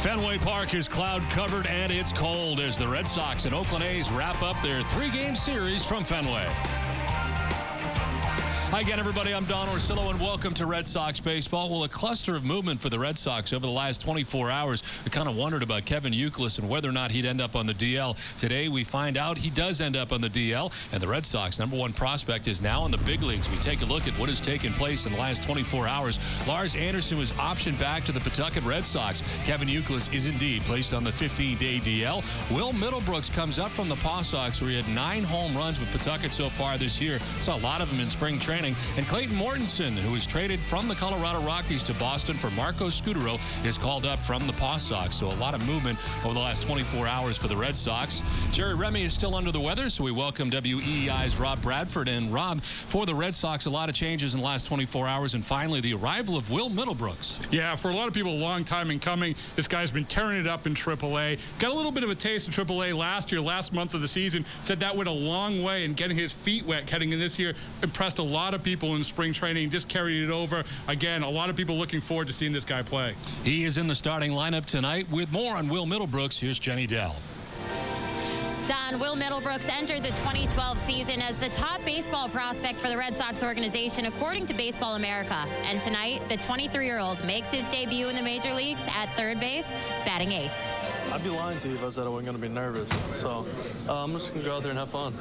Fenway Park is cloud-covered and it's cold as the Red Sox and Oakland A's wrap up their three-game series from Fenway. Hi again, everybody. I'm Don Orsillo, and welcome to Red Sox baseball. Well, a cluster of movement for the Red Sox over the last 24 hours. We kind of wondered about Kevin Youkilis and whether or not he'd end up on the DL. Today, we find out he does end up on the DL, and the Red Sox #1 prospect is now in the big leagues. We take a look at what has taken place in the last 24 hours. Lars Anderson was optioned back to the Pawtucket Red Sox. Kevin Youkilis is indeed placed on the 15-day DL. Will Middlebrooks comes up from the Paw Sox, where he had 9 home runs with Pawtucket so far this year. Saw a lot of them in spring training. And Clayton Mortensen, who was traded from the Colorado Rockies to Boston for Marco Scutaro, is called up from the Paw Sox. So a lot of movement over the last 24 hours for the Red Sox. Jerry Remy is still under the weather, so we welcome WEEI's Rob Bradford. And Rob, for the Red Sox, a lot of changes in the last 24 hours, and finally the arrival of Will Middlebrooks. Yeah, for a lot of people, a long time in coming. This guy's been tearing it up in AAA. Got a little bit of a taste of AAA last month of the season. Said that went a long way in getting his feet wet heading in this year. Impressed a lot of people in spring training, just carried it over. Again, a lot of people looking forward to seeing this guy play. He is in the starting lineup tonight. With more on Will Middlebrooks, here's Jenny Dell. Don, Will Middlebrooks entered the 2012 season as the top baseball prospect for the Red Sox organization, according to Baseball America. And tonight, the 23-year-old makes his debut in the major leagues at third base, batting 8th. I'd be lying to you if I said I wasn't going to be nervous. So I'm just going to go out there and have fun.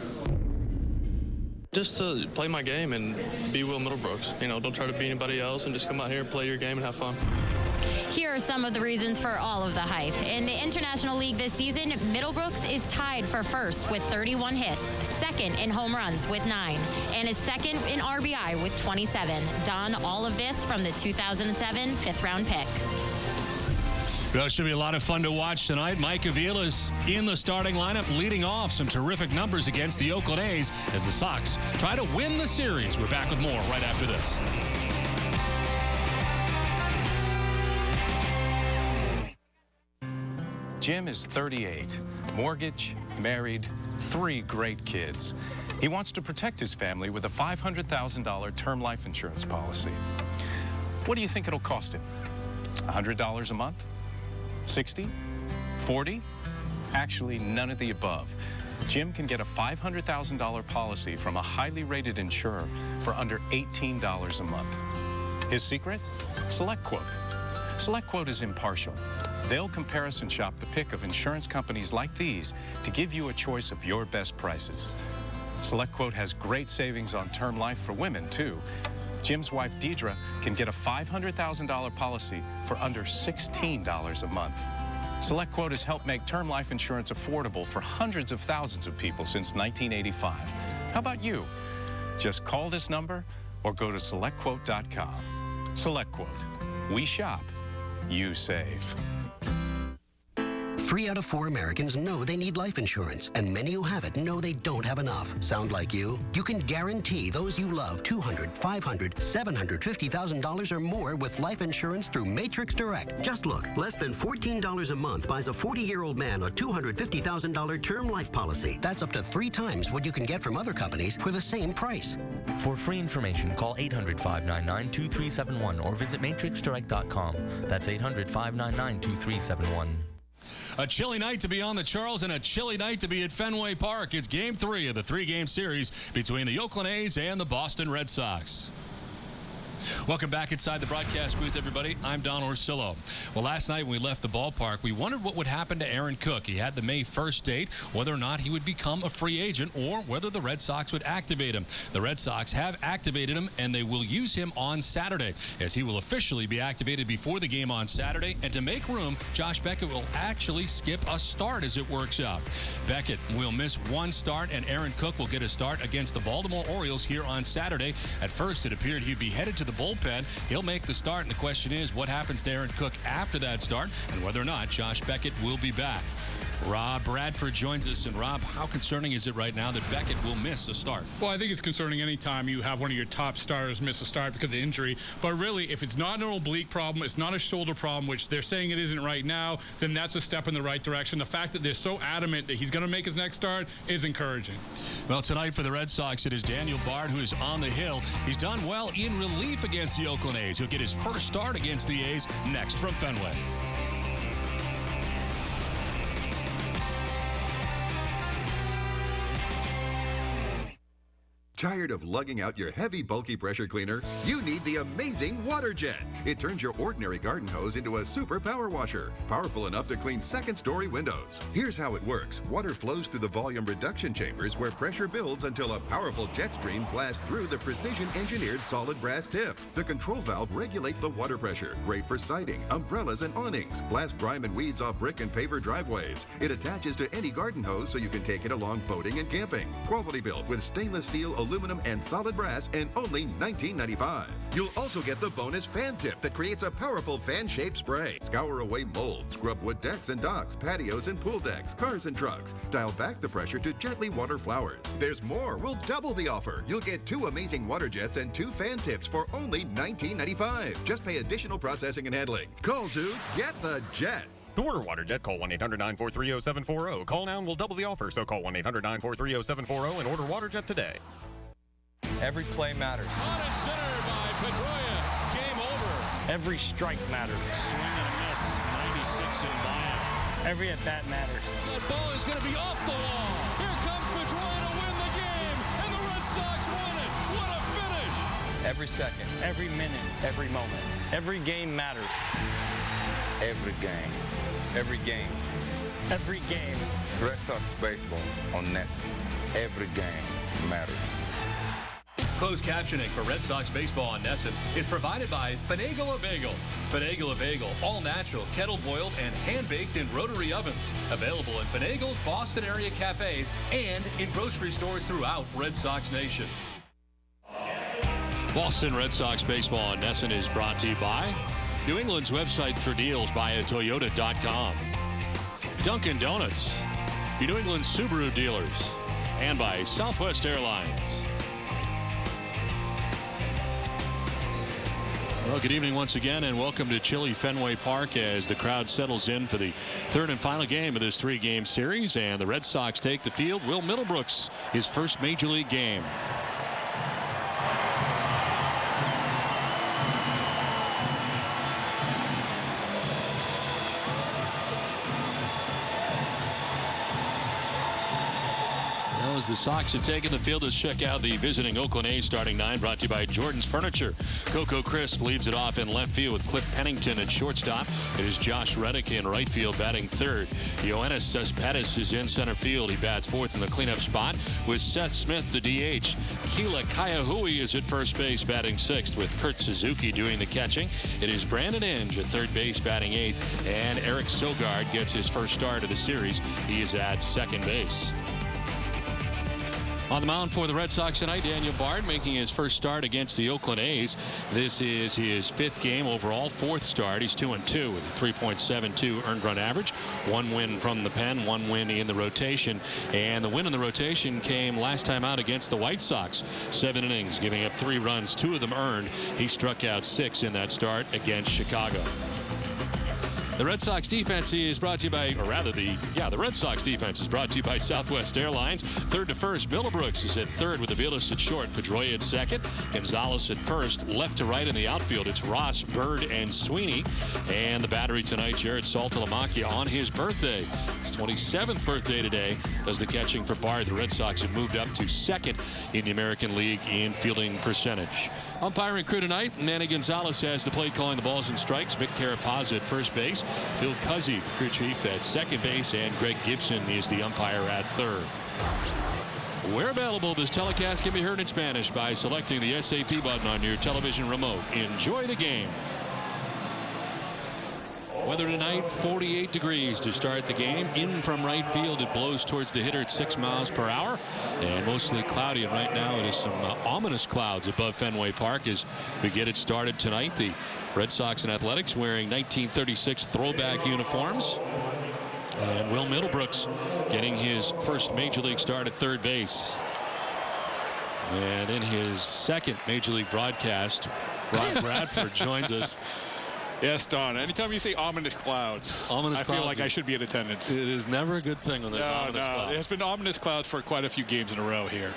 Just to play my game and be Will Middlebrooks. You know, don't try to be anybody else and just come out here and play your game and have fun. Here are some of the reasons for all of the hype. In the International League this season, Middlebrooks is tied for first with 31 hits, second in home runs with 9, and is second in RBI with 27. Don, all of this from the 2007 fifth-round pick. Well, it should be a lot of fun to watch tonight. Mike Avila is in the starting lineup, leading off some terrific numbers against the Oakland A's as the Sox try to win the series. We're back with more right after this. Jim is 38, mortgage, married, 3 great kids. He wants to protect his family with a $500,000 term life insurance policy. What do you think it'll cost him? $100 a month? 60? 40? Actually, none of the above. Jim can get a $500,000 policy from a highly rated insurer for under $18 a month. His secret? SelectQuote. SelectQuote is impartial. They'll comparison shop the pick of insurance companies like these to give you a choice of your best prices. SelectQuote has great savings on term life for women, too. Jim's wife, Deidre, can get a $500,000 policy for under $16 a month. SelectQuote has helped make term life insurance affordable for hundreds of thousands of people since 1985. How about you? Just call this number or go to SelectQuote.com. SelectQuote. We shop. You save. 3 out of 4 Americans know they need life insurance, and many who have it know they don't have enough. Sound like you? You can guarantee those you love $200,000, $500,000, $750,000 or more with life insurance through Matrix Direct. Just look, less than $14 a month buys a 40-year-old man a $250,000 term life policy. That's up to 3 times what you can get from other companies for the same price. For free information, call 800-599-2371 or visit matrixdirect.com. That's 800-599-2371. A chilly night to be on the Charles and a chilly night to be at Fenway Park. It's Game 3 of the 3-game series between the Oakland A's and the Boston Red Sox. Welcome back inside the broadcast booth, everybody. I'm Don Orsillo. Well, last night when we left the ballpark, we wondered what would happen to Aaron Cook. He had the May 1st date, whether or not he would become a free agent or whether the Red Sox would activate him. The Red Sox have activated him, and they will use him on Saturday, as he will officially be activated before the game on Saturday. And to make room, Josh Beckett will actually skip a start as it works out. Beckett will miss 1 start, and Aaron Cook will get a start against the Baltimore Orioles here on Saturday. At first, it appeared he'd be headed to the bullpen. He'll make the start, and the question is what happens to Aaron Cook after that start and whether or not Josh Beckett will be back. Rob Bradford joins us. And Rob, how concerning is it right now that Beckett will miss a start? Well, I think it's concerning anytime you have one of your top stars miss a start because of injury. But really, if it's not an oblique problem, it's not a shoulder problem, which they're saying it isn't right now, then that's a step in the right direction. The fact that they're so adamant that he's going to make his next start is encouraging. Well, tonight for the Red Sox, it is Daniel Bard who is on the hill. He's done well in relief against the Oakland A's. He'll get his first start against the A's next from Fenway. Tired of lugging out your heavy, bulky pressure cleaner? You need the amazing Water Jet. It turns your ordinary garden hose into a super power washer, powerful enough to clean second-story windows. Here's how it works. Water flows through the volume reduction chambers where pressure builds until a powerful jet stream blasts through the precision-engineered solid brass tip. The control valve regulates the water pressure, great for siding, umbrellas, and awnings. Blast grime and weeds off brick and paver driveways. It attaches to any garden hose so you can take it along boating and camping. Quality built with stainless steel, aluminum, and solid brass, and only $19.95. You'll also get the bonus fan tip that creates a powerful fan-shaped spray. Scour away mold, scrub wood decks and docks, patios and pool decks, cars and trucks. Dial back the pressure to gently water flowers. There's more. We'll double the offer. You'll get 2 amazing water jets and 2 fan tips for only $19.95. Just pay additional processing and handling. Call to get the jet. To order Water Jet, call 1-800-943-0740. Call now and we'll double the offer, so call 1-800-943-0740 and order Water Jet today. Every play matters. On and center by Pedroia. Game over. Every strike matters. Swing and a miss. 96 and by. Every at-bat matters. That ball is going to be off the wall. Here comes Pedroia to win the game, and the Red Sox win it. What a finish. Every second. Every minute. Every moment. Every game matters. Every game. Every game. Every game. Red Sox baseball on NESN. Every game matters. Closed captioning for Red Sox baseball on NESN is provided by Finagle Bagel. Finagle Bagel, all natural, kettle boiled, and hand-baked in rotary ovens. Available in Finagle's Boston area cafes and in grocery stores throughout Red Sox Nation. Boston Red Sox baseball on NESN is brought to you by New England's website for deals via Toyota.com. Dunkin' Donuts, your New England Subaru dealers, and by Southwest Airlines. Well, good evening once again, and welcome to chilly Fenway Park as the crowd settles in for the third and final game of this 3-game series, and the Red Sox take the field. Will Middlebrooks, his first Major League game. As the Sox have taken the field, let's check out the visiting Oakland A's starting 9, brought to you by Jordan's Furniture. Coco Crisp leads it off in left field with Cliff Pennington at shortstop. It is Josh Reddick in right field batting third. Yoenis Cespedes is in center field. He bats fourth in the cleanup spot with Seth Smith, the DH. Keila Kaiahui is at first base batting sixth with Kurt Suzuki doing the catching. It is Brandon Inge at third base batting eighth, and Eric Sogard gets his first start of the series. He is at second base. On the mound for the Red Sox tonight, Daniel Bard making his first start against the Oakland A's. This is his 5th game overall, 4th start. He's 2-2 with a 3.72 earned run average. 1 win from the pen, 1 win in the rotation. And the win in the rotation came last time out against the White Sox. 7 innings, giving up 3 runs, 2 of them earned. He struck out 6 in that start against Chicago. The Red Sox defense is brought to you by, or rather the Red Sox defense is brought to you by Southwest Airlines. Third to first, Middlebrooks is at third with Aviles at short, Pedroia at second, Gonzalez at first. Left to right in the outfield, it's Ross, Bird, and Sweeney. And the battery tonight, Jared Saltalamacchia on his birthday. His 27th birthday today does the catching for Bard. The Red Sox have moved up to second in the American League in fielding percentage. Umpiring crew tonight, Manny Gonzalez has the plate calling the balls and strikes. Vic Carapazza at first base. Phil Cuzzy, the crew chief, at second base, and Greg Gibson is the umpire at third. Where available, this telecast can be heard in Spanish by selecting the SAP button on your television remote. Enjoy the game. Weather tonight, 48 degrees to start the game. In from right field, it blows towards the hitter at 6 miles per hour. And mostly cloudy, and right now it is some ominous clouds above Fenway Park as we get it started tonight. The Red Sox and Athletics wearing 1936 throwback uniforms. And Will Middlebrooks getting his first Major League start at third base. And in his second Major League broadcast, Rob Bradford joins us. Yes, Don. Anytime you say ominous clouds, I feel like I should be in attendance. It is never a good thing when there's ominous clouds. There's been ominous clouds for quite a few games in a row here.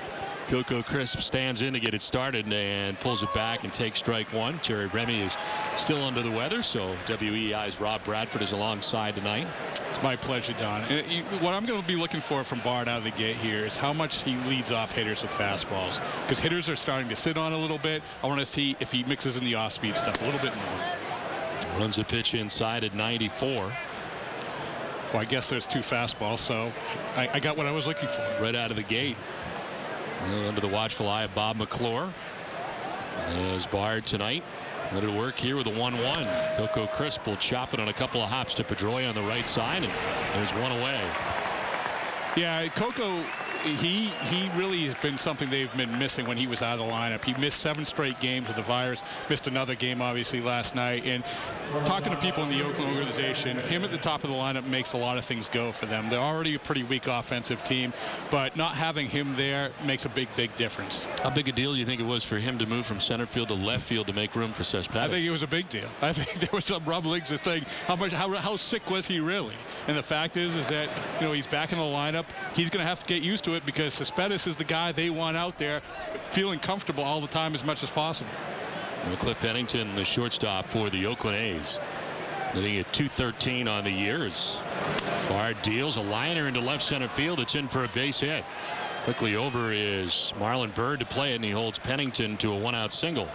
Coco Crisp stands in to get it started and pulls it back and takes strike one. Jerry Remy is still under the weather, so WEI's Rob Bradford is alongside tonight. It's my pleasure, Don. And what I'm going to be looking for from Bard out of the gate here is how much he leads off hitters with fastballs, because hitters are starting to sit on a little bit. I want to see if he mixes in the off-speed stuff a little bit more. Runs a pitch inside at 94. Well, I guess there's 2 fastballs, so I got what I was looking for. Right out of the gate. Under the watchful eye of Bob McClure. As Bard tonight. Let it work here with a 1-1. Coco Crisp will chop it on a couple of hops to Pedroia on the right side, and there's one away. Yeah, Coco, he really has been something they've been missing when he was out of the lineup. He missed 7 straight games with the virus, missed another game obviously last night. And talking to people in the Oakland organization, him at the top of the lineup makes a lot of things go for them. They're already a pretty weak offensive team, but not having him there makes a big difference. How big a deal do you think it was for him to move from center field to left field to make room for Cespedes? I think it was a big deal. I think there was some rumblings to think how sick was he really? And the fact is that, you know, he's back in the lineup. He's going to have to get used to it because Cespedes is the guy they want out there feeling comfortable all the time as much as possible. Cliff Pennington, the shortstop for the Oakland A's, hitting at .213 on the year as Bard deals a liner into left center field. It's in for a base hit. Quickly over is Marlon Byrd to play it, and he holds Pennington to a 1-out single.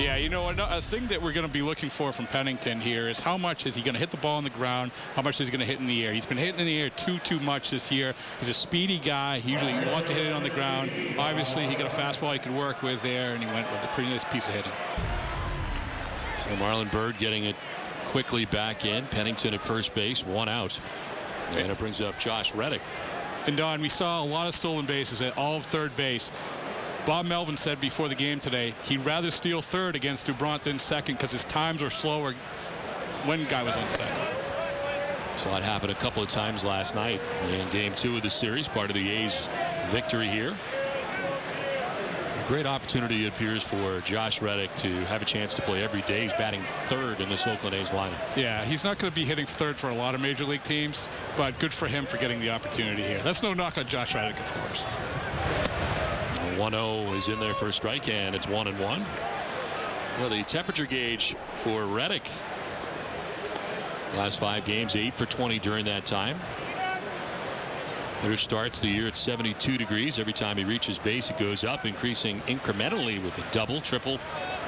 Yeah, you know, a thing that we're going to be looking for from Pennington here is how much is he going to hit the ball on the ground, how much is he going to hit in the air. He's been hitting in the air too much this year. He's a speedy guy. He usually wants to hit it on the ground. Obviously, he got a fastball he could work with there, and he went with a pretty nice piece of hitting. So Marlon Byrd getting it quickly back in. Pennington at first base, 1 out. And it brings up Josh Reddick. And Don, we saw a lot of stolen bases at all of third base. Bob Melvin said before the game today he'd rather steal third against Dubront than second because his times were slower when the guy was on second. Saw it happen a couple of times last night in game 2 of the series, part of the A's victory here. A great opportunity, it appears, for Josh Reddick to have a chance to play every day. He's batting third in this Oakland A's lineup. Yeah, he's not going to be hitting third for a lot of major league teams, but good for him for getting the opportunity here. That's no knock on Josh Reddick, of course. 1-0 is in there for a strike, and it's 1-1. Well, the temperature gauge for Reddick, last 5 games, 8 for 20 during that time. Hitter starts the year at 72 degrees. Every time he reaches base, it goes up, increasing incrementally with a double, triple,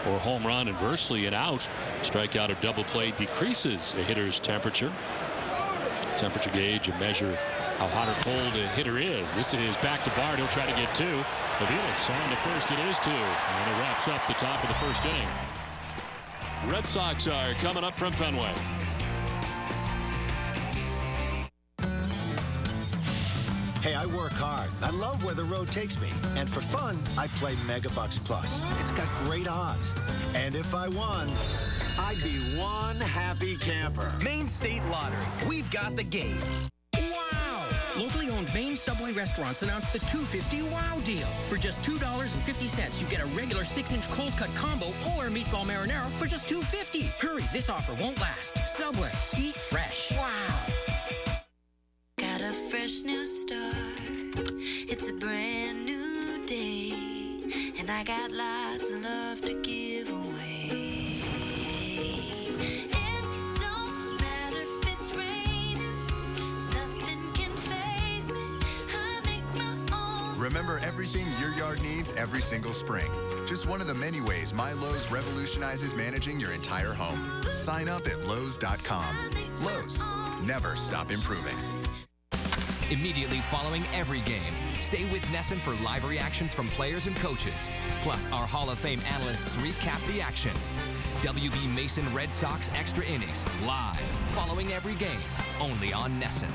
or home run. Inversely, an out, strikeout, or double play decreases a hitter's temperature. Temperature gauge, a measure of how hot or cold a hitter is. This is back to Bard. He'll try to get 2. Aviles on to first. It is 2. And it wraps up the top of the first inning. Red Sox are coming up from Fenway. Hey, I work hard. I love where the road takes me. And for fun, I play Megabucks Plus. It's got great odds. And if I won, I'd be one happy camper. Maine State Lottery. We've got the games. Wow! Locally owned Maine Subway restaurants announced the $2.50 Wow deal. For just $2.50, you get a regular 6-inch cold cut combo or meatball marinara for just $2.50. Hurry, this offer won't last. Subway. Eat fresh. Wow! Got a fresh new start. It's a brand new day. And I got lots of love to give away. It don't matter if it's raining. Nothing can faze me. I make my own. Remember everything your yard needs every single spring. Just one of the many ways My Lowe's revolutionizes managing your entire home. Sign up at Lowe's.com. Lowe's. Never stop improving. Immediately following every game, stay with NESN for live reactions from players and coaches. Plus, our Hall of Fame analysts recap the action. WB Mason Red Sox Extra Innings, live, following every game, only on NESN.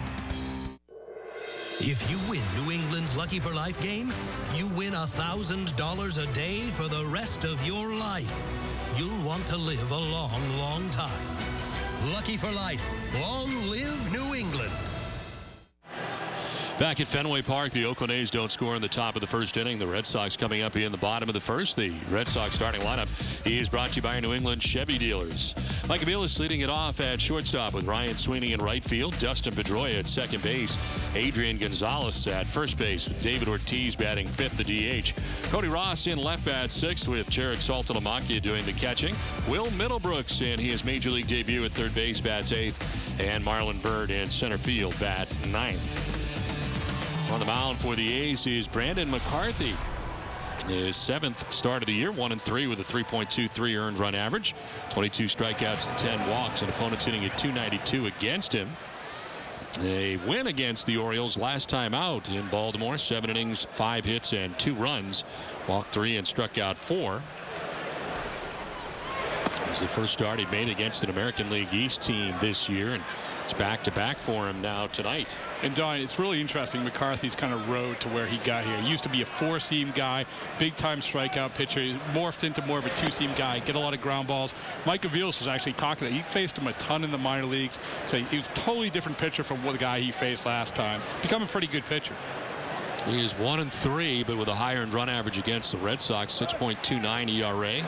If you win New England's Lucky for Life game, you win $1,000 a day for the rest of your life. You'll want to live a long, long time. Lucky for Life. Long live New England. Back at Fenway Park, the Oakland A's don't score in the top of the first inning. The Red Sox coming up in the bottom of the first. The Red Sox starting lineup is brought to you by New England Chevy dealers. Mike Aviles leading it off at shortstop with Ryan Sweeney in right field, Dustin Pedroia at second base, Adrian Gonzalez at first base with David Ortiz batting fifth, the DH. Cody Ross in left bat sixth with Jarek Saltalamacchia doing the catching. Will Middlebrooks in his Major League debut at third base bats eighth, and Marlon Byrd in center field bats ninth. On the mound for the A's is Brandon McCarthy. His seventh start of the year, 1-3 with a 3.23 earned run average, 22 strikeouts to 10 walks, and opponents hitting at .292 against him. A win against the Orioles last time out in Baltimore, 7 innings, 5 hits, and 2 runs, walked 3 and struck out 4. It was the first start he'd made against an American League East team this year, and it's back-to-back for him now tonight. And Don, it's really interesting McCarthy's kind of road to where he got here. He used to be a 4-seam guy, big-time strikeout pitcher. He morphed into more of a 2-seam guy, get a lot of ground balls. Mike Aviles was actually talking to him. He faced him a ton in the minor leagues. So he was a totally different pitcher from the guy he faced last time. Become a pretty good pitcher. He is 1-3, but with a higher run average against the Red Sox, 6.29 ERA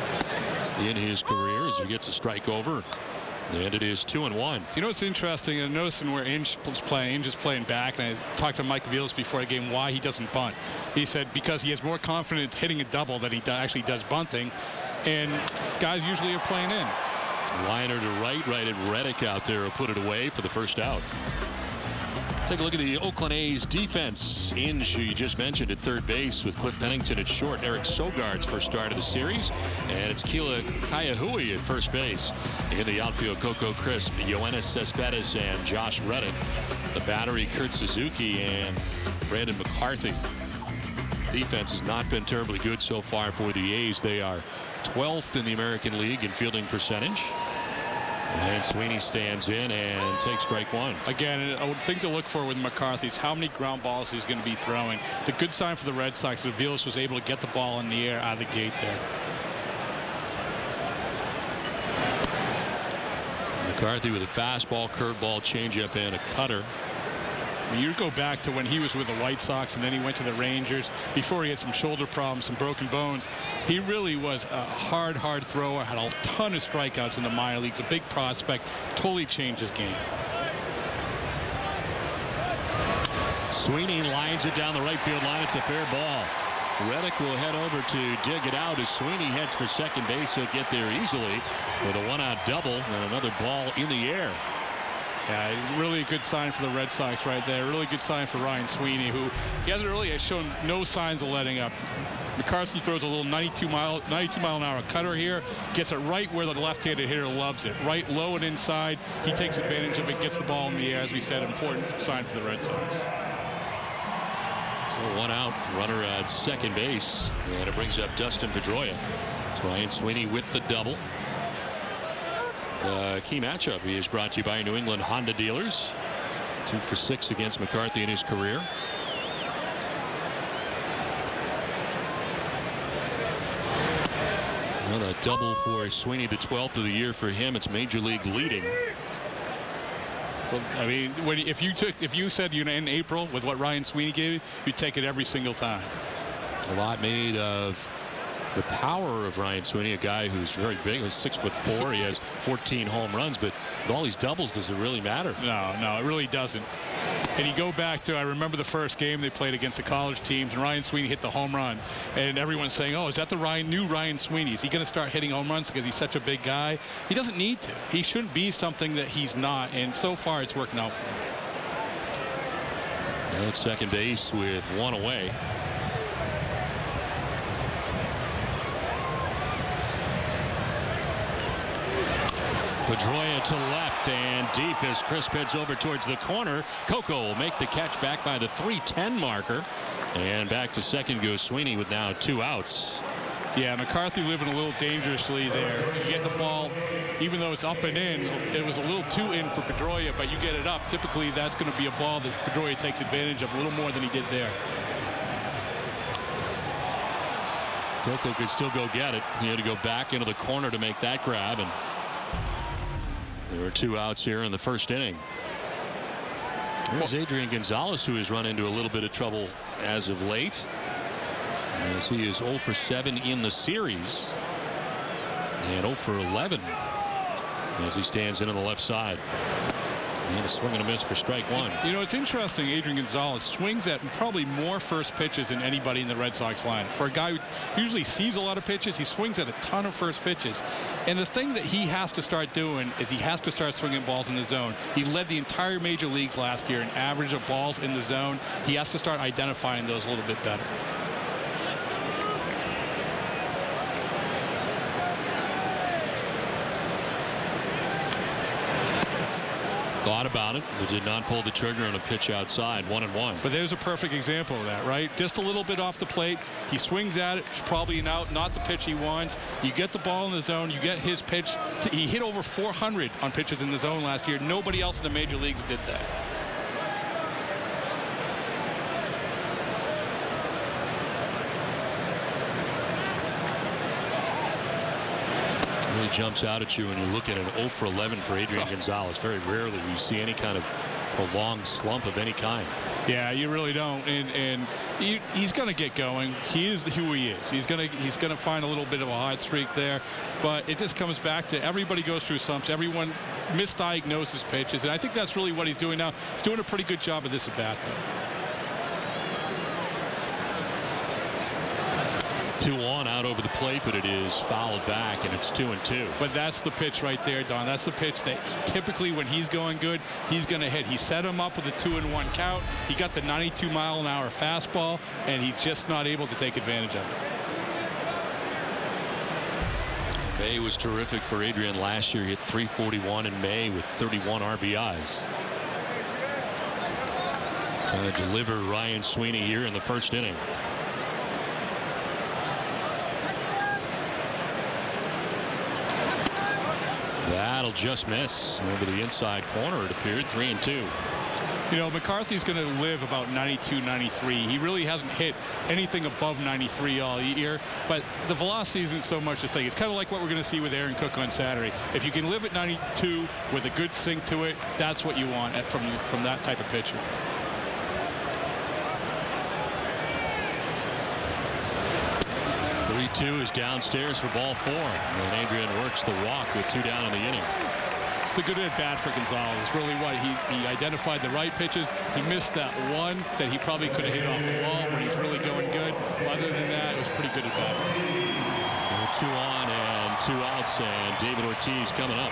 in his career as he gets a strike over. And it is 2-1. You know what's interesting? I'm noticing where Inge is playing back, and I talked to Mike Aviles before the game why he doesn't bunt. He said because he has more confidence hitting a double than he actually does bunting, and guys usually are playing in. Liner to right-righted Reddick out there will put it away for the first out. Take a look at the Oakland A's defense. Inge, who you just mentioned, at third base with Cliff Pennington at short. Eric Sogard's first start of the series. And it's Keila Kaiahui at first base. In the outfield, Coco Crisp, Yoenis Cespedes, and Josh Reddick. The battery, Kurt Suzuki and Brandon McCarthy. Defense has not been terribly good so far for the A's. They are 12th in the American League in fielding percentage. And Sweeney stands in and takes strike one. Again, a thing to look for with McCarthy is how many ground balls he's going to be throwing. It's a good sign for the Red Sox that Aviles was able to get the ball in the air out of the gate there. McCarthy with a fastball, curveball, changeup, and a cutter. You go back to when he was with the White Sox and then he went to the Rangers. Before he had some shoulder problems, some broken bones, he really was a hard thrower, had a ton of strikeouts in the minor leagues, a big prospect, totally changed his game. Sweeney lines it down the right field line. It's a fair ball. Reddick will head over to dig it out as Sweeney heads for second base. He'll get there easily with a one-out double and another ball in the air. Yeah, really a good sign for the Red Sox right there. Really good sign for Ryan Sweeney, who he hasn't really shown no signs of letting up. McCarthy throws a little 92 mile an hour cutter here, gets it right where the left-handed hitter loves it, right low and inside. He takes advantage of it, gets the ball in the air. As we said, important sign for the Red Sox. So one out, runner at second base, and it brings up Dustin Pedroia. It's Ryan Sweeney with the double. The key matchup is brought to you by New England Honda dealers. 2 for 6 against McCarthy in his career. Well, that double for Sweeney, the 12th of the year for him. It's major league leading. Well, I mean, if you said in April with what Ryan Sweeney gave you, you'd take it every single time. A lot made of the power of Ryan Sweeney, a guy who's very big, he's 6'4". He has 14 home runs, but with all these doubles, does it really matter? No, it really doesn't. And you go back to, I remember the first game they played against the college teams, and Ryan Sweeney hit the home run, and everyone's saying, oh, is that the new Ryan Sweeney? Is he going to start hitting home runs because he's such a big guy? He doesn't need to. He shouldn't be something that he's not, and so far it's working out for him. Now at second base with one away. Pedroia to left and deep as Crisp heads over towards the corner. Coco will make the catch back by the 3:10 marker. And back to second goes Sweeney with now 2 outs. Yeah, McCarthy living a little dangerously there. You get the ball, even though it's up and in, it was a little too in for Pedroia, but you get it up. Typically, that's going to be a ball that Pedroia takes advantage of a little more than he did there. Coco could still go get it. He had to go back into the corner to make that grab, and there were 2 outs here in the first inning. There's Adrian Gonzalez, who has run into a little bit of trouble as of late, as he is 0 for 7 in the series and 0 for 11 as he stands in on the left side. And a swing and a miss for strike one. You know, it's interesting. Adrian Gonzalez swings at probably more first pitches than anybody in the Red Sox line. For a guy who usually sees a lot of pitches, he swings at a ton of first pitches. And the thing that he has to start doing is he has to start swinging balls in the zone. He led the entire major leagues last year in average of balls in the zone. He has to start identifying those a little bit better. Thought about it, but did not pull the trigger on a pitch outside. 1-1. But there's a perfect example of that, right? Just a little bit off the plate. He swings at it. It's probably an out, not the pitch he wants. You get the ball in the zone. You get his pitch. He hit over 400 on pitches in the zone last year. Nobody else in the major leagues did that. Really jumps out at you when you look at an 0 for 11 for Adrian Gonzalez. Very rarely do you see any kind of prolonged slump of any kind. Yeah, you really don't, and he's going to get going. He is who he is. He's going to find a little bit of a hot streak there, but it just comes back to everybody goes through slumps. Everyone misdiagnoses pitches, and I think that's really what he's doing now. He's doing a pretty good job of this at bat, though. 2-1 out over the plate, but it is fouled back, and it's 2-2. But that's the pitch right there, Don. That's the pitch that typically when he's going good, he's going to hit. He set him up with a 2-1 count. He got the 92-mile-an-hour fastball, and he's just not able to take advantage of it. May was terrific for Adrian last year. He hit .341 in May with 31 RBIs. Trying to deliver Ryan Sweeney here in the first inning. That'll just miss over the inside corner. It appeared. 3-2. You know, McCarthy's going to live about 92, 93. He really hasn't hit anything above 93 all year, but the velocity isn't so much a thing. It's kind of like what we're going to see with Aaron Cook on Saturday. If you can live at 92 with a good sink to it, that's what you want from that type of pitcher. Two is downstairs for ball 4, and Adrian works the walk with 2 down in the inning. It's a good at bat for Gonzalez. Really what he identified the right pitches. He missed that one that he probably could have hit off the wall when he's really going good. But other than that, it was pretty good at bat. 2 on and 2 outs, and David Ortiz coming up.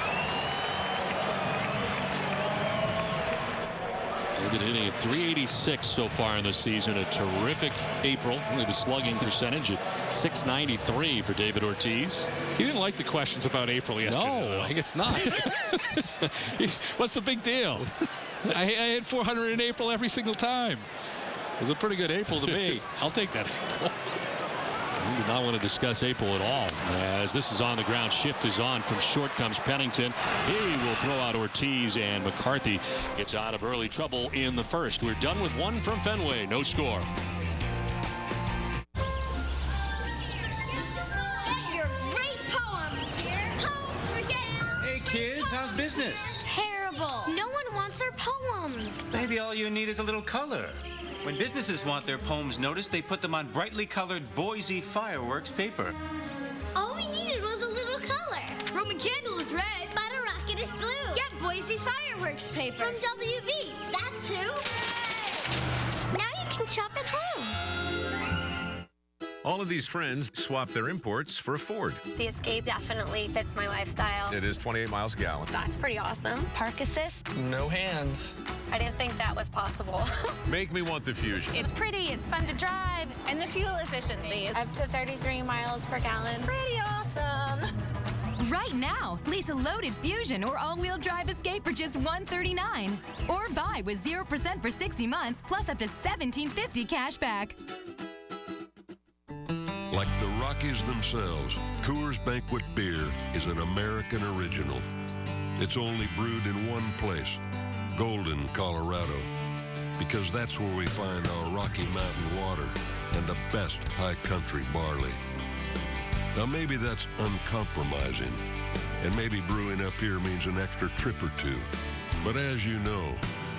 David hitting at .386 so far in the season. A terrific April. Look at the slugging percentage at .693 for David Ortiz. He didn't like the questions about April yesterday. No, I guess not. What's the big deal? I hit 400 in April every single time. It was a pretty good April to me. I'll take that April. We did not want to discuss April at all. As this is on the ground, shift is on. From short comes Pennington. He will throw out Ortiz, and McCarthy gets out of early trouble in the first. We're done with 1 from Fenway. No score. Your great poems here. Poems for sale. Hey kids, how's business? Terrible. No one wants our poems. Maybe all you need is a little color. When businesses want their poems noticed, they put them on brightly colored Boise fireworks paper. All we needed was a little color. Roman candle is red, but a rocket is blue. Get Boise fireworks paper from WB. That's who. Now you can shop at home. All of these friends swap their imports for a Ford. The Escape definitely fits my lifestyle. It is 28 miles a gallon. That's pretty awesome. Park assist? No hands. I didn't think that was possible. Make me want the Fusion. It's pretty, it's fun to drive, and the fuel efficiency is up to 33 miles per gallon. Pretty awesome. Right now, lease a loaded Fusion or all-wheel drive Escape for just $139. Or buy with 0% for 60 months, plus up to $1,750 cash back. Like the Rockies themselves, Coors Banquet Beer is an American original. It's only brewed in one place, Golden, Colorado, because that's where we find our Rocky Mountain water and the best high country barley. Now maybe that's uncompromising, and maybe brewing up here means an extra trip or two. But as you know,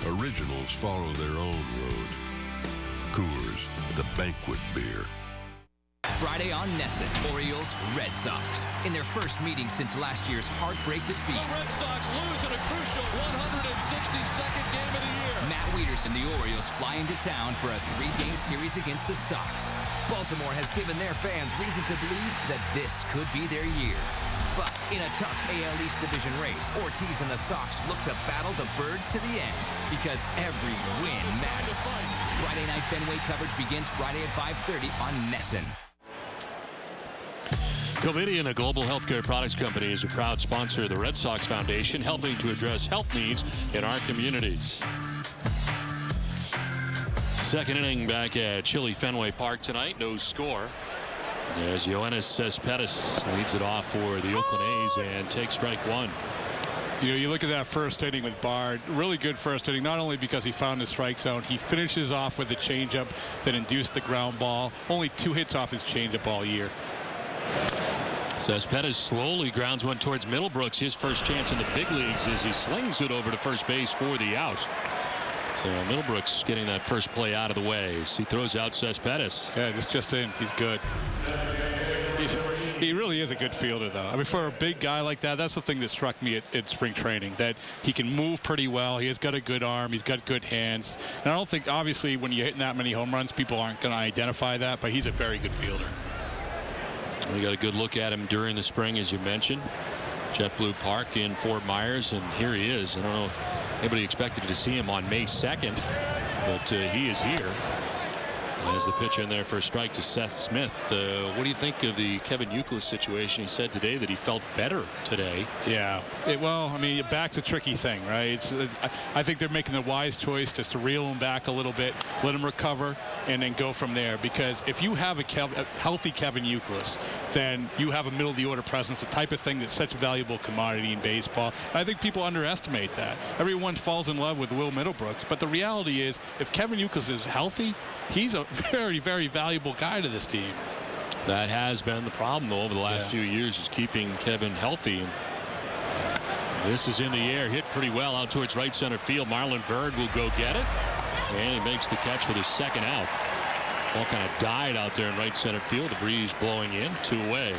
Originals follow their own road. Coors, the banquet beer. Friday on Nesson, Orioles, Red Sox. In their first meeting since last year's heartbreak defeat. The Red Sox lose in a crucial 162nd game of the year. Matt Wieters and the Orioles fly into town for a 3-game series against the Sox. Baltimore has given their fans reason to believe that this could be their year. But in a tough AL East division race, Ortiz and the Sox look to battle the Birds to the end because every win matters. Friday night Fenway coverage begins Friday at 5:30 on Nesson. Covidien, a global healthcare products company, is a proud sponsor of the Red Sox Foundation, helping to address health needs in our communities. Second inning back at Chili Fenway Park tonight. No score, as Yoenis Cespedes leads it off for the Oakland A's and takes strike one. You look at that first inning with Bard, really good first inning, not only because he found the strike zone, he finishes off with a changeup that induced the ground ball. Only 2 hits off his changeup all year. Cespedes slowly grounds one towards Middlebrooks, his first chance in the big leagues, as he slings it over to first base for the out. So Middlebrooks getting that first play out of the way as he throws out Cespedes. Yeah, just in. He's good. He really is a good fielder, though. I mean, for a big guy like that, that's the thing that struck me at spring training, that he can move pretty well. He has got a good arm. He's got good hands. And I don't think, obviously, when you're hitting that many home runs, people aren't going to identify that, but he's a very good fielder. We got a good look at him during the spring, as you mentioned. JetBlue Park in Fort Myers, and here he is. I don't know if anybody expected to see him on May 2nd, but he is here. As the pitch in there for a strike to Seth Smith. What do you think of the Kevin Youkilis situation? He said today that he felt better today. Yeah. Well, I mean, back's a tricky thing, right? I think they're making the wise choice just to reel him back a little bit, let him recover, and then go from there. Because if you have a healthy Kevin Youkilis, then you have a middle-of-the-order presence, the type of thing that's such a valuable commodity in baseball. I think people underestimate that. Everyone falls in love with Will Middlebrooks, but the reality is, if Kevin Youkilis is healthy, he's a very, very valuable guy to this team. That has been the problem, though, over the last few years, is keeping Kevin healthy. And this is in the air, hit pretty well out towards right center field. Marlon Byrd will go get it, and he makes the catch for the second out. Ball kind of died out there in right center field. The breeze blowing in, 2 away.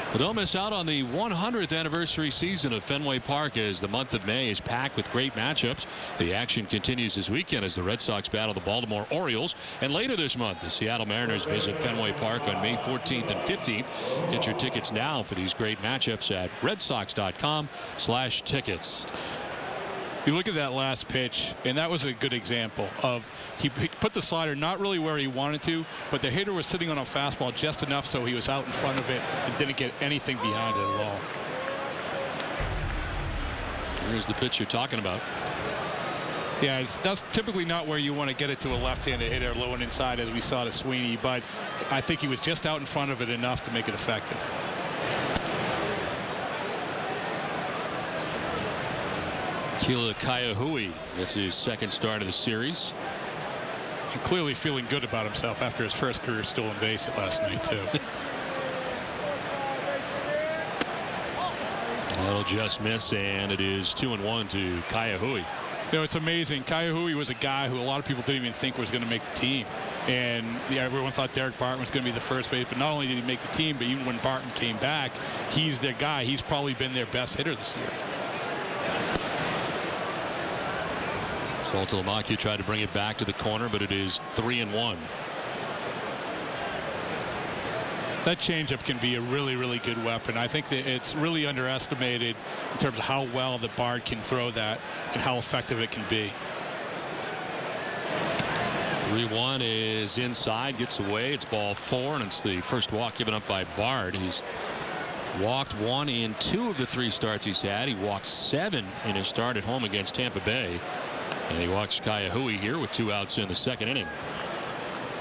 But don't miss out on the 100th anniversary season of Fenway Park, as the month of May is packed with great matchups. The action continues this weekend as the Red Sox battle the Baltimore Orioles. And later this month, the Seattle Mariners visit Fenway Park on May 14th and 15th. Get your tickets now for these great matchups at redsox.com/tickets. You look at that last pitch, and that was a good example of he put the slider not really where he wanted to, but the hitter was sitting on a fastball just enough so he was out in front of it and didn't get anything behind it at all. Here's the pitch you're talking about. Yeah, that's typically not where you want to get it to a left-handed hitter low and inside, as we saw to Sweeney, but I think he was just out in front of it enough to make it effective. Kila Kaiahui, that's his second start of the series. And clearly feeling good about himself after his first career stolen base last night, too. That'll just miss, and it is 2-1 to Kaiahui. You know, it's amazing. Kaiahui was a guy who a lot of people didn't even think was going to make the team. And everyone thought Derek Barton was going to be the first base. But not only did he make the team, but even when Barton came back, he's their guy. He's probably been their best hitter this year. Saltalamacchia tried to bring it back to the corner, but it is 3-1. That changeup can be a really, really good weapon. I think that it's really underestimated in terms of how well the Bard can throw that and how effective it can be. 3-1 is inside, gets away. It's ball 4, and it's the first walk given up by Bard. He's walked 1 in 2 of the 3 starts he's had. He walked 7 in his start at home against Tampa Bay. And he walks Kaiahui here with 2 outs in the second inning.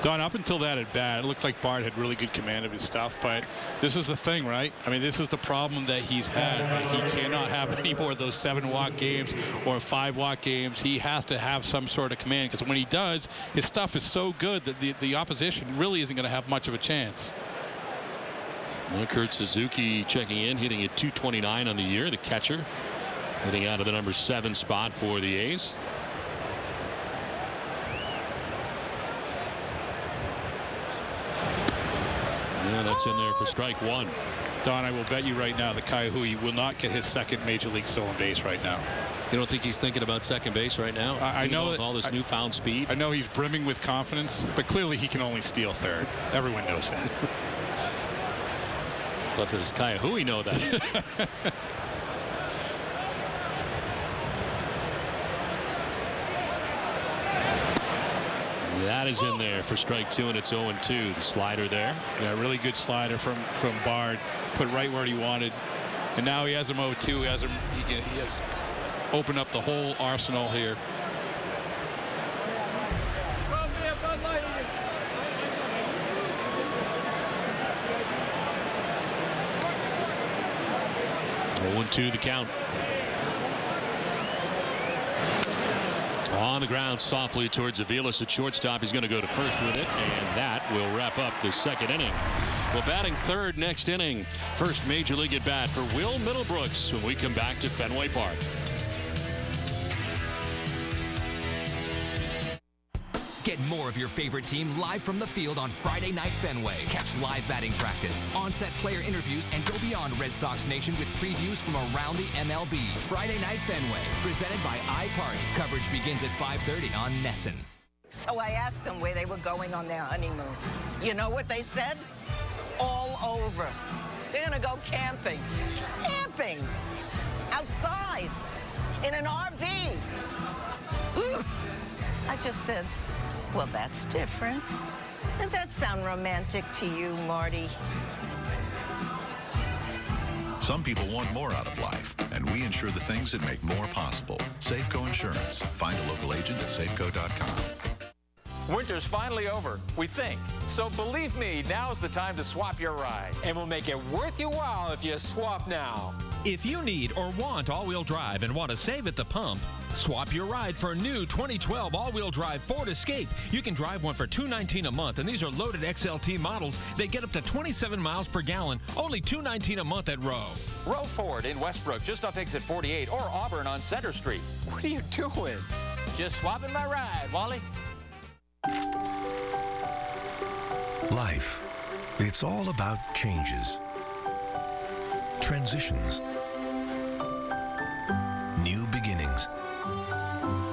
Don, up until that at bat, it looked like Bard had really good command of his stuff, but this is the thing, right? I mean, this is the problem that he's had, that he cannot have any more of those 7-walk games or 5-walk games. He has to have some sort of command, because when he does, his stuff is so good that the opposition really isn't going to have much of a chance. Well, Kurt Suzuki checking in, hitting at .229 on the year, the catcher Hitting out of the number 7 spot for the A's. Yeah, that's in there for strike 1. Don, I will bet you right now that Kaihui will not get his second major league stolen base right now. You don't think he's thinking about second base right now? I know with all this newfound speed. I know he's brimming with confidence, but clearly he can only steal third. Everyone knows that. But does Kaihui know that? That is in there for strike 2, and it's 0-2. The slider there. Yeah, really good slider from Bard. Put right where he wanted. And now he has him 0-2. He has opened up the whole arsenal here. To the count. On the ground softly towards Aviles at shortstop. He's going to go to first with it, and that will wrap up the second inning. Well, batting third next inning. First major league at bat for Will Middlebrooks when we come back to Fenway Park. Get more of your favorite team live from the field on Friday Night Fenway. Catch live batting practice, on-set player interviews, and go beyond Red Sox Nation with previews from around the MLB. Friday Night Fenway, presented by iParty. Coverage begins at 5:30 on NESN. So I asked them where they were going on their honeymoon. You know what they said? All over. They're gonna go camping. Camping! Outside. In an RV. Ooh. I just said, well, that's different. Does that sound romantic to you, Marty? Some people want more out of life, and we insure the things that make more possible. Safeco Insurance. Find a local agent at safeco.com. Winter's finally over, we think. So believe me, now's the time to swap your ride. And we'll make it worth your while if you swap now. If you need or want all-wheel drive and want to save at the pump, swap your ride for a new 2012 all-wheel drive Ford Escape. You can drive one for $219 a month, and these are loaded XLT models. They get up to 27 miles per gallon, only $219 a month at Rowe. Rowe Ford in Westbrook, just off exit 48, or Auburn on Center Street. What are you doing? Just swapping my ride, Wally. Life, it's all about changes, transitions, new beginnings.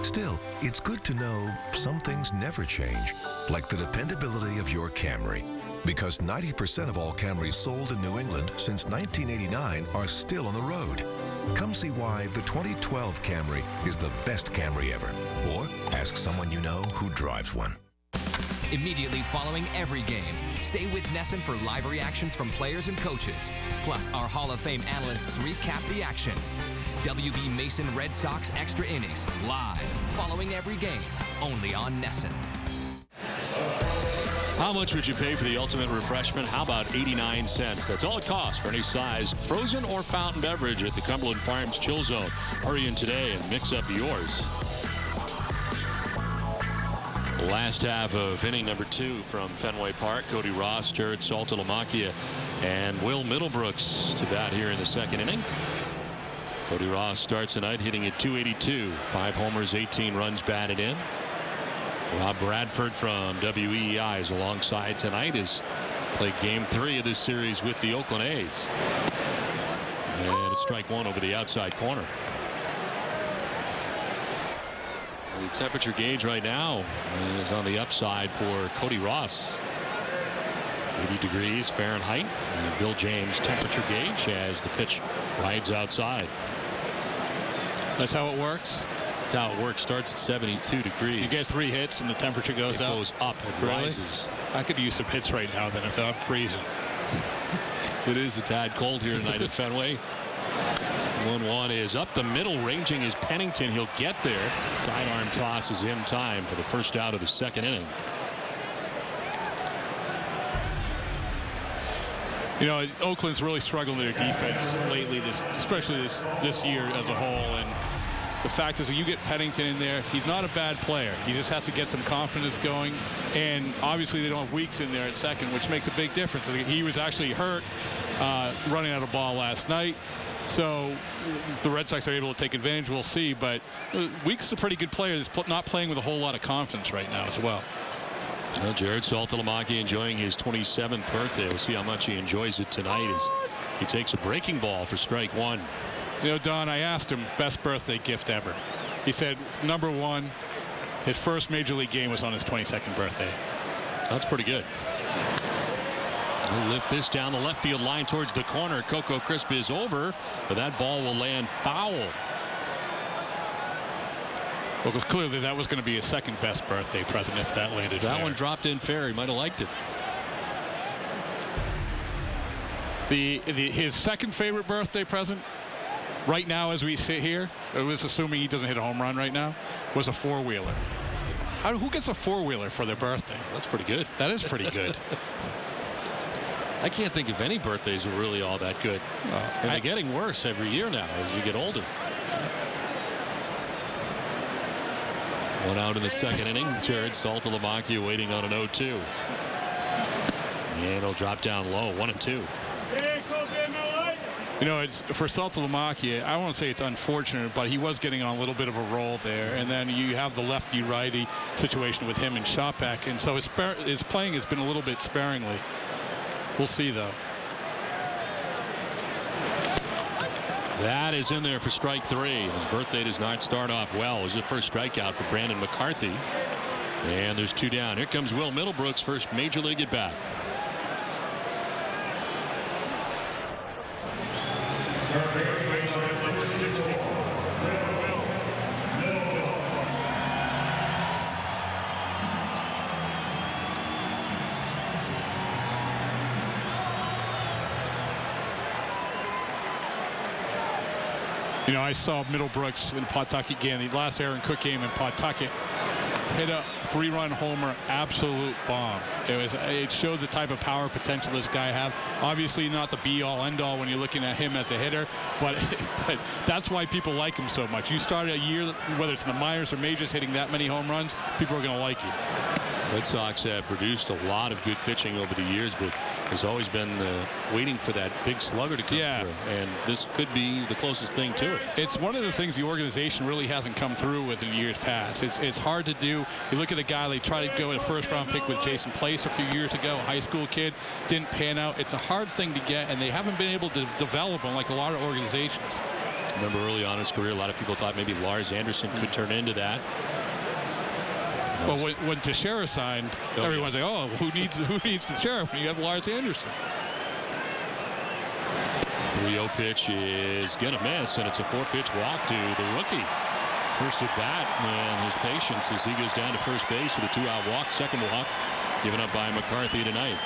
Still, it's good to know some things never change, like the dependability of your Camry. Because 90% of all Camrys sold in New England since 1989 are still on the road. Come see why the 2012 Camry is the best Camry ever. Or ask someone you know who drives one. Immediately following every game, stay with NESN for live reactions from players and coaches. Plus, our Hall of Fame analysts recap the action. WB Mason Red Sox Extra Innings, live, following every game, only on NESN. How much would you pay for the ultimate refreshment? How about 89 cents? That's all it costs for any size, frozen or fountain beverage at the Cumberland Farms Chill Zone. Hurry in today and mix up yours. Last half of inning number 2 from Fenway Park. Cody Ross, Jared Saltalamacchia, and Will Middlebrooks to bat here in the second inning. Cody Ross starts tonight hitting at .282. 5 homers, 18 runs batted in. Rob Bradford from WEEI is alongside tonight. Has played game 3 of this series with the Oakland A's. And it's strike 1 over the outside corner. The temperature gauge right now is on the upside for Cody Ross. 80 degrees Fahrenheit. And Bill James temperature gauge as the pitch rides outside. That's how it works? That's how it works. Starts at 72 degrees. You get 3 hits and the temperature goes up? It goes up. It rises. I could use some hits right now then if I'm freezing. It is a tad cold here tonight at Fenway. 1-1 is up the middle. Ranging is Pennington. He'll get there. Sidearm toss is in time for the first out of the second inning. You know, Oakland's really struggled in their defense lately, especially this year as a whole. And the fact is, when you get Pennington in there, he's not a bad player. He just has to get some confidence going. And obviously, they don't have Weeks in there at second, which makes a big difference. He was actually hurt running out of ball last night. So the Red Sox are able to take advantage. We'll see. But Weeks is a pretty good player. He's not playing with a whole lot of confidence right now as well. Well, Jared Saltalamacchia enjoying his 27th birthday. We'll see how much he enjoys it tonight as he takes a breaking ball for strike one. You know, Don, I asked him best birthday gift ever. He said number one, his first major league game was on his 22nd birthday. That's pretty good. He'll lift this down the left field line towards the corner. Coco Crisp is over, but that ball will land foul. Well, because clearly that was going to be his second best birthday present if that landed fair. That one dropped in fair. He might have liked it. His second favorite birthday present right now as we sit here, let's assuming he doesn't hit a home run right now, was a four-wheeler. Who gets a four-wheeler for their birthday? That's pretty good. That is pretty good. I can't think of any birthdays were really all that good. And they're getting worse every year now as you get older. One out in the second inning. Jared Saltalamacchia waiting on an 0-2. And he'll drop down low, 1-2. You know, it's for Saltalamacchia, I don't want to say it's unfortunate, but he was getting on a little bit of a roll there. And then you have the lefty-righty situation with him and Shopback. And so his playing has been a little bit sparingly. We'll see, though. That is in there for strike three. His birthday does not start off well. It was the first strikeout for Brandon McCarthy. And there's two down. Here comes Will Middlebrooks, first major league at bat. You know, I saw Middlebrooks in Pawtucket game, the last Aaron Cook game in Pawtucket, hit a three-run homer, absolute bomb. It showed the type of power potential this guy have. Obviously not the be-all, end-all when you're looking at him as a hitter, but that's why people like him so much. You start a year, whether it's in the minors or majors, hitting that many home runs, people are going to like you. Red Sox have produced a lot of good pitching over the years, but there's always been waiting for that big slugger to come through. And this could be the closest thing to it. It's one of the things the organization really hasn't come through with in years past. It's hard to do. You look at a guy, they tried to go with a first-round pick with Jason Place a few years ago, a high school kid, didn't pan out. It's a hard thing to get, and they haven't been able to develop them like a lot of organizations. Remember early on in his career, a lot of people thought maybe Lars Anderson could turn into that. Well, when Teixeira signed, everyone's like, "Oh, who needs Teixeira when you have Lars Anderson?" 3-0 pitch is gonna miss, and it's a 4-pitch walk to the rookie. First at bat, and his patience as he goes down to first base with a 2-out walk. Second walk given up by McCarthy tonight.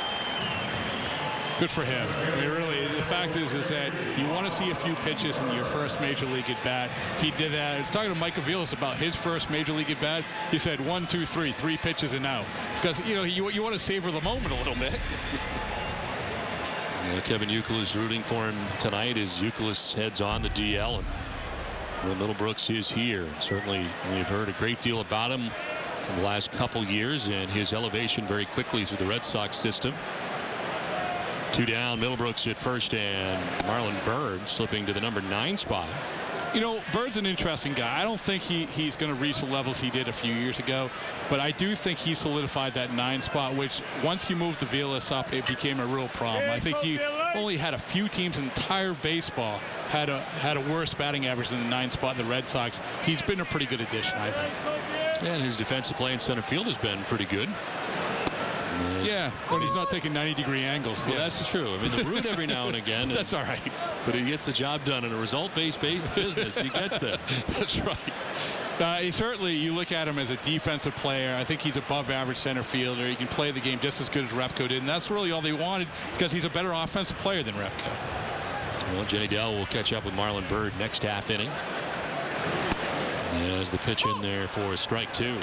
Good for him. I mean, really, the fact is that you want to see a few pitches in your first major league at bat. He did that. I was talking to Mike Aviles about his first major league at bat. He said 1, 2, 3, 3 pitches and out, because you want to savor the moment a little bit. Yeah, Kevin Youkilis rooting for him tonight as Youkilis heads on the DL, and Middlebrooks is here. Certainly, we've heard a great deal about him in the last couple years and his elevation very quickly through the Red Sox system. 2 down, Middlebrooks at first, and Marlon Byrd slipping to the number 9 spot. You know, Bird's an interesting guy. I don't think he's going to reach the levels he did a few years ago, but I do think he solidified that 9 spot, which once you moved the Aviles up, it became a real problem. I think he only had a few teams in entire baseball had a worse batting average than the 9 spot in the Red Sox. He's been a pretty good addition, I think. And his defensive play in center field has been pretty good. Yeah, when he's not taking 90-degree angles. Well, that's true. I mean, the root every now and again. That's all right. But he gets the job done in a result-based business. He gets there. That's right. He certainly, you look at him as a defensive player. I think he's above average center fielder. He can play the game just as good as Repko did, and that's really all they wanted because he's a better offensive player than Repko. Well, Jenny Dell will catch up with Marlon Byrd next half inning. There's the pitch in there for a strike 2.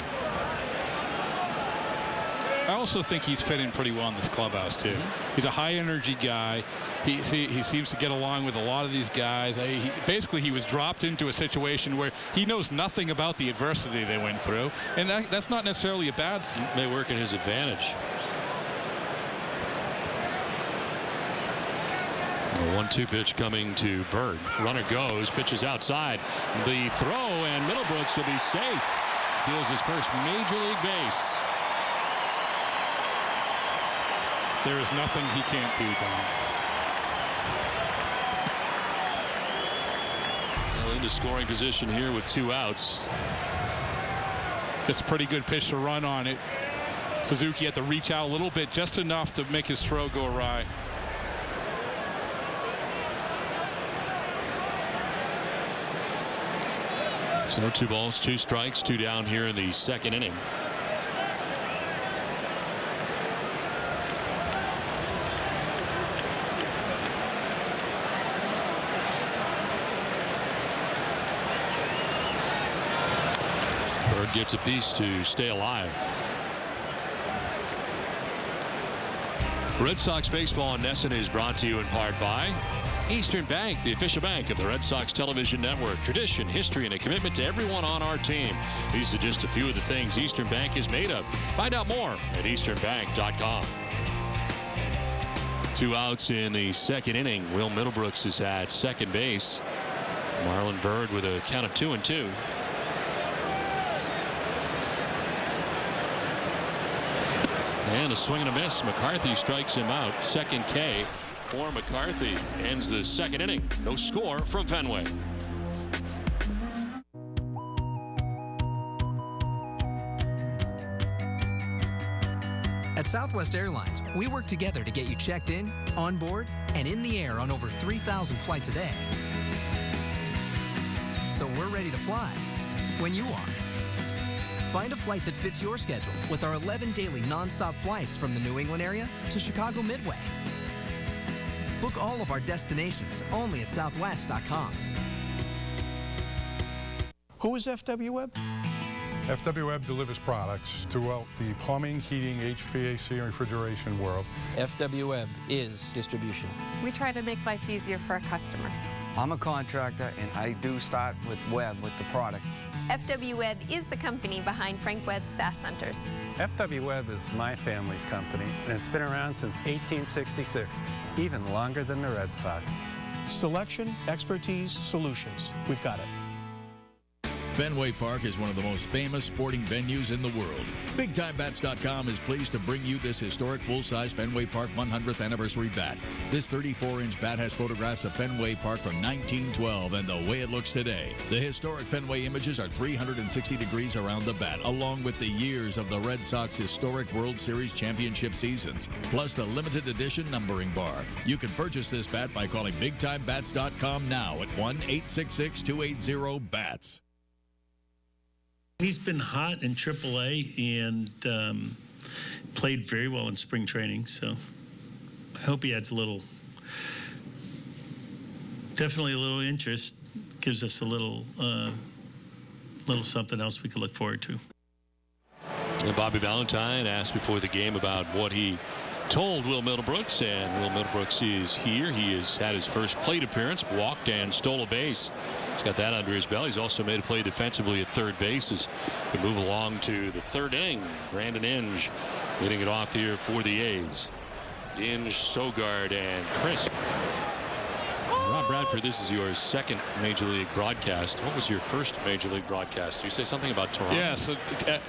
I also think he's fit in pretty well in this clubhouse, too. He's a high-energy guy. He seems to get along with a lot of these guys. Basically, he was dropped into a situation where he knows nothing about the adversity they went through, and that's not necessarily a bad thing. It may work in his advantage. The 1-2 pitch coming to Bird. Runner goes, pitches outside. The throw, and Middlebrooks will be safe. Steals his first major league base. There is nothing he can't do, Don. Well, into scoring position here with 2 outs. That's a pretty good pitch to run on it. Suzuki had to reach out a little bit, just enough to make his throw go awry. So 2 balls, 2 strikes, 2 down here in the second inning. Bird gets a piece to stay alive. Red Sox baseball on NESN is brought to you in part by Eastern Bank, the official bank of the Red Sox television network. Tradition, history, and a commitment to everyone on our team. These are just a few of the things Eastern Bank is made of. Find out more at easternbank.com. 2 outs in the second inning. Will Middlebrooks is at second base. Marlon Byrd with a count of 2-2. And a swing and a miss. McCarthy strikes him out. Second K for McCarthy. Ends the second inning. No score from Fenway. At Southwest Airlines, we work together to get you checked in, on board, and in the air on over 3,000 flights a day. So we're ready to fly when you are. Find a flight that fits your schedule with our 11 daily nonstop flights from the New England area to Chicago Midway. Book all of our destinations only at southwest.com. Who is FW Web? FW Web delivers products throughout the plumbing, heating, HVAC, and refrigeration world. FW Web is distribution. We try to make life easier for our customers. I'm a contractor, and I do start with Web with the product. FW Web is the company behind Frank Webb's Bath Centers. FW Web is my family's company, and it's been around since 1866, even longer than the Red Sox. Selection, expertise, solutions. We've got it. Fenway Park is one of the most famous sporting venues in the world. BigTimeBats.com is pleased to bring you this historic full-size Fenway Park 100th anniversary bat. This 34-inch bat has photographs of Fenway Park from 1912 and the way it looks today. The historic Fenway images are 360 degrees around the bat, along with the years of the Red Sox historic World Series championship seasons, plus the limited edition numbering bar. You can purchase this bat by calling BigTimeBats.com now at 1-866-280-BATS. He's been hot in AAA and played very well in spring training, so I hope he adds definitely a little interest, gives us a little something else we could look forward to. And Bobby Valentine asked before the game about what he told Will Middlebrooks, and Will Middlebrooks is here. He has had his first plate appearance, walked and stole a base. He's got that under his belt. He's also made a play defensively at third base as we move along to the third inning. Brandon Inge leading it off here for the A's. Inge, Sogard, and Crisp. Rob Bradford, this is your second Major League broadcast. What was your first Major League broadcast? Did you say something about Toronto? Yeah, so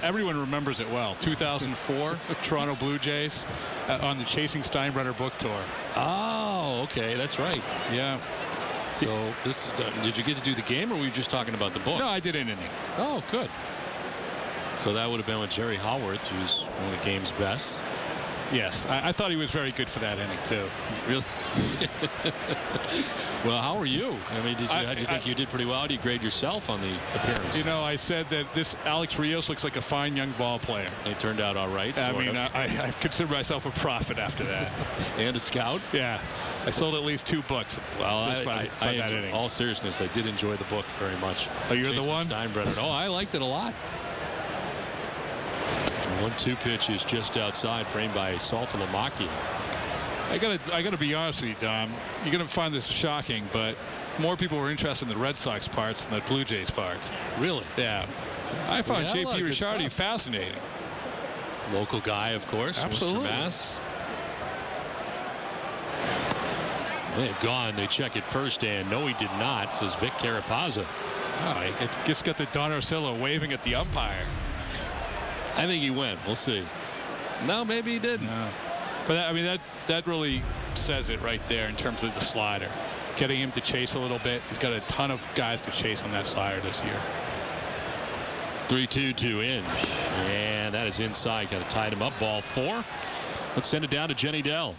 everyone remembers it well. 2004, Toronto Blue Jays on the Chasing Steinbrenner book tour. Oh, okay, that's right. Yeah. So this, did you get to do the game, or were you just talking about the book? No, I did an inning. Oh, good. So that would have been with Jerry Howarth, who's one of the game's best. Yes, I thought he was very good for that inning, too. Really? Well, how are you? I mean, how do you think you did pretty well? How do you grade yourself on the appearance? You know, I said that this Alex Rios looks like a fine young ball player. It turned out all right. I mean, I consider myself a prophet after that. And a scout? Yeah. I sold at least 2 books. Well, just by that inning. All seriousness, I did enjoy the book very much. Oh, you're Jason the one? Steinbrenner. Oh, I liked it a lot. 1-2 pitch is just outside, framed by Saltalamacchia. I gotta be honest with you, Dom. You're gonna find this shocking, but more people were interested in the Red Sox parts than the Blue Jays parts. Really? Yeah. I found J.P. Ricciardi Ricciardi fascinating. Local guy, of course. Absolutely. Worcester, Mass. They've gone. They check it first, and no, he did not, says Vic Carapazza. Oh, it just got the Don Orsillo waving at the umpire. I think he went. We'll see. No, maybe he didn't. No. But that really says it right there in terms of the slider. Getting him to chase a little bit. He's got a ton of guys to chase on that slider this year. 3-2 to Inge. And that is inside. Kind of tied him up. Ball 4. Let's send it down to Jenny Dell.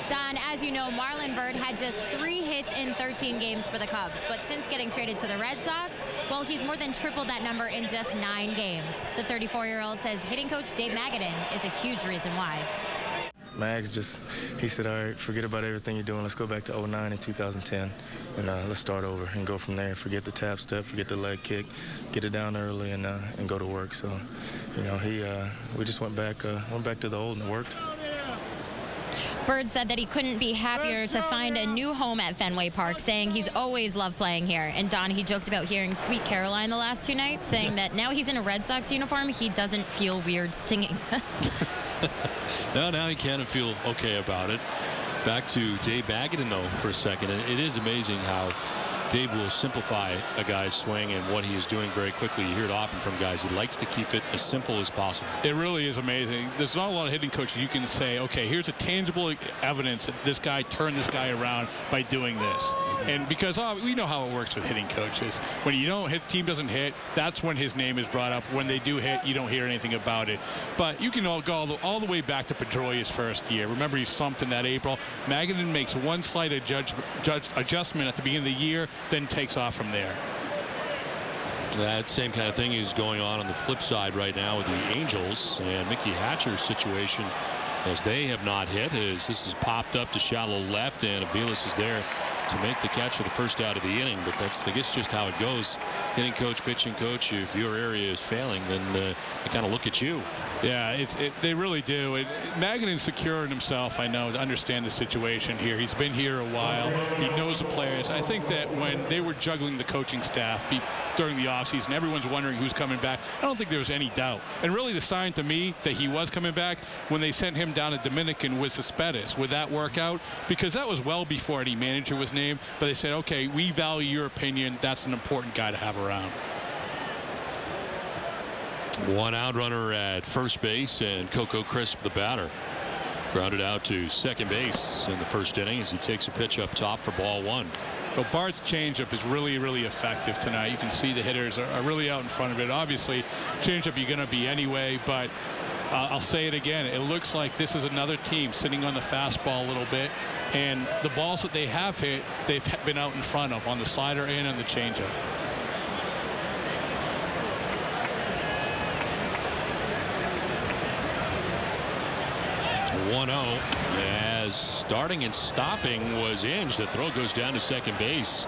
Don, as you know, Marlon Byrd had just 3 hits in 13 games for the Cubs. But since getting traded to the Red Sox, well, he's more than tripled that number in just 9 games. The 34-year-old says hitting coach Dave Magadan is a huge reason why. Mags he said, all right, forget about everything you're doing. Let's go back to 09 and 2010, and let's start over and go from there. Forget the tap step, forget the leg kick, get it down early and go to work. So, we just went back to the old, and it worked. Byrd said that he couldn't be happier to find a new home at Fenway Park, saying he's always loved playing here. And Don, he joked about hearing Sweet Caroline the last 2 nights, saying that now he's in a Red Sox uniform, he doesn't feel weird singing. No, now he can feel okay about it. Back to Dave Magadan, though, for a second. It is amazing how Dave will simplify a guy's swing and what he is doing very quickly. You hear it often from guys. He likes to keep it as simple as possible. It really is amazing. There's not a lot of hitting coaches you can say, okay, here's a tangible evidence that this guy turned this guy around by doing this. And because we know how it works with hitting coaches. When you don't hit, the team doesn't hit, that's when his name is brought up. When they do hit, you don't hear anything about it. But you can all go all the way back to Pedroia's first year. Remember, he slumped in that April. Magadan makes one slight adjustment at the beginning of the year, then takes off from there. That same kind of thing is going on the flip side right now with the Angels and Mickey Hatcher's situation, as they have not hit, as this is popped up to shallow left, and Aviles is there to make the catch for the first out of the inning. But that's, I guess, just how it goes. Hitting coach, pitching coach, if your area is failing, then they kind of look at you. Yeah, they really do. Magadan's secure in himself, I know, to understand the situation here. He's been here a while. He knows the players. I think that when they were juggling the coaching staff during the offseason, everyone's wondering who's coming back. I don't think there was any doubt. And really the sign to me that he was coming back when they sent him down to Dominican with Cespedes. Would that work out? Because that was well before any manager was named. But they said, okay, we value your opinion. That's an important guy to have around. 1 out runner at first base, and Coco Crisp, the batter, grounded out to second base in the first inning as he takes a pitch up top for ball 1. Well, Bart's changeup is really, really effective tonight. You can see the hitters are really out in front of it. Obviously, changeup you're going to be anyway, but I'll say it again. It looks like this is another team sitting on the fastball a little bit, and the balls that they have hit, they've been out in front of on the slider and on the changeup. 1-0 as starting and stopping was Inge. The throw goes down to second base.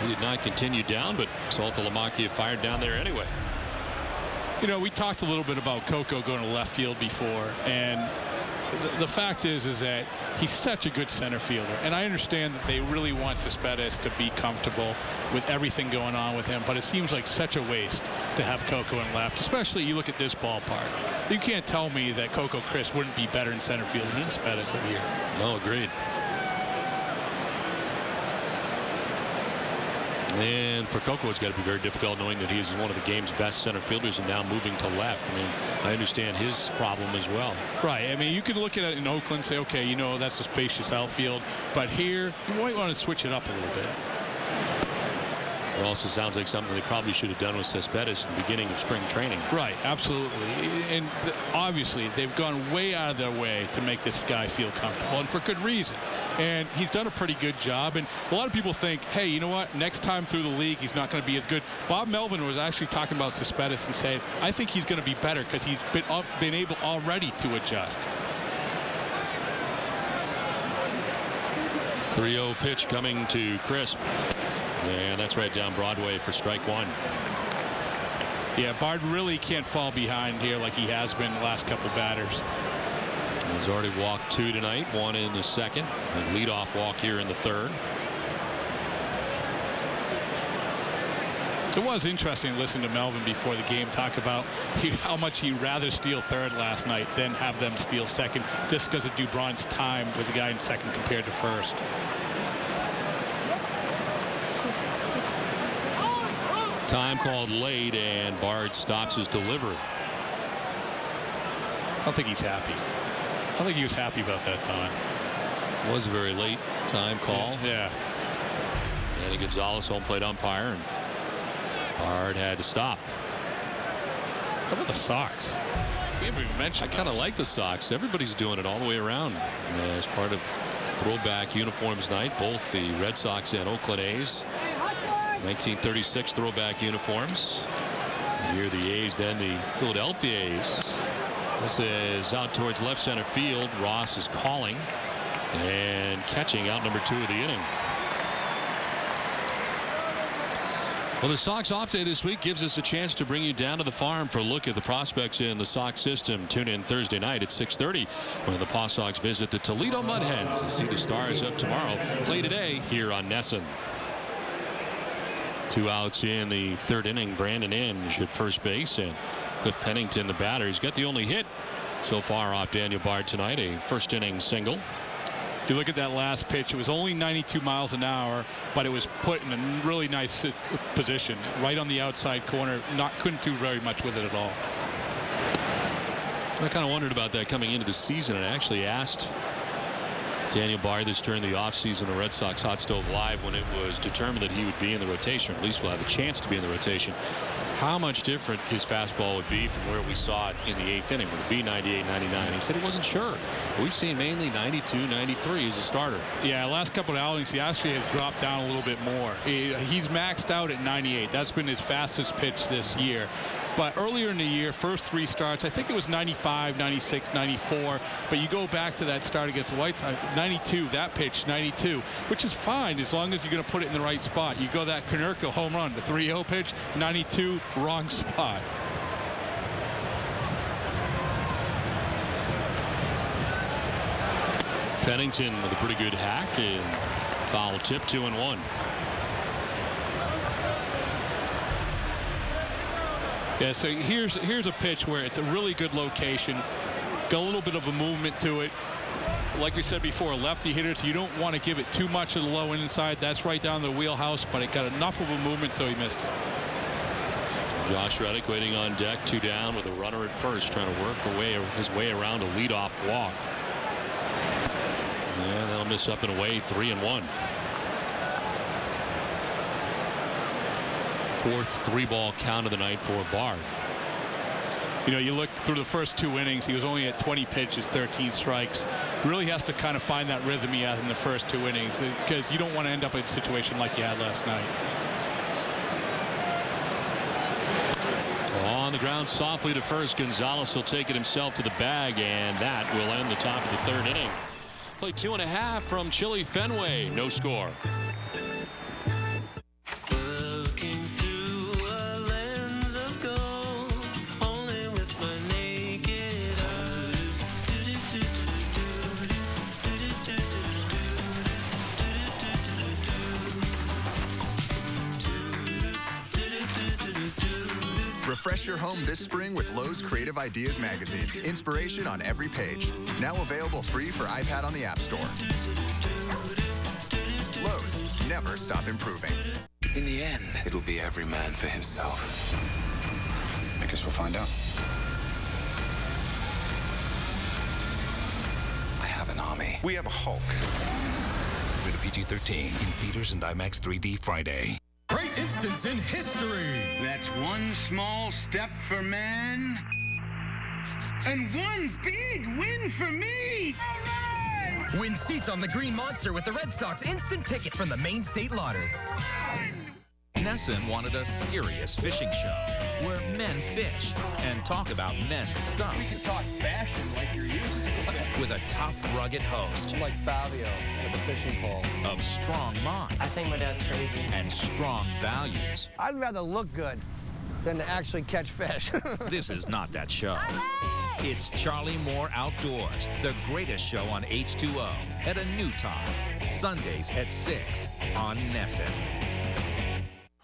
He did not continue down, but Saltalamacchia fired down there anyway. You know, we talked a little bit about Coco going to left field before, and the fact is that he's such a good center fielder, and I understand that they really want Cespedes to be comfortable with everything going on with him, but it seems like such a waste to have Coco in left, especially you look at this ballpark. You can't tell me that Coco Crisp wouldn't be better in center field than Cespedes in here. No, agreed. And for Coco, it's got to be very difficult knowing that he is one of the game's best center fielders and now moving to left. I mean, I understand his problem as well. Right. I mean, you can look at it in Oakland and say, okay, you know, that's a spacious outfield. But here, you might want to switch it up a little bit. It also sounds like something they probably should have done with Cespedes at the beginning of spring training. Right, absolutely. And obviously, they've gone way out of their way to make this guy feel comfortable, and for good reason. And he's done a pretty good job. And a lot of people think, hey, you know what? Next time through the league, he's not going to be as good. Bob Melvin was actually talking about Cespedes and saying, I think he's going to be better because he's been able already to adjust. 3-0 pitch coming to Crisp. And that's right down Broadway for strike 1. Yeah, Bard really can't fall behind here like he has been the last couple batters. He's already walked 2 tonight, 1 in the second, and leadoff walk here in the third. It was interesting to listen to Melvin before the game talk about how much he'd rather steal third last night than have them steal second, just because of Dubron's time with the guy in second compared to first. Time called late, and Bard stops his delivery. I don't think he's happy. I don't think he was happy about that time. It was a very late time call. Yeah. Danny Gonzalez, home plate umpire, and Bard had to stop. How about the Sox? We haven't even mentioned I kind of like the Sox. Everybody's doing it all the way around as part of throwback uniforms night. Both the Red Sox and Oakland A's. 1936 throwback uniforms. And here the A's, then the Philadelphia A's. This is out towards left center field. Ross is calling and catching out number 2 of the inning. Well, the Sox off day this week gives us a chance to bring you down to the farm for a look at the prospects in the Sox system. Tune in Thursday night at 6:30 when the Paw Sox visit the Toledo Mud Hens to see the Stars of tomorrow play today here on NESN. 2 outs in the 3rd inning. Brandon Inge at first base, and Cliff Pennington, the batter. He's got the only hit so far off Daniel Bard tonight, a first inning single. You look at that last pitch, it was only 92 miles an hour, but it was put in a really nice position, right on the outside corner. Couldn't do very much with it at all. I kind of wondered about that coming into the season, and I actually asked Daniel Bard this during the offseason of Red Sox Hot Stove Live when it was determined that he would be in the rotation, or at least will have a chance to be in the rotation, how much different his fastball would be from where we saw it in the 8th inning. Would it be 98, 99? He said he wasn't sure. We've seen mainly 92, 93 as a starter. Yeah, last couple of outings, he actually has dropped down a little bit more. He's maxed out at 98. That's been his fastest pitch this year. But earlier in the year, first 3 starts, I think it was 95, 96, 94. But you go back to that start against the White Sox, 92, that pitch, 92, which is fine as long as you're going to put it in the right spot. You go that Konerko home run, the 3-0 pitch, 92, wrong spot. Pennington with a pretty good hack and foul tip, 2-1. Yeah, so here's a pitch where it's a really good location, got a little bit of a movement to it. Like we said before, lefty hitters, you don't want to give it too much of the low and inside. That's right down the wheelhouse, but it got enough of a movement, so he missed it. Josh Reddick waiting on deck, 2 down with a runner at first, trying to work his way around a leadoff walk. And that'll miss up and away, 3-1. 4th 3-ball count of the night for Bard. You know, you look through the first 2 innings, he was only at 20 pitches, 13 strikes. Really has to kind of find that rhythm he had in the first 2 innings, because you don't want to end up in a situation like you had last night. On the ground softly to first. Gonzalez will take it himself to the bag, and that will end the top of the 3rd inning. Played 2.5 from Chili Fenway. No score. Refresh your home this spring with Lowe's Creative Ideas magazine. Inspiration on every page. Now available free for iPad on the App Store. Lowe's, never stop improving. In the end, it'll be every man for himself. I guess we'll find out. I have an army. We have a Hulk. Rated PG-13 in theaters and IMAX 3D Friday. Great instance in history. That's one small step for man and one big win for me. All right! Win seats on the Green Monster with the Red Sox instant ticket from the Maine State Lottery. NESN wanted a serious fishing show where men fish and talk about men's stuff. We can talk fashion like you're used to. With a tough, rugged host. I'm like Fabio with the fishing pole. Of strong mind. I think my dad's crazy. And strong values. I'd rather look good than to actually catch fish. This is not that show. It's Charlie Moore Outdoors, the greatest show on H2O at a new time. Sundays at 6 on NESN.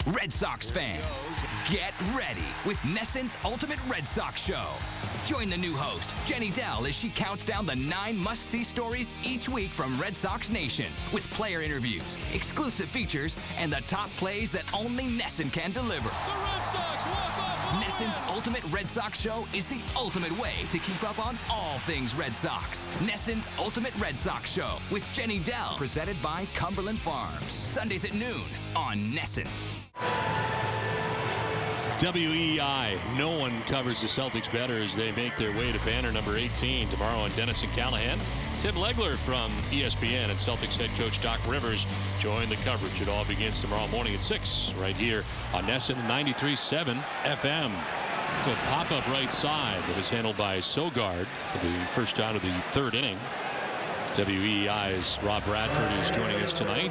Red Sox fans, get ready with Nesson's Ultimate Red Sox Show. Join the new host, Jenny Dell, as she counts down the 9 must-see stories each week from Red Sox Nation, with player interviews, exclusive features, and the top plays that only Nesson can deliver. The Red Sox walk off. Nesson's Ultimate Red Sox Show is the ultimate way to keep up on all things Red Sox. Nesson's Ultimate Red Sox Show with Jenny Dell, presented by Cumberland Farms. Sundays at noon on Nesson. WEI, no one covers the Celtics better as they make their way to banner number 18 tomorrow on Dennis and Callahan. Tim Legler from ESPN and Celtics head coach Doc Rivers join the coverage. It all begins tomorrow morning at 6 right here on Nesson 93.7 FM. It's a pop-up right side that is handled by Sogard for the first out of the 3rd inning. WEI's Rob Bradford is joining us tonight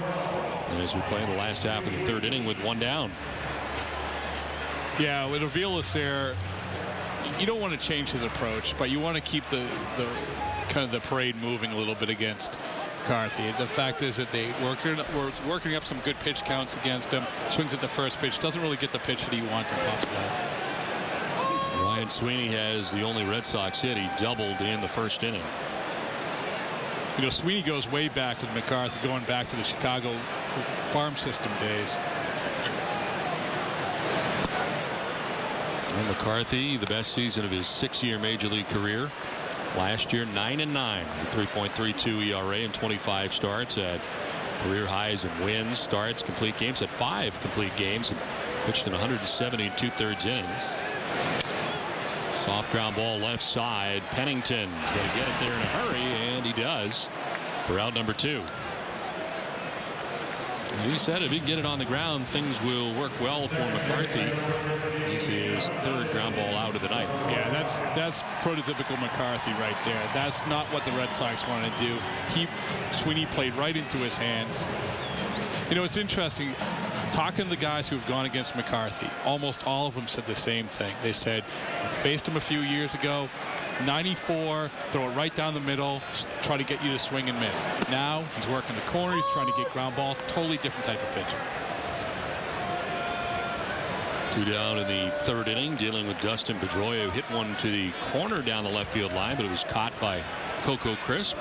as we play the last half of the 3rd inning with 1 down. Yeah, with Avila-Serre, you don't want to change his approach, but you want to keep the kind of the parade moving a little bit against McCarthy. The fact is that they were working up some good pitch counts against him. Swings at the first pitch, doesn't really get the pitch that he wants, and pops it out. Ryan Sweeney has the only Red Sox hit. He doubled in the 1st inning. You know, Sweeney goes way back with McCarthy, going back to the Chicago farm system days. And McCarthy, the best season of his 6-year Major League career. Last year, 9-9, 3.32 ERA in 25 starts, at career highs in wins, starts, complete games, at 5 complete games, and pitched in 170 2/3 innings. Soft ground ball left side. Pennington going to get it there in a hurry, and he does for out number 2. He said if he can get it on the ground, things will work well for McCarthy. This is 3rd ground ball out of the night. Yeah, that's prototypical McCarthy right there. That's not what the Red Sox want to do. Sweeney played right into his hands. You know, it's interesting. Talking to the guys who have gone against McCarthy, almost all of them said the same thing. They said, we faced him a few years ago, 94, throw it right down the middle, try to get you to swing and miss. Now he's working the corner, he's trying to get ground balls, totally different type of pitcher. 2 down in the 3rd inning, dealing with Dustin Pedroia, who hit one to the corner down the left field line, but it was caught by Coco Crisp.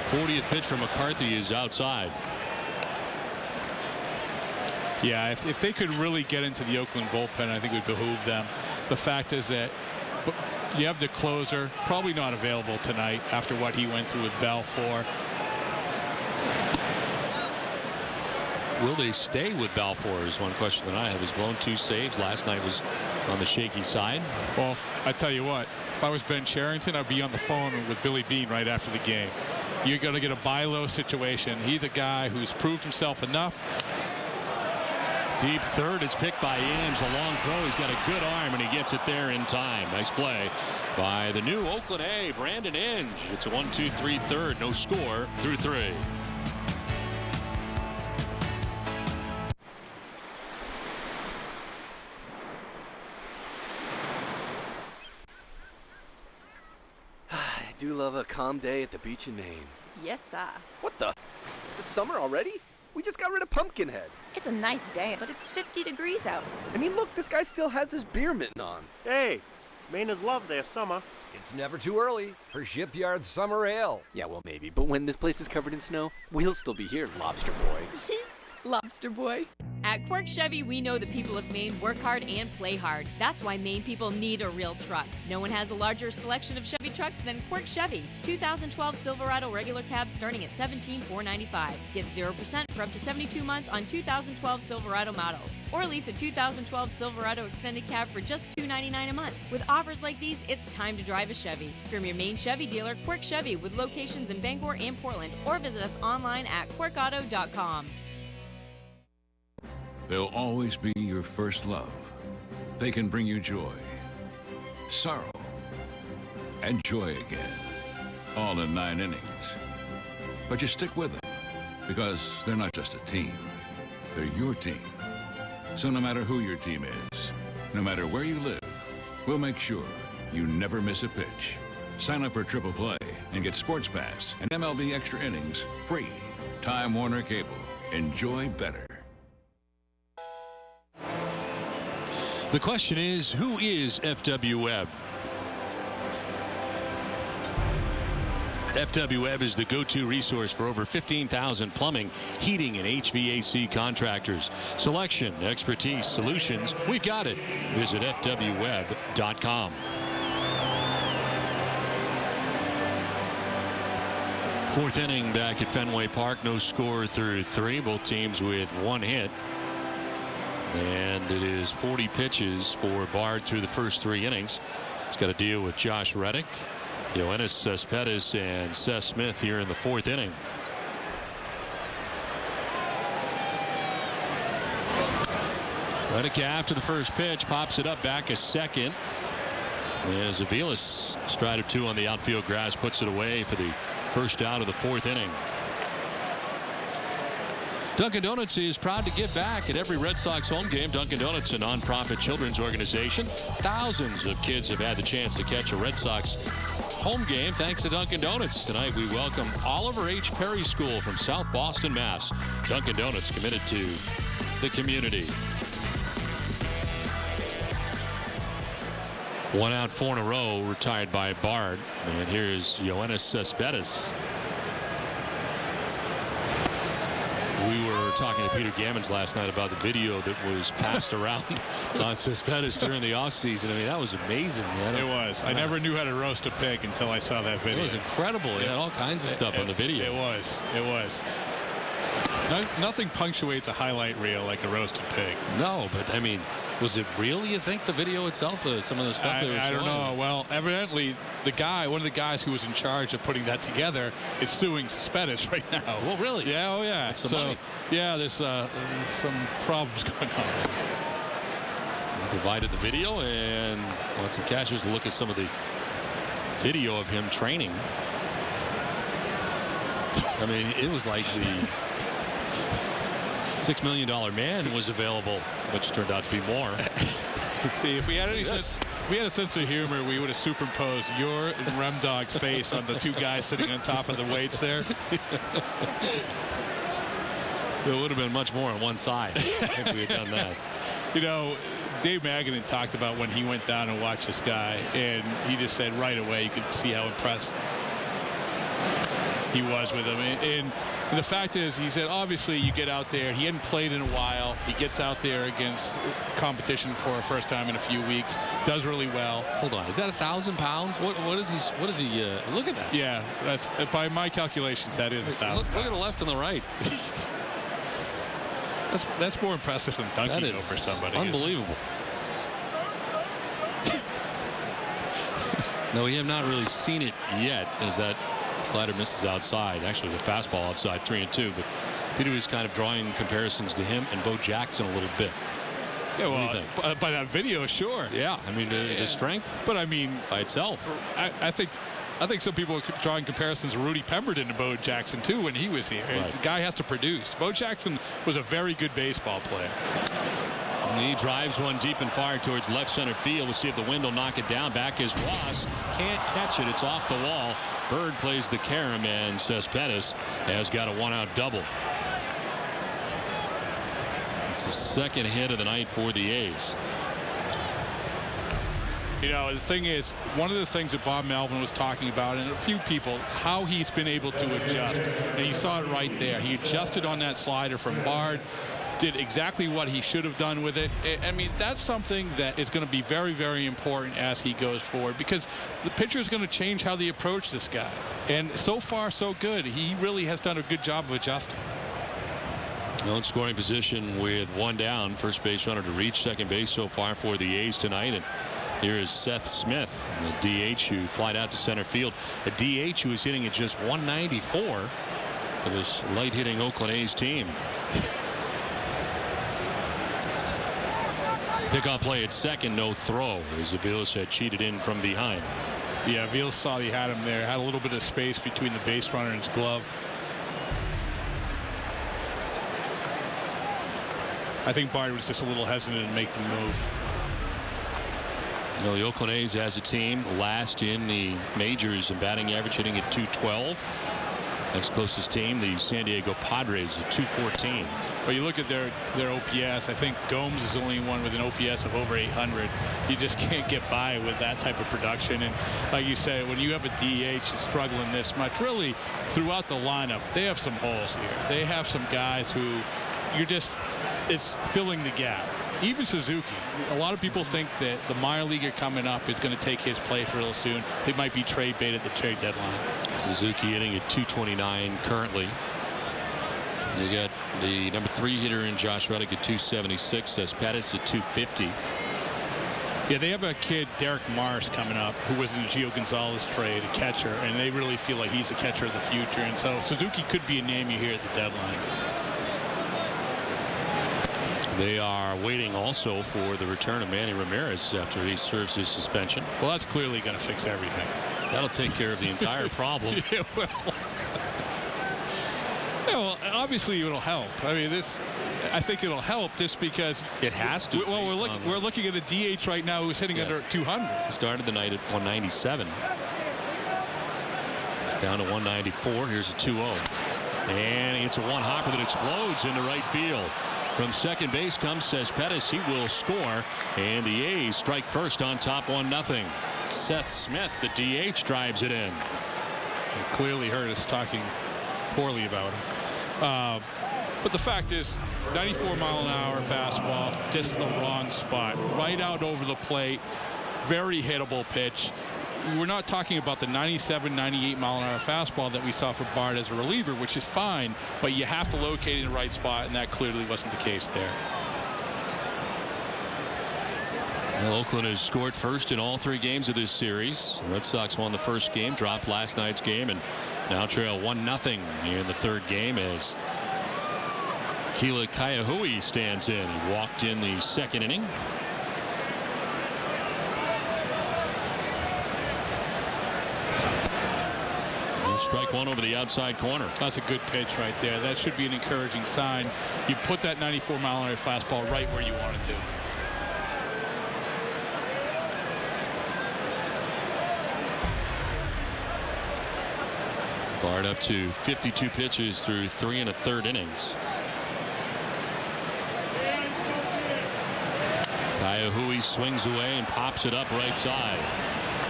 40th pitch for McCarthy is outside. Yeah, if they could really get into the Oakland bullpen, I think it would behoove them. The fact is that you have the closer, probably not available tonight after what he went through with Balfour. Will they stay with Balfour is one question that I have. He's blown 2 saves. Last night was on the shaky side. Well, I tell you what, if I was Ben Cherington, I'd be on the phone with Billy Beane right after the game. You're going to get a buy low situation. He's a guy who's proved himself enough. Deep 3rd, it's picked by Inge. A long throw. He's got a good arm, and he gets it there in time. Nice play by the new Oakland A, Brandon Inge. It's a 1-2-3 3rd. No score through 3. I do love a calm day at the beach in Maine. Yes, sir. What the? Is this summer already? We just got rid of Pumpkinhead. It's a nice day, but it's 50 degrees out. I mean, look, this guy still has his beer mitten on. Hey, Mainers love their summer. It's never too early for Shipyard's Summer Ale. Yeah, well, maybe, but when this place is covered in snow, we'll still be here, Lobster Boy. Lobster Boy. At Quirk Chevy, we know the people of Maine work hard and play hard. That's why Maine people need a real truck. No one has a larger selection of Chevy trucks than Quirk Chevy. 2012 Silverado regular cabs starting at $17,495. Get 0% for up to 72 months on 2012 Silverado models. Or lease a 2012 Silverado extended cab for just $299 a month. With offers like these, it's time to drive a Chevy. From your Maine Chevy dealer, Quirk Chevy, with locations in Bangor and Portland. Or visit us online at quirkauto.com. They'll always be your first love. They can bring you joy, sorrow, and joy again, all in 9 innings. But you stick with them, because they're not just a team. They're your team. So no matter who your team is, no matter where you live, we'll make sure you never miss a pitch. Sign up for Triple Play and get Sports Pass and MLB Extra Innings free. Time Warner Cable. Enjoy better. The question is, who is FW Webb? FW Webb is the go-to resource for over 15,000 plumbing, heating, and HVAC contractors. Selection, expertise, solutions, we've got it. Visit fwweb.com. Fourth inning back at Fenway Park. No score through 3. Both teams with 1 hit. And it is 40 pitches for Bard through the first 3 innings. He's got to deal with Josh Reddick, Yoenis Cespedes, and Seth Smith here in the 4th inning. Reddick after the first pitch pops it up back a second. As Aviles stride of 2 on the outfield grass puts it away for the first out of the 4th inning. Dunkin' Donuts is proud to give back at every Red Sox home game. Dunkin' Donuts, a nonprofit children's organization. Thousands of kids have had the chance to catch a Red Sox home game thanks to Dunkin' Donuts. Tonight we welcome Oliver H. Perry School from South Boston, Mass. Dunkin' Donuts committed to the community. 1 out, 4 in a row, retired by Bard. And here's Yoenis Cespedes. We were talking to Peter Gammons last night about the video that was passed around on Cespedes during the offseason. I mean, that was amazing. It was. I never knew how to roast a pig until I saw that video. It was incredible. It had all kinds of stuff on the video. It was. It was. Nothing punctuates a highlight reel like a roasted pig. No, but I mean, was it real, you think, the video itself? Some of the stuff they were I showing? don't know. Well, evidently, one of the guys who was in charge of putting that together is suing Cespedes right now. Well, really? Yeah, oh yeah. That's some money. Yeah, there's some problems going on. He provided the video, and want some cashers to look at some of the video of him training. I mean, it was like the $6 million man was available, which turned out to be more. See, if we had a sense of humor, we would have superimposed your and Remdog's face on the 2 guys sitting on top of the weights there. It would have been much more on one side if we had done that. You know, Dave Magadan talked about when he went down and watched this guy, and he just said right away you could see how impressed he was with him. And the fact is, he said, obviously, you get out there. He hadn't played in a while. He gets out there against competition for a first time in a few weeks. Does really well. Hold on, is that 1,000 pounds? What is he? Look at that. Yeah, that's by my calculations. That is 1,000. Look at the left and the right. That's more impressive than dunking over somebody. Unbelievable. No, we have not really seen it yet, as that slider misses outside. Actually, the fastball outside, 3-2. But Peter was kind of drawing comparisons to him and Bo Jackson a little bit. Yeah, well, by that video, sure. Yeah, I mean, the strength. But I mean, by itself. I think some people are drawing comparisons to Rudy Pemberton and Bo Jackson, too, when he was here. Right. The guy has to produce. Bo Jackson was a very good baseball player. And he drives one deep and far towards left center field. We'll see if the wind will knock it down. Back is Ross. Can't catch it. It's off the wall. Bird plays the carom, and Cespedes has got a 1-out double. It's the second hit of the night for the A's. You know, the thing is, one of the things that Bob Melvin was talking about, and a few people, how he's been able to adjust. And you saw it right there. He adjusted on that slider from Bard, did exactly what he should have done with it. I mean, that's something that is going to be very, very important as he goes forward, because the pitcher is going to change how they approach this guy. And so far, so good. He really has done a good job of adjusting. No scoring position with 1 down. First base runner to reach second base so far for the A's tonight. And here is Seth Smith, the DH, who flied out to center field. A DH who is hitting at just 194 for this light-hitting Oakland A's team. Pickoff play at second, no throw, as Aviles had cheated in from behind. Yeah, Aviles saw he had him there. Had a little bit of space between the base runner and his glove. I think Bard was just a little hesitant to make the move. Well, the Oakland A's as a team last in the majors in batting average, hitting at .212. Next closest team, the San Diego Padres, at .214. But you look at their OPS. I think Gomes is the only one with an OPS of over 800. You just can't get by with that type of production. And like you said, when you have a DH that's struggling this much, really throughout the lineup, they have some holes here. They have some guys who it's filling the gap. Even Suzuki. A lot of people think that the minor leaguer coming up is going to take his place real soon. They might be trade bait at the trade deadline. Suzuki hitting at 229 currently. You got the number 3 hitter in Josh Reddick at 276. Pettis at 250. Yeah, they have a kid, Derek Mars, coming up, who was in the Gio Gonzalez trade, a catcher, and they really feel like he's the catcher of the future. And so Suzuki could be a name you hear at the deadline. They are waiting also for the return of Manny Ramirez after he serves his suspension. Well, that's clearly going to fix everything. That'll take care of the entire problem. Yeah, well, obviously it'll help. I mean, I think it'll help just because it has to. Well, we're looking at a DH right now who's hitting under 200. He started the night at 197. Down to 194. Here's a 2-0. And it's a one-hopper that explodes into right field. From second base comes Pettis. He will score, and the A's strike first on top 1-0. Seth Smith, the DH, drives it in. You clearly heard us talking poorly about him. But the fact is, 94-mile-an-hour fastball, just the wrong spot. Right out over the plate. Very hittable pitch. We're not talking about the 97, 98-mile-an-hour fastball that we saw for Bard as a reliever, which is fine, but you have to locate it in the right spot, and that clearly wasn't the case there. Well, Oakland has scored first in all 3 games of this series. The Red Sox won the first game, dropped last night's game, and now trail 1-0 in the third game as Keila Kaiahui stands in. He walked in the second inning. Strike one over the outside corner. That's a good pitch right there. That should be an encouraging sign. You put that 94-mile-an-hour fastball right where you want it to. Bard up to 52 pitches through 3 1/3 innings. Kaiahui swings away and pops it up right side.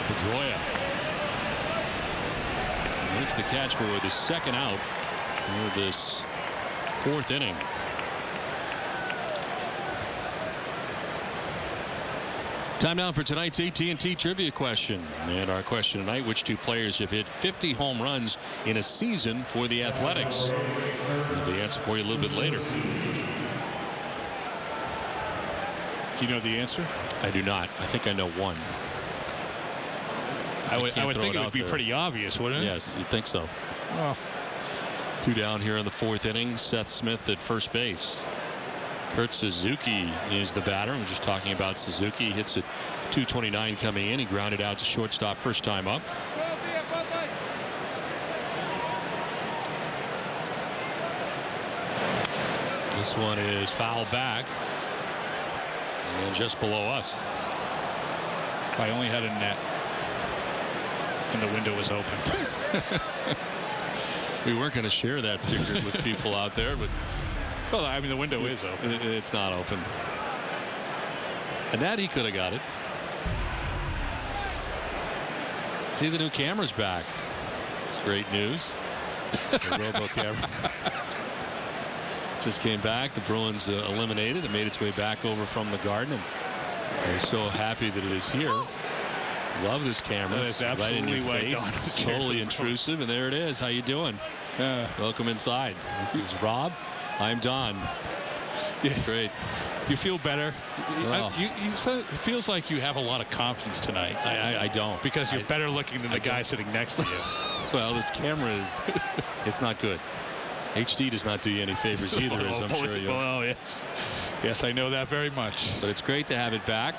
Pedroia makes the catch for the second out of this 4th inning. Time now for tonight's AT&T trivia question. And our question tonight, which 2 players have hit 50 home runs in a season for the Athletics? We'll have the answer for you a little bit later. You know the answer? I do not. I think I know one. I would think it would be pretty obvious, wouldn't it? Yes, you'd think so. Well, 2 down here in the 4th inning. Seth Smith at first base. Kurt Suzuki is the batter. I'm just talking about Suzuki. He hits at 229 coming in. He grounded out to shortstop first time up. This one is foul back and just below us. If I only had a net and the window was open. We weren't going to share that secret with people out there, but well, I mean, the window is open. It's not open. And that he could have got it. See, the new camera's back. It's great news. The Robo camera just came back. The Bruins eliminated. It made its way back over from the Garden, and we're so happy that it is here. Love this camera. It's right in your face. It's totally intrusive, and there it is. How you doing? Welcome inside. This is Rob. I'm Don. It's great. You feel better? Oh. It feels like you have a lot of confidence tonight. I don't. Because you're better looking than the guy sitting next to you. Well, this camera is, it's not good. HD does not do you any favors either, as I'm sure you know. Well, yes, I know that very much. But it's great to have it back.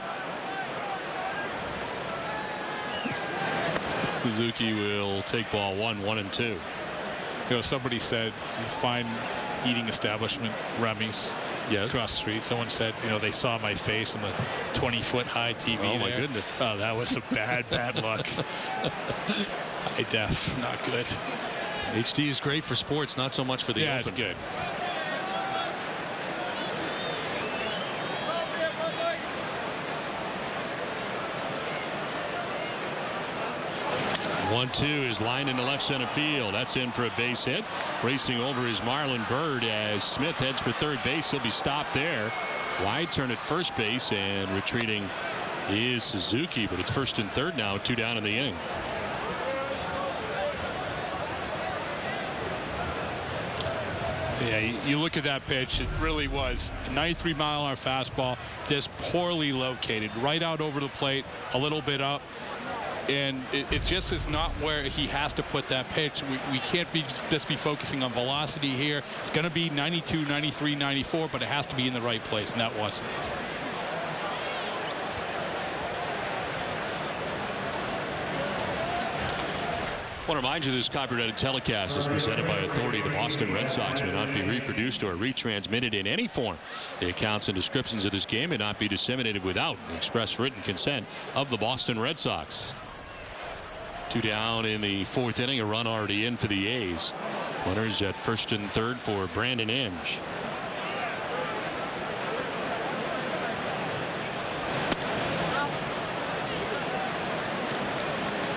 Suzuki will take ball 1, 1 and 2. You know, somebody said, fine eating establishment, Remy's. Yes. Across the street. Someone said, you know, they saw my face on the 20-foot high TV. Oh, my goodness. Oh, that was a bad luck. High def, not good. HD is great for sports, not so much for the open. Yeah, it's good. 1-2 is lined into left center field. That's in for a base hit. Racing over is Marlon Byrd as Smith heads for third base. He'll be stopped there. Wide turn at first base, and retreating is Suzuki, but it's first and third now, 2 down in the inning. Yeah, you look at that pitch, it really was a 93-mile-an-hour fastball, just poorly located, right out over the plate, a little bit up. And it just is not where he has to put that pitch. We can't just be focusing on velocity here. It's going to be 92, 93, 94, but it has to be in the right place, and that wasn't. I want to remind you this copyrighted telecast is presented by authority of the Boston Red Sox, may not be reproduced or retransmitted in any form. The accounts and descriptions of this game may not be disseminated without the express written consent of the Boston Red Sox. 2 down in the 4th inning, a run already in for the A's. Runners at first and third for Brandon Inge.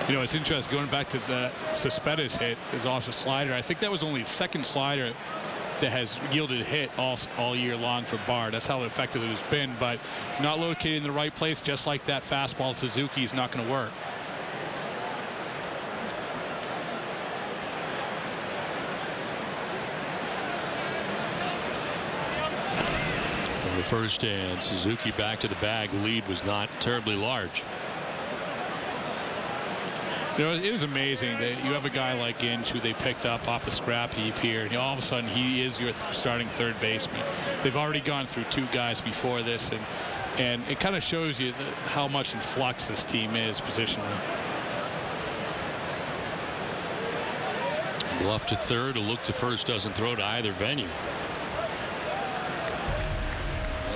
You know, it's interesting going back to Cespedes hit is off a slider. I think that was only his second slider that has yielded a hit all year long for Bard. That's how effective it has been, but not located in the right place, just like that fastball Suzuki, is not going to work. From the first, and Suzuki back to the bag. The lead was not terribly large. You know, it was amazing that you have a guy like Inge who they picked up off the scrap heap here, and all of a sudden he is your starting third baseman. They've already gone through 2 guys before this, and it kind of shows you how much in flux this team is positionally. Bluff to third, a look to first, doesn't throw to either venue.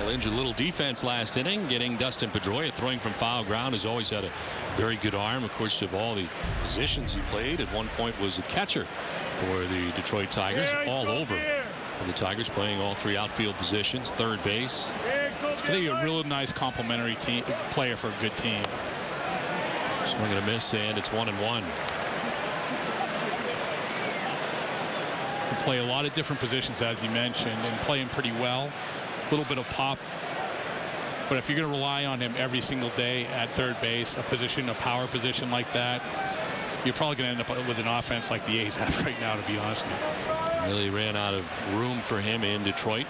Inge a little defense last inning, getting Dustin Pedroia throwing from foul ground. Has always had a very good arm. Of course, of all the positions he played, at one point was a catcher for the Detroit Tigers. All over. And the Tigers playing all 3 outfield positions, third base. I think a real nice complementary player for a good team. Swing and a miss, and it's 1-1. Play a lot of different positions, as you mentioned, and playing pretty well. A little bit of pop, but if you're going to rely on him every single day at third base, a power position like that, you're probably going to end up with an offense like the A's have right now, to be honest with you. Really ran out of room for him in Detroit.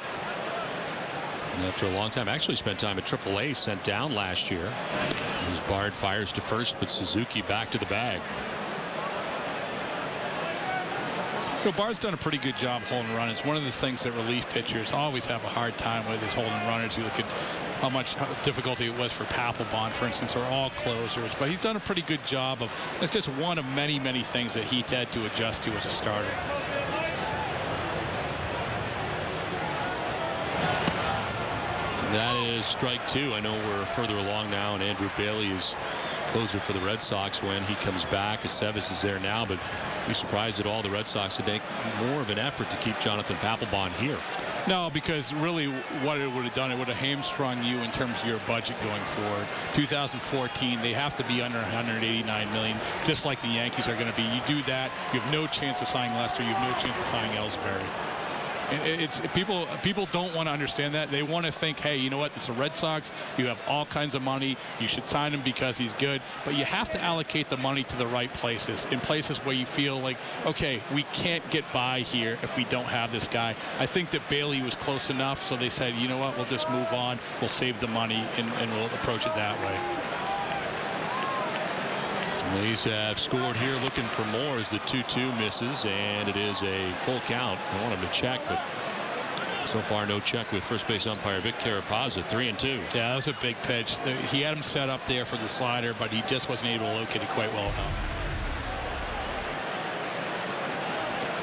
And after a long time, actually spent time at AAA, sent down last year. As Bard fires to first, but Suzuki back to the bag. You know, Bard's done a pretty good job holding runners. One of the things that relief pitchers always have a hard time with is holding runners. You look at how much difficulty it was for Papelbon, for instance, or all closers. But he's done a pretty good job of. It's just one of many, many things that he had to adjust to as a starter. That is strike 2. I know we're further along now, and Andrew Bailey is closer for the Red Sox when he comes back. Aceves is there now, but be surprised at all the Red Sox to make more of an effort to keep Jonathan Papelbon here. No, because really what it would have done, it would have hamstrung you in terms of your budget going forward. 2014, they have to be under $189 million, just like the Yankees are going to be. You do that, you have no chance of signing Lester, you have no chance of signing Ellsbury. It's people don't want to understand that. They want to think, hey, you know what, it's the Red Sox, you have all kinds of money, you should sign him because he's good, but you have to allocate the money to the right places, in places where you feel like, okay, we can't get by here if we don't have this guy. I think that Bailey was close enough, so they said, you know what, we'll just move on, we'll save the money, and we'll approach it that way. A's have scored here, looking for more as the 2-2 misses, and it is a full count. I want him to check, but so far no check with first base umpire Vic Carapazza. 3-2. Yeah, that was a big pitch. He had him set up there for the slider, but he just wasn't able to locate it quite well enough.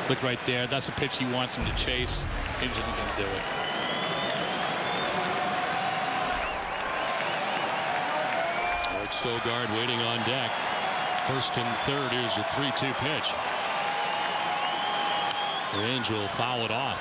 Look right there. That's a pitch he wants him to chase. Inge isn't going to do it. Art Sogard waiting on deck. First and third. Here's a 3-2 pitch. Inge will foul it off.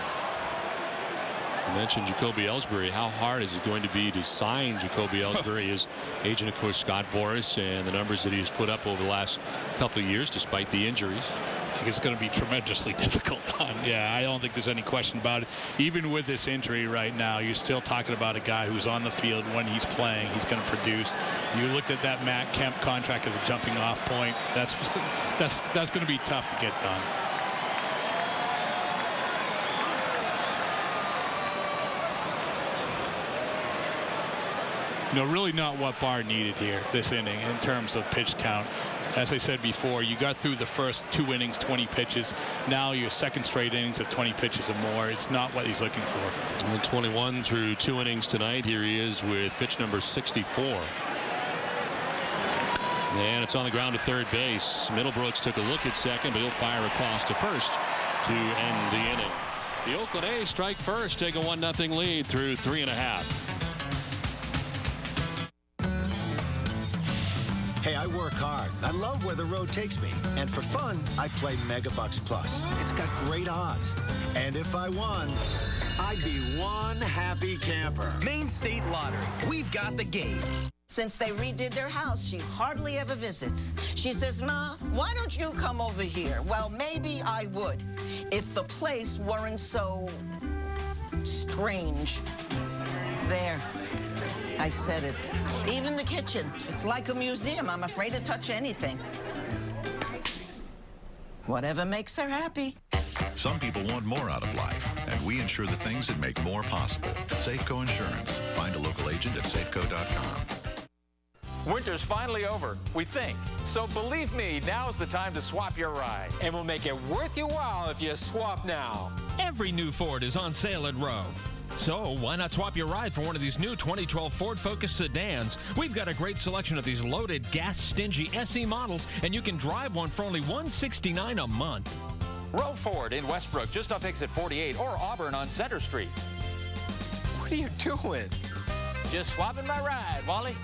I mentioned Jacoby Ellsbury. How hard is it going to be to sign Jacoby Ellsbury? His agent, of course, Scott Boras, and the numbers that he has put up over the last couple of years despite the injuries. I think it's going to be tremendously difficult, Don. Yeah, I don't think there's any question about it. Even with this injury right now, you're still talking about a guy who's on the field when he's playing. He's going to produce. You looked at that Matt Kemp contract as a jumping off point. That's going to be tough to get done. No, really not what Bard needed here this inning in terms of pitch count. As I said before, you got through the first 2 innings, 20 pitches. Now your second straight innings of 20 pitches or more. It's not what he's looking for. And 21 through 2 innings tonight. Here he is with pitch number 64. And it's on the ground to third base. Middlebrooks took a look at second, but he'll fire across to first to end the inning. The Oakland A's strike first, take a 1-0 lead through 3.5. Hey, I work hard. I love where the road takes me. And for fun, I play Megabucks Plus. It's got great odds. And if I won, I'd be one happy camper. Maine State Lottery. We've got the games. Since they redid their house, she hardly ever visits. She says, Ma, why don't you come over here? Well, maybe I would, if the place weren't so strange. There. I said it. Even the kitchen. It's like a museum. I'm afraid to touch anything. Whatever makes her happy. Some people want more out of life, and we insure the things that make more possible. Safeco Insurance. Find a local agent at safeco.com. Winter's finally over, we think. So believe me, now's the time to swap your ride. And we'll make it worth your while if you swap now. Every new Ford is on sale at Rowe. So why not swap your ride for one of these new 2012 Ford Focus sedans? We've got a great selection of these loaded, gas-stingy SE models, and you can drive one for only $169 a month. Rowe Ford in Westbrook, just off exit 48, or Auburn on Center Street. What are you doing? Just swapping my ride, Wally.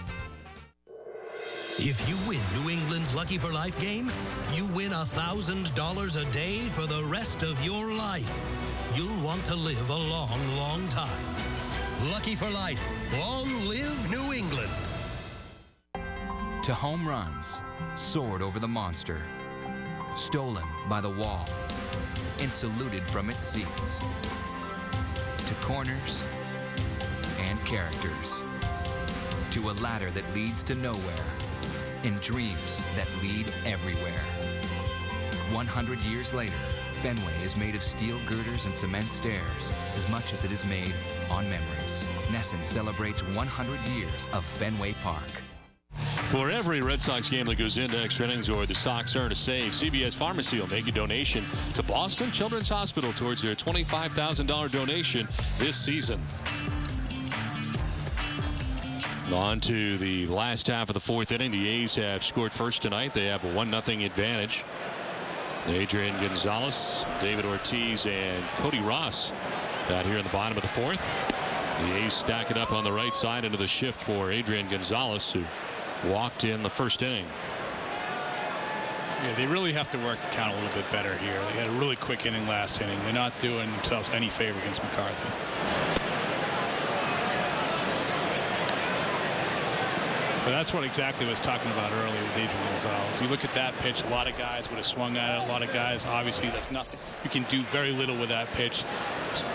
If you win New England's Lucky for Life game, you win $1,000 a day for the rest of your life. You'll want to live a long, long time. Lucky for Life. Long live New England. To home runs, soared over the monster, stolen by the wall, and saluted from its seats. To corners and characters. To a ladder that leads to nowhere, and dreams that lead everywhere. 100 years later, Fenway is made of steel girders and cement stairs as much as it is made on memories. Nesson celebrates 100 years of Fenway Park. For every Red Sox game that goes into extra innings or the Sox earn a save, CVS Pharmacy will make a donation to Boston Children's Hospital towards their $25,000 donation this season. On to the last half of the fourth inning. The A's have scored first tonight. They have a 1-0 advantage. Adrian Gonzalez, David Ortiz, and Cody Ross out here in the bottom of the fourth. The A's stack it up on the right side into the shift for Adrian Gonzalez, who walked in the first inning. Yeah, they really have to work the count a little bit better here. They had a really quick inning last inning. They're not doing themselves any favor against McCarthy. But that's what exactly I was talking about earlier with Adrian Gonzalez. You look at that pitch, a lot of guys would have swung at it. A lot of guys, obviously, that's nothing. You can do very little with that pitch.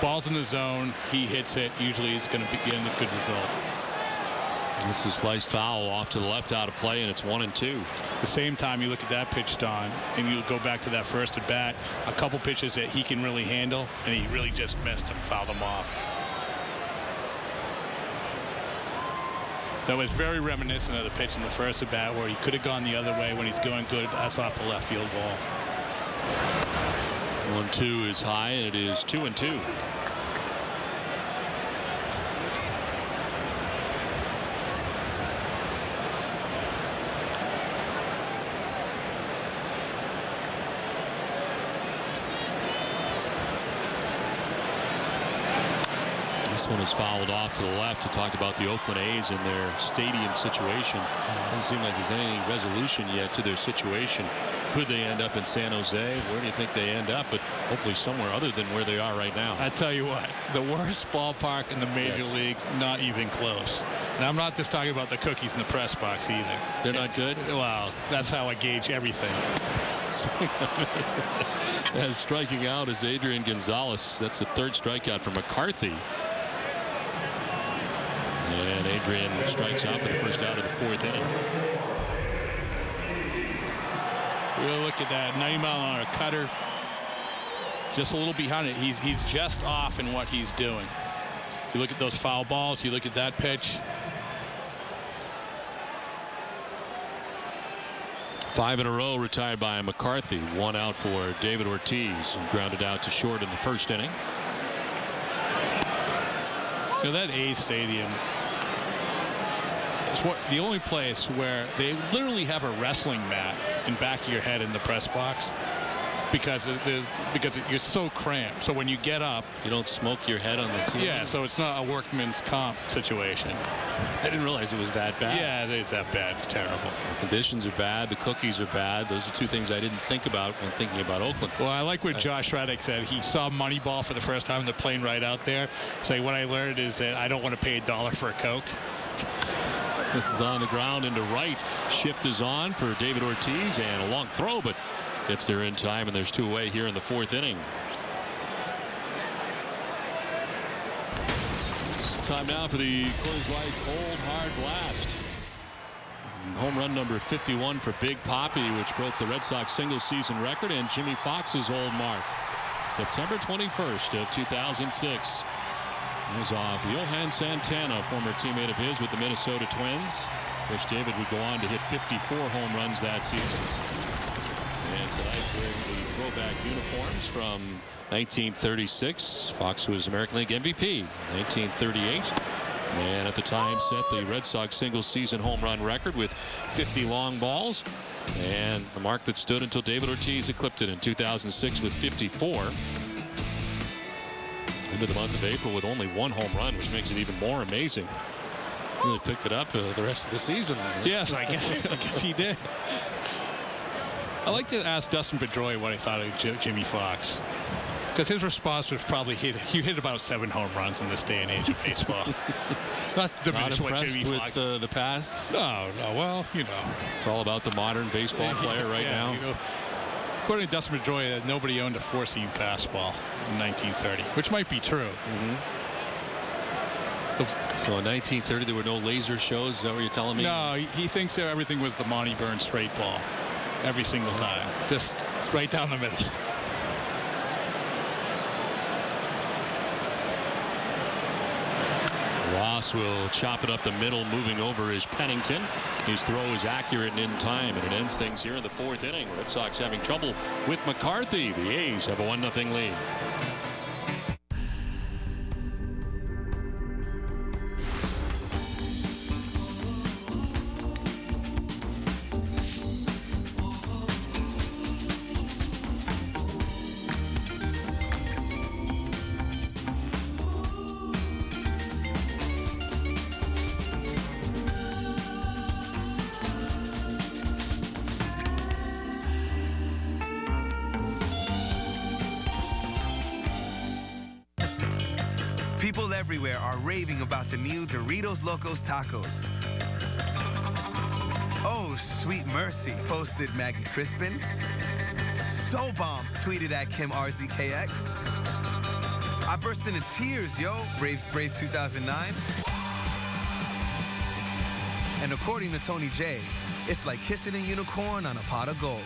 Ball's in the zone. He hits it. Usually it's going to be a good result. This is sliced foul off to the left out of play, and it's 1-2. The same time you look at that pitch, Don, and you go back to that first at bat, a couple pitches that he can really handle, and he really just missed him, fouled him off. That was very reminiscent of the pitch in the first at bat where he could have gone the other way when he's going good. That's off the left field wall. 1-2 is high, and it is 2-2. This one is fouled off to the left. We talked about the Oakland A's and their stadium situation. Doesn't seem like there's any resolution yet to their situation. Could they end up in San Jose? Where do you think they end up? But hopefully somewhere other than where they are right now. I tell you what, the worst ballpark in the major leagues, not even close. And I'm not just talking about the cookies in the press box either. They're not good? Well, that's how I gauge everything. As striking out is Adrian Gonzalez. That's the third strikeout for McCarthy. And Adrian strikes out for the first out of the fourth inning. We'll look at that 90-mile-an-hour cutter. Just a little behind it. He's just off in what he's doing. You look at those foul balls. You look at that pitch. 5 in a row retired by McCarthy. 1 out for David Ortiz, and grounded out to short in the first inning. You know, that A's stadium is the only place where they literally have a wrestling mat in back of your head in the press box because you're so cramped. So when you get up, you don't smoke your head on the ceiling. Yeah, so it's not a workman's comp situation. I didn't realize it was that bad. Yeah, it is that bad. It's terrible. The conditions are bad. The cookies are bad. Those are two things I didn't think about when thinking about Oakland. Well, I like what Josh Reddick said. He saw Moneyball for the first time in the plane ride out there. Say, what I learned is that I don't want to pay $1 for a Coke. This is on the ground into right. Shift is on for David Ortiz, and a long throw, but gets there in time, and there's 2 away here in the fourth inning. It's time now for the Coors Light Cold Hard Blast. Home run number 51 for Big Papi, which broke the Red Sox single season record and Jimmy Fox's old mark. September 21st of 2006. It was off Johan Santana, former teammate of his with the Minnesota Twins, which David would go on to hit 54 home runs that season. And tonight wearing the throwback uniforms from 1936. Fox was American League MVP in 1938. And at the time set the Red Sox single season home run record with 50 long balls. And the mark that stood until David Ortiz eclipsed it in 2006 with 54. Into the month of April with only 1 home run, which makes it even more amazing. Really picked it up the rest of the season. Yes, I guess he did. I like to ask Dustin Pedroia what he thought of Jimmy Fox, because his response was probably he hit about 7 home runs in this day and age of baseball. Not to diminish what Jimmy Fox. With the past? No, well, you know. It's all about the modern baseball player right now. You know, according to Dustin Pedroia, nobody owned a 4-seam fastball in 1930, which might be true. So in 1930, there were no laser shows. Is that what you're telling me? No, he thinks that everything was the Monty Burns straight ball. Every single time. Just right down the middle. Ross will chop it up the middle, moving over is Pennington. His throw is accurate and in time, and it ends things here in the fourth inning. Red Sox having trouble with McCarthy. The A's have a 1-0 lead. People everywhere are raving about the new Doritos Locos Tacos. Oh, sweet mercy, posted Maggie Crispin. So bomb, tweeted at Kim RZKX. I burst into tears, yo, Braves Brave 2009. And according to Tony J, it's like kissing a unicorn on a pot of gold.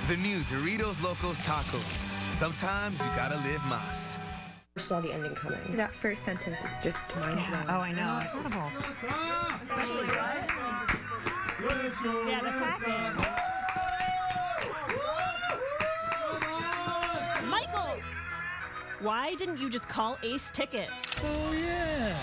The new Doritos Locos Tacos. Sometimes you gotta live más. Saw the ending coming. That first sentence is just mind-blowing. Yeah. Oh, I know. Incredible. Yeah, the clapping. Michael! Why didn't you just call Ace Ticket? Oh, yeah.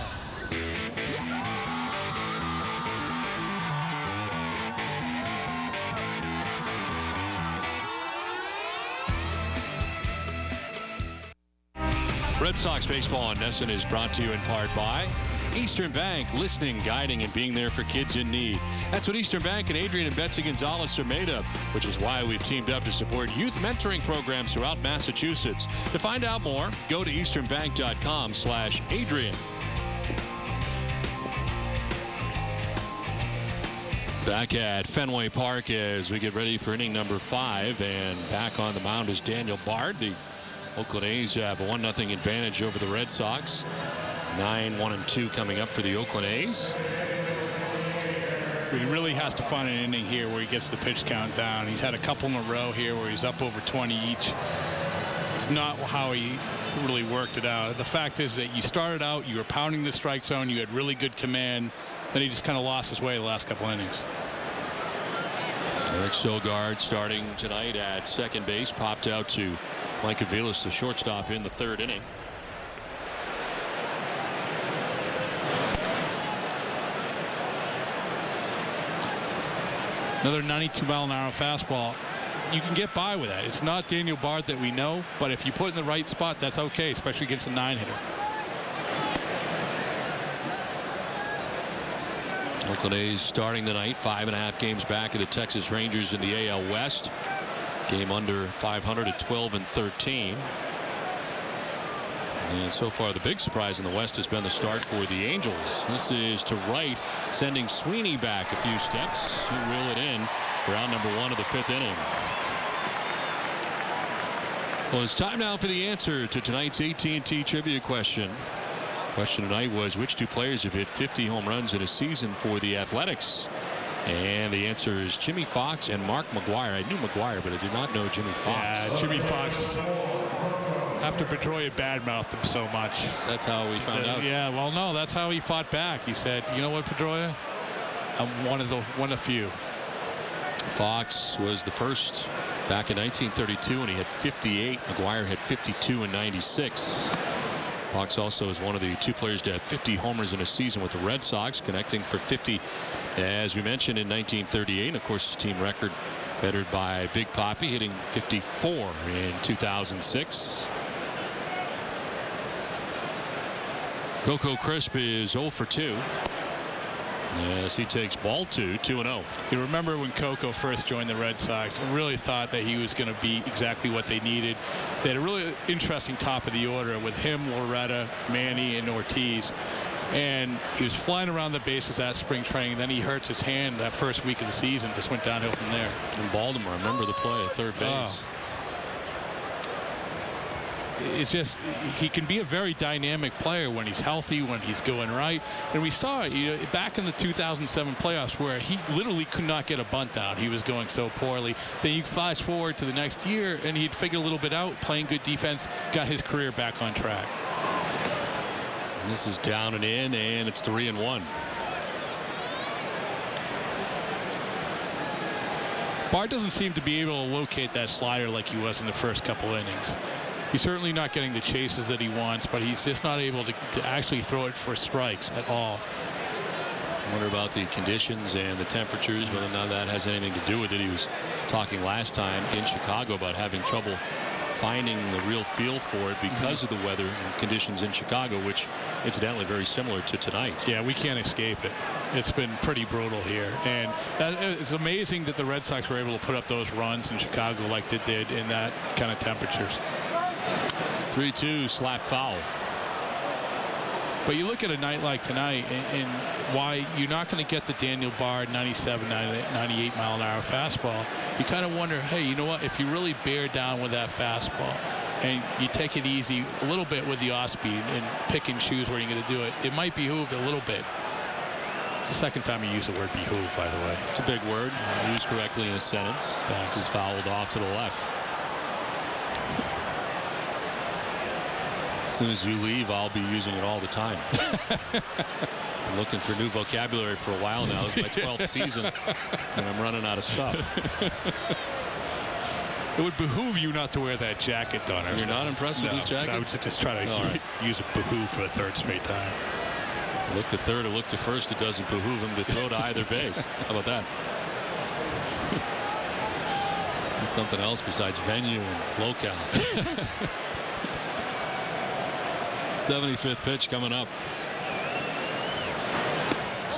Red Sox baseball on NESN is brought to you in part by Eastern Bank, listening, guiding, and being there for kids in need. That's what Eastern Bank and Adrian and Betsy Gonzalez are made of, which is why we've teamed up to support youth mentoring programs throughout Massachusetts. To find out more, go to easternbank.com/Adrian. Back at Fenway Park as we get ready for inning number 5, and back on the mound is Daniel Bard. The Oakland A's have a 1-0 advantage over the Red Sox. 9-1-2 coming up for the Oakland A's. He really has to find an inning here where he gets the pitch count down. He's had a couple in a row here where he's up over 20 each. It's not how he really worked it out. The fact is that you started out, you were pounding the strike zone, you had really good command, then he just kind of lost his way the last couple innings. Eric Sogard starting tonight at second base, popped out to Mike Aviles, the shortstop, in the 3rd inning. Another 92-mile-an-hour fastball. You can get by with that. It's not Daniel Bard that we know, but if you put it in the right spot, that's okay, especially against a 9-hitter. Oakland A's starting tonight, 5.5 games back of the Texas Rangers in the AL West. Game under 500 at 12-13. And so far, the big surprise in the West has been the start for the Angels. This is to right, sending Sweeney back a few steps. He'll reel it in for round number 1 of the 5th inning. Well, it's time now for the answer to tonight's AT&T trivia question. Question tonight was, which 2 players have hit 50 home runs in a season for the Athletics? And the answer is Jimmy Fox and Mark McGwire. I knew McGwire, but I did not know Jimmy Fox. Yeah, Jimmy Fox, after Pedroia badmouthed him so much. That's how we found out. Yeah, well, no, that's how he fought back. He said, you know what, Pedroia? I'm one of few. Fox was the first back in 1932, and he had 58. McGwire had 52 in 96. Fox also is one of the 2 players to have 50 homers in a season with the Red Sox, connecting for 50, as we mentioned, in 1938. And of course, his team record bettered by Big Papi, hitting 54 in 2006. Coco Crisp is 0 for 2. As he takes ball 2, 2-0. You remember when Coco first joined the Red Sox, I really thought that he was going to be exactly what they needed. They had a really interesting top of the order with him, Loretta, Manny, and Ortiz. And he was flying around the bases at spring training. Then he hurts his hand that first week of the season. Just went downhill from there. In Baltimore, I remember the play at third base. It's just, he can be a very dynamic player when he's healthy, when he's going right. And we saw it, back in the 2007 playoffs where he literally could not get a bunt down. He was going so poorly. Then you flash forward to the next year, and he'd figured a little bit out, playing good defense, got his career back on track. This is down and in, and it's 3-1. Bard doesn't seem to be able to locate that slider like he was in the first couple innings. He's certainly not getting the chases that he wants, but he's just not able to actually throw it for strikes at all. I wonder about the conditions and the temperatures, whether or not that has anything to do with it. He was talking last time in Chicago about having trouble finding the real feel for it because of the weather and conditions in Chicago, which incidentally very similar to tonight. Yeah, we can't escape it. It's been pretty brutal here, and it's amazing that the Red Sox were able to put up those runs in Chicago like they did in that kind of temperatures. 3-2, slap foul. But you look at a night like tonight and why you're not going to get the Daniel Bard 97, 98 mile an hour fastball. You kind of wonder, hey, you know what, if you really bear down with that fastball and you take it easy a little bit with the off speed and pick and choose where you're going to do it, it might behoove a little bit. It's the second time you use the word behoove, by the way. It's a big word, used correctly in a sentence. This is fouled off to the left. As soon as you leave, I'll be using it all the time. I'm looking for new vocabulary for a while now. This is my 12th season, and I'm running out of stuff. It would behoove you not to wear that jacket, Donner. You're not impressed with this jacket? So I would just try to use a behoove for the 3rd straight time. Look to third or look to first. It doesn't behoove him to throw to either base. How about that? That's something else besides venue and locale. 75th pitch coming up.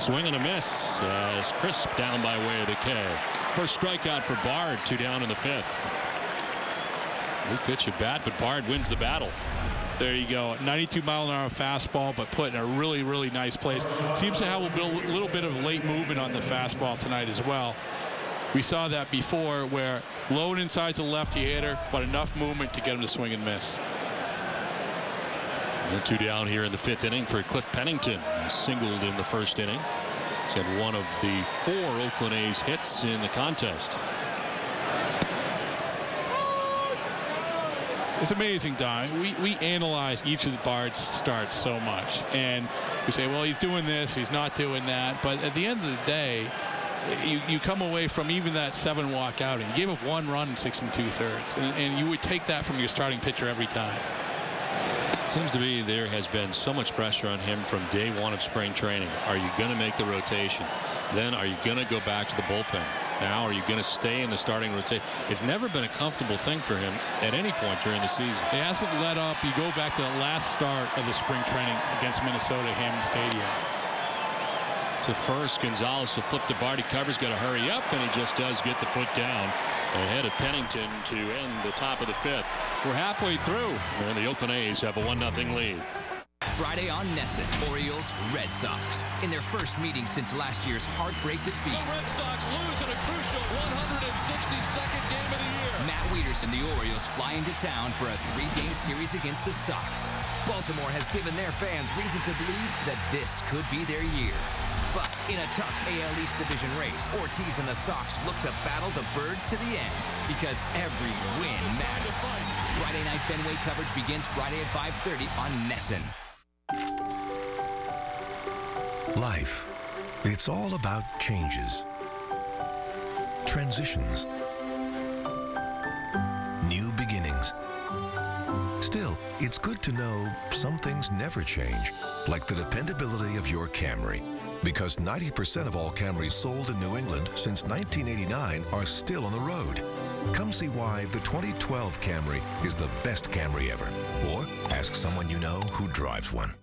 Swing and a miss as Crisp down by way of the K. First strikeout for Bard, 2 down in the 5th. Good pitch at bat, but Bard wins the battle. There you go. 92-mile-an-hour fastball, but put in a really, really nice place. Seems to have a little bit of late movement on the fastball tonight as well. We saw that before where low and inside to the lefty hitter, but enough movement to get him to swing and miss. And 2 down here in the 5th inning for Cliff Pennington. He singled in the 1st inning. He's had one of the 4 Oakland A's hits in the contest. It's amazing, Don. We analyze each of the Bard's starts so much, and we say, well, he's doing this, he's not doing that. But at the end of the day, you come away from even that 7-walk outing. He gave up 1 run in 6 2/3, and you would take that from your starting pitcher every time. Seems to be there has been so much pressure on him from day 1 of spring training. Are you going to make the rotation? Then are you going to go back to the bullpen? Now are you going to stay in the starting rotation? It's never been a comfortable thing for him at any point during the season. He hasn't let up. You go back to the last start of the spring training against Minnesota, Hammond Stadium. To first, Gonzalez will flip to Bard. He covers, got to hurry up, and he just does get the foot down ahead of Pennington to end the top of the 5th. We're halfway through, and the Oakland A's have a 1-0 lead. Friday on Nesson, Orioles, Red Sox. In their first meeting since last year's heartbreak defeat. The Red Sox lose in a crucial 162nd game of the year. Matt Wieters and the Orioles fly into town for a 3-game series against the Sox. Baltimore has given their fans reason to believe that this could be their year. But in a tough AL East division race, Ortiz and the Sox look to battle the Birds to the end because every win matters. Friday night Fenway coverage begins Friday at 5:30 on Nesson. Life, it's all about changes, transitions, new beginnings. Still, it's good to know some things never change, like the dependability of your Camry. Because 90% of all Camrys sold in New England since 1989 are still on the road. Come see why the 2012 Camry is the best Camry ever. Or ask someone you know who drives one.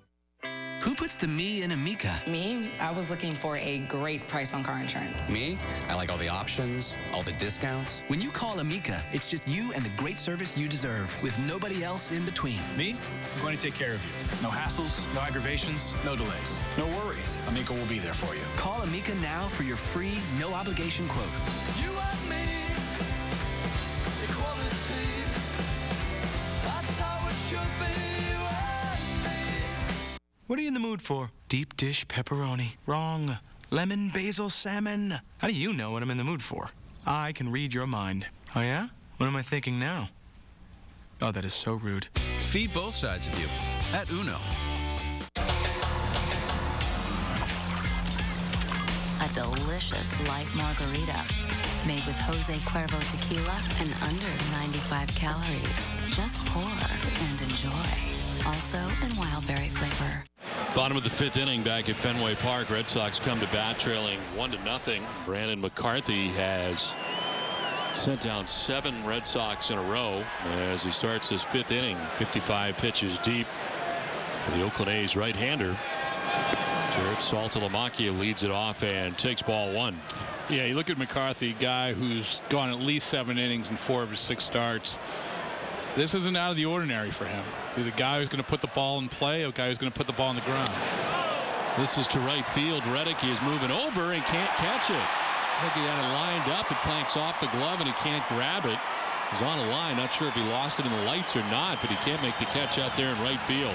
Who puts the me in Amica? Me? I was looking for a great price on car insurance. Me? I like all the options, all the discounts. When you call Amica, it's just you and the great service you deserve, with nobody else in between. Me? I'm going to take care of you. No hassles, no aggravations, no delays. No worries. Amica will be there for you. Call Amica now for your free, no-obligation quote. You and me, equality. That's how it should be. What are you in the mood for? Deep dish pepperoni. Wrong. Lemon basil salmon. How do you know what I'm in the mood for? I can read your mind. Oh, yeah? What am I thinking now? Oh, that is so rude. Feed both sides of you at Uno. A delicious light margarita made with Jose Cuervo tequila and under 95 calories. Just pour and enjoy. Also in wild berry flavor. Bottom of the 5th inning back at Fenway Park. Red Sox come to bat trailing 1-0. Brandon McCarthy has sent down 7 Red Sox in a row as he starts his 5th inning. 55 pitches deep for the Oakland A's right-hander. Jared Saltalamacchia leads it off and takes ball 1. Yeah, you look at McCarthy, guy who's gone at least 7 innings in 4 of his 6 starts. This isn't out of the ordinary for him. He's a guy who's going to put the ball in play, a guy who's going to put the ball on the ground. This is to right field. Reddick is moving over and can't catch it. I think he had it lined up. It clanks off the glove and he can't grab it. He's on a line. Not sure if he lost it in the lights or not, but he can't make the catch out there in right field.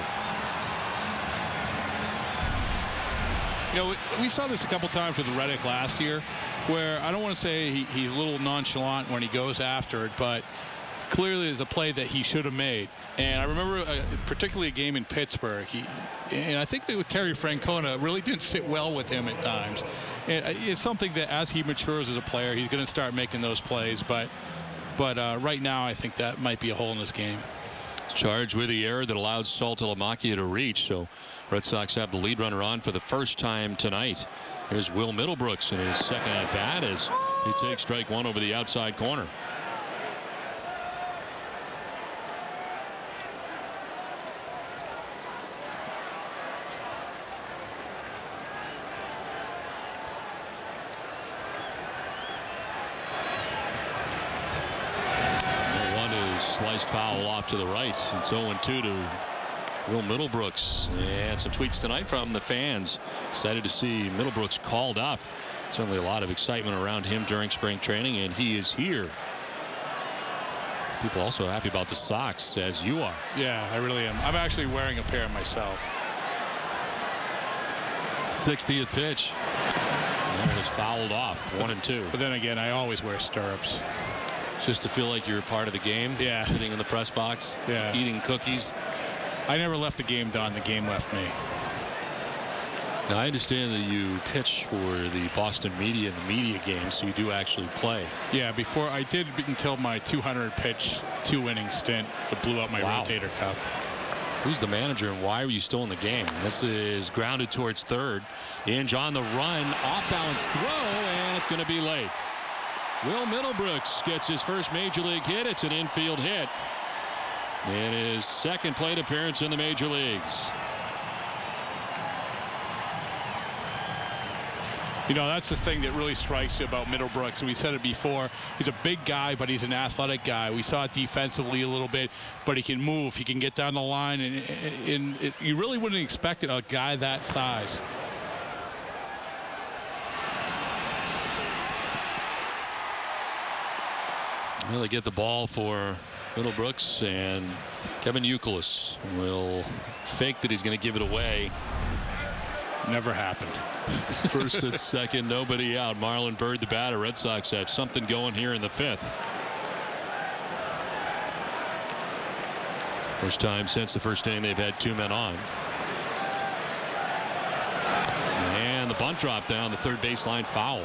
You know, we saw this a couple times with Reddick last year, where I don't want to say he's a little nonchalant when he goes after it, but clearly there's a play that he should have made. And I remember particularly a game in Pittsburgh. And I think that with Terry Francona really didn't sit well with him at times. And it's something that as he matures as a player, he's going to start making those plays. But right now, I think that might be a hole in this game. Charged with the error that allowed Saltalamacchia to reach. So Red Sox have the lead runner on for the first time tonight. Here's Will Middlebrooks in his second at bat as he takes strike 1 over the outside corner. sliced foul off to the right. It's 0-2 to Will Middlebrooks. And some tweets tonight from the fans. Excited to see Middlebrooks called up. Certainly a lot of excitement around him during spring training, and he is here. People also happy about the socks, as you are. Yeah, I really am. I'm actually wearing a pair myself. 60th pitch. And it is fouled off. 1-2. But then again, I always wear stirrups. Just to feel like you're a part of the game. Yeah. Sitting in the press box. Yeah. Eating cookies. I never left the game done. The game left me. Now, I understand that you pitch for the Boston media in the media game, so you do actually play. Yeah, before I did until my 200 pitch 2-inning stint. It blew up my rotator cuff. Who's the manager and why were you still in the game? This is grounded towards third. Inge on the run, off balance throw, and it's going to be late. Will Middlebrooks gets his first major league hit. It's an infield hit. In his second plate appearance in the major leagues. You know, that's the thing that really strikes you about Middlebrooks. And we said it before. He's a big guy, but he's an athletic guy. We saw it defensively a little bit, but he can move. He can get down the line. And you really wouldn't expect it, a guy that size. Well, they get the ball for Middlebrooks, and Kevin Youkilis will fake that he's going to give it away. Never happened. First and second, nobody out. Marlon Byrd, the batter. Red Sox have something going here in the fifth. First time since the first inning they've had two men on. And the bunt drop down the third baseline, foul.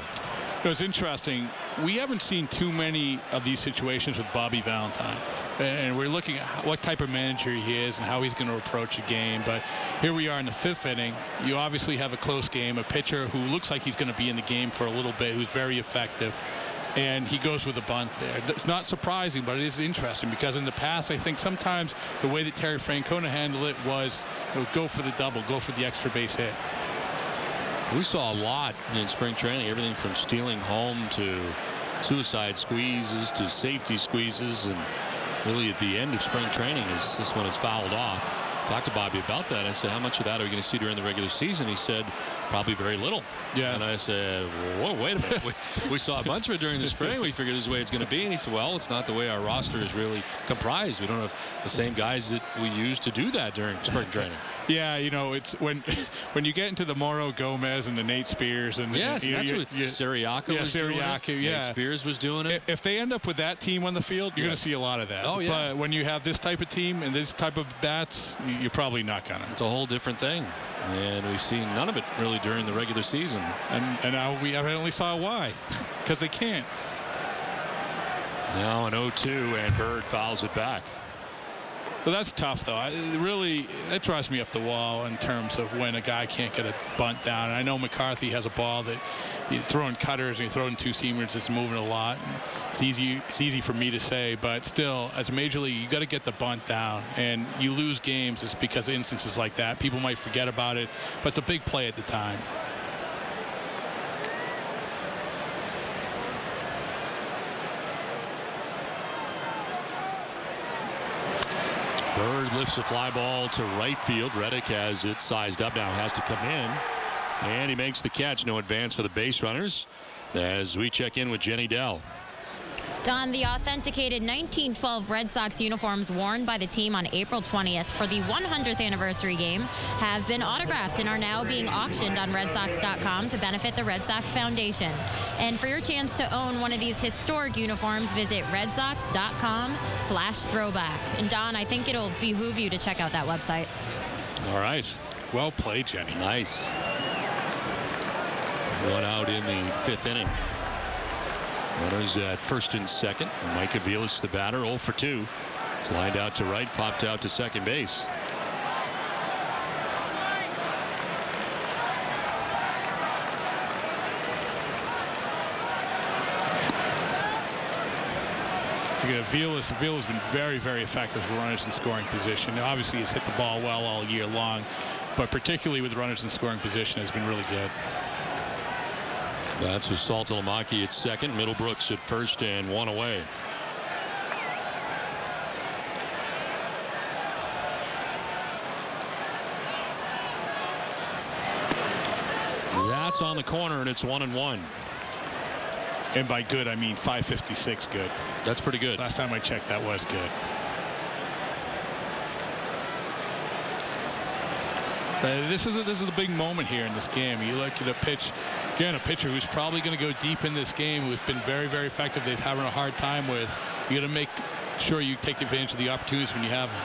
It was interesting. We haven't seen too many of these situations with Bobby Valentine. And we're looking at what type of manager he is and how he's going to approach a game. But here we are in the fifth inning. You obviously have a close game, a pitcher who looks like he's going to be in the game for a little bit, who's very effective. And he goes with a bunt there. It's not surprising, but it is interesting because in the past, I think sometimes the way that Terry Francona handled it was go for the double, go for the extra base hit. We saw a lot in spring training, everything from stealing home to suicide squeezes to safety squeezes, and really at the end of spring training as this one is fouled off. Talked to Bobby about that. I said, how much of that are we going to see during the regular season? He said, probably very little. Yeah. And I said, whoa, wait a minute. we saw a bunch of it during the spring. We figured this is the way it's going to be. And he said, well, it's not the way our roster is really comprised. We don't have the same guys that we used to do that during spring training. Yeah, you know, it's when you get into the Morrow Gomez and the Nate Spears and yes, that's what Siriaco was doing it. Nate Spears was doing it. If they end up with that team on the field, you're going to see a lot of that. Oh, yeah. But when you have this type of team and this type of bats, you're probably not going to. It's a whole different thing. And we've seen none of it really during the regular season. And now we evidently saw why. Because they can't. Now an 0-2, and Byrd fouls it back. Well, that's tough, though. That drives me up the wall in terms of when a guy can't get a bunt down. And I know McCarthy has a ball that he's throwing cutters and he's throwing two-seamers. It's moving a lot. And it's easy for me to say, but still, as a major league, you got to get the bunt down. And you lose games, it's because of instances like that. People might forget about it, but it's a big play at the time. Byrd lifts a fly ball to right field. Reddick has it sized up now, has to come in. And he makes the catch. No advance for the base runners as we check in with Jenny Dell. Don, the authenticated 1912 Red Sox uniforms worn by the team on April 20th for the 100th anniversary game have been autographed and are now being auctioned on RedSox.com to benefit the Red Sox Foundation. And for your chance to own one of these historic uniforms, visit RedSox.com/throwback. And Don, I think it'll behoove you to check out that website. All right. Well played, Jenny. Nice. One out in the fifth inning. Runners at first and second. Mike Aviles, the batter, 0 for 2. It's lined out to right, popped out to second base. Aviles has been very, very effective with runners in scoring position. Now, obviously, he's hit the ball well all year long, but particularly with runners in scoring position has been really good. That's with Saltalamacchi at second, Middlebrooks at first, and one away. at-bats on the corner, and it's 1-1. And by good, I mean 556 good. That's pretty good. Last time I checked, that was good. This is a big moment here in this game. You look at a pitcher who's probably going to go deep in this game, who's been very, very effective. They've having a hard time with. You got to make sure you take advantage of the opportunities when you have them.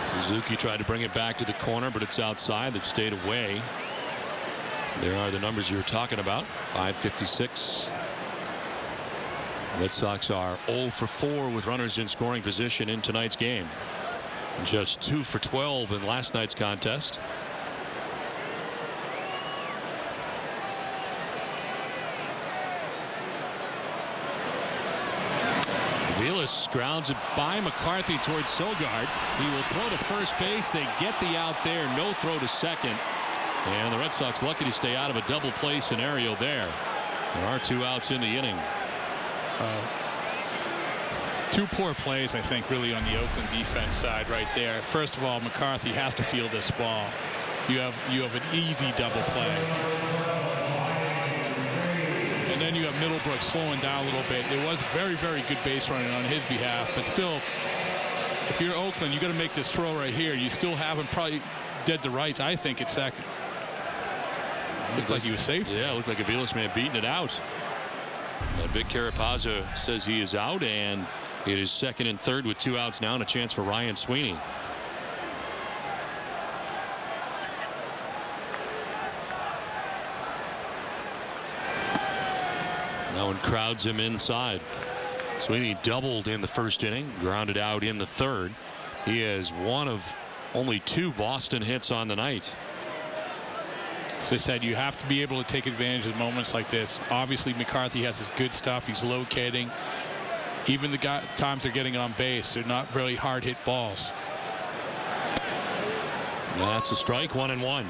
Suzuki tried to bring it back to the corner, but it's outside. They've stayed away. There are the numbers you were talking about. 556. Red Sox are 0 for 4 with runners in scoring position in tonight's game. Just 2 for 12 in last night's contest. Vilas grounds it by McCarthy towards Sogard. He will throw to first base. They get the out there. No throw to second. And the Red Sox lucky to stay out of a double play scenario there. There are 2 outs in the inning. 2 poor plays, I think, really on the Oakland defense side right there. First of all, McCarthy has to field this ball. You have an easy double play. And then you have Middlebrooks slowing down a little bit. There was very, very good base running on his behalf, but still, if you're Oakland, you got to make this throw right here. You still have him probably dead to rights, I think, at second. Looked like he was safe. Yeah, looked like a Vilas man beating it out. But Vic Carapazza says he is out, and it is second and third with 2 outs now and a chance for Ryan Sweeney. That one crowds him inside. Sweeney doubled in the first inning, grounded out in the third. He has one of only 2 Boston hits on the night. As I said, you have to be able to take advantage of moments like this. Obviously, McCarthy has his good stuff. He's locating. Even the times they're getting on base, they're not very hard hit balls. That's a strike, 1-1.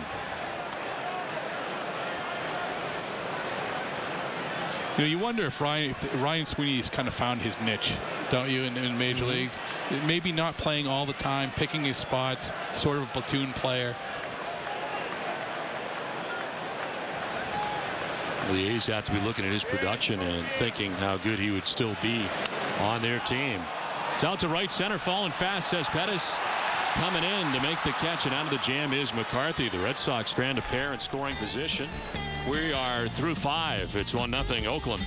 You know, you wonder if Ryan Sweeney has kind of found his niche, don't you, in major leagues? Maybe not playing all the time, picking his spots, sort of a platoon player. The A's have to be looking at his production and thinking how good he would still be on their team. It's out to right center, falling fast, says Pettis. Coming in to make the catch, and out of the jam is McCarthy. The Red Sox strand a pair in scoring position. We are through 5. It's 1-0 Oakland.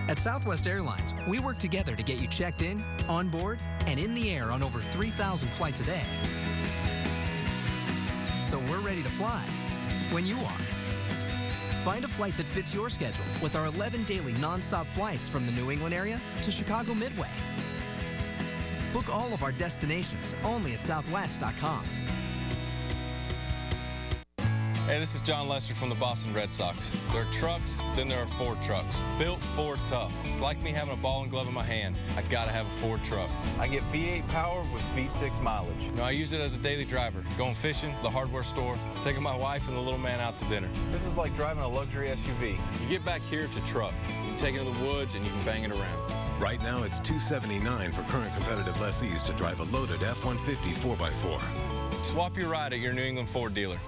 At Southwest Airlines, we work together to get you checked in, on board, and in the air on over 3,000 flights a day. So we're ready to fly when you are. Find a flight that fits your schedule with our 11 daily nonstop flights from the New England area to Chicago Midway. Book all of our destinations only at southwest.com. Hey, this is John Lester from the Boston Red Sox. There are trucks, then there are Ford trucks. Built Ford tough. It's like me having a ball and glove in my hand. I gotta have a Ford truck. I get V8 power with V6 mileage. You know, I use it as a daily driver. Going fishing, the hardware store, taking my wife and the little man out to dinner. This is like driving a luxury SUV. You get back here, it's a truck. You can take it to the woods and you can bang it around. Right now, it's $279 for current competitive lessees to drive a loaded F-150 4x4. Swap your ride at your New England Ford dealer.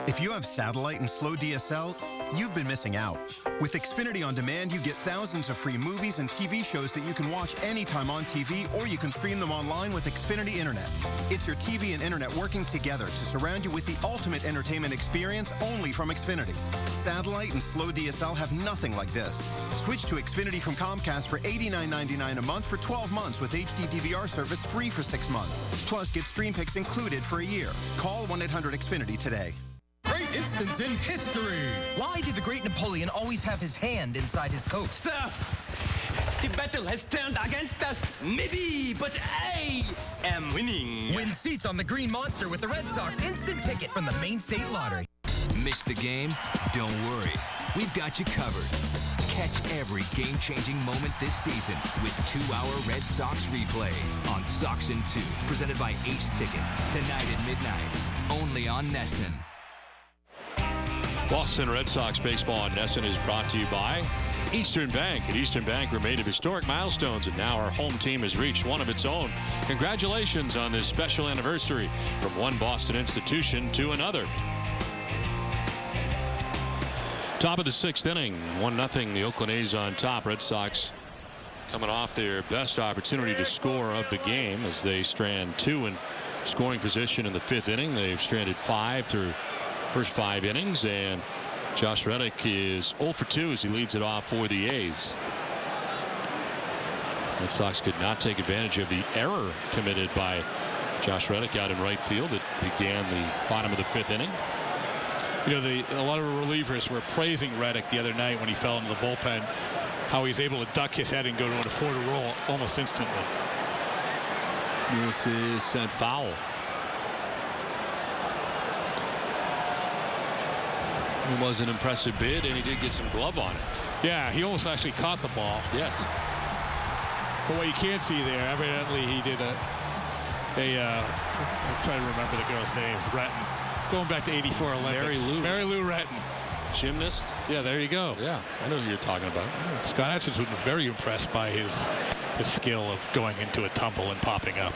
If you have satellite and slow DSL, you've been missing out. With Xfinity On Demand, you get thousands of free movies and TV shows that you can watch anytime on TV, or you can stream them online with Xfinity Internet. It's your TV and internet working together to surround you with the ultimate entertainment experience only from Xfinity. Satellite and slow DSL have nothing like this. Switch to Xfinity from Comcast for $89.99 a month for 12 months with HD DVR service free for 6 months. Plus, get Stream Picks included for a year. Call 1-800-XFINITY today. Great instance in history. Why did the great Napoleon always have his hand inside his coat? Sir, the battle has turned against us. Maybe, but I am winning. Win seats on the Green Monster with the Red Sox instant ticket from the Maine State Lottery. Missed the game? Don't worry. We've got you covered. Catch every game-changing moment this season with 2-hour Red Sox replays on Soxin 2, presented by Ace Ticket, tonight at midnight, only on NESN. Boston Red Sox baseball on NESN is brought to you by Eastern Bank. At Eastern Bank, we're made of historic milestones, and now our home team has reached one of its own. Congratulations on this special anniversary from one Boston institution to another. Top of the 6th inning, 1-0. The Oakland A's on top. Red Sox coming off their best opportunity to score of the game as they strand 2 in scoring position in the 5th inning. They've stranded 5 through first 5 innings, and Josh Reddick is 0 for 2 as he leads it off for the A's. Red Sox could not take advantage of the error committed by Josh Reddick out in right field that began the bottom of the 5th inning. You know, a lot of relievers were praising Reddick the other night when he fell into the bullpen, how he's able to duck his head and go to a 4-to roll almost instantly. This is sent foul. It was an impressive bid, and he did get some glove on it. Yeah, he almost actually caught the ball. Yes. But what you can't see there, evidently he did I'm trying to remember the girl's name, Retton. Going back to 84 Olympics. Mary Lou Retton. Gymnast? Yeah, there you go. Yeah, I know who you're talking about. Scott Hutchinson was very impressed by his skill of going into a tumble and popping up.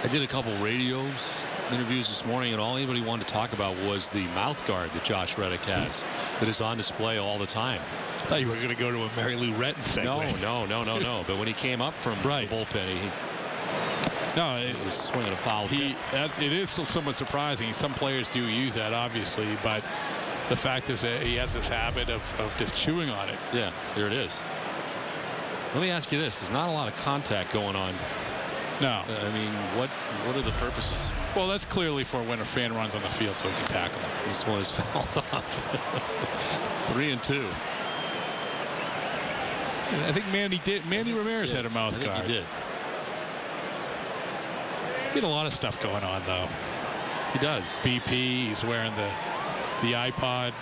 I did a couple interviews this morning, and all anybody wanted to talk about was the mouth guard that Josh Reddick has that is on display all the time. I thought you were going to go to a Mary Lou Retton segue. No. But when he came up from the bullpen, he's just swinging a foul. It is still somewhat surprising. Some players do use that, obviously, but the fact is that he has this habit of just chewing on it. Yeah, there it is. Let me ask you this. There's not a lot of contact going on. No. I mean, what are the purposes? Well, that's clearly for when a fan runs on the field so he can tackle him. This one is fouled off. 3-2. I think Manny Ramirez had a mouth guard. I think he did. He had a lot of stuff going on, though. He does. BP, he's wearing the iPod.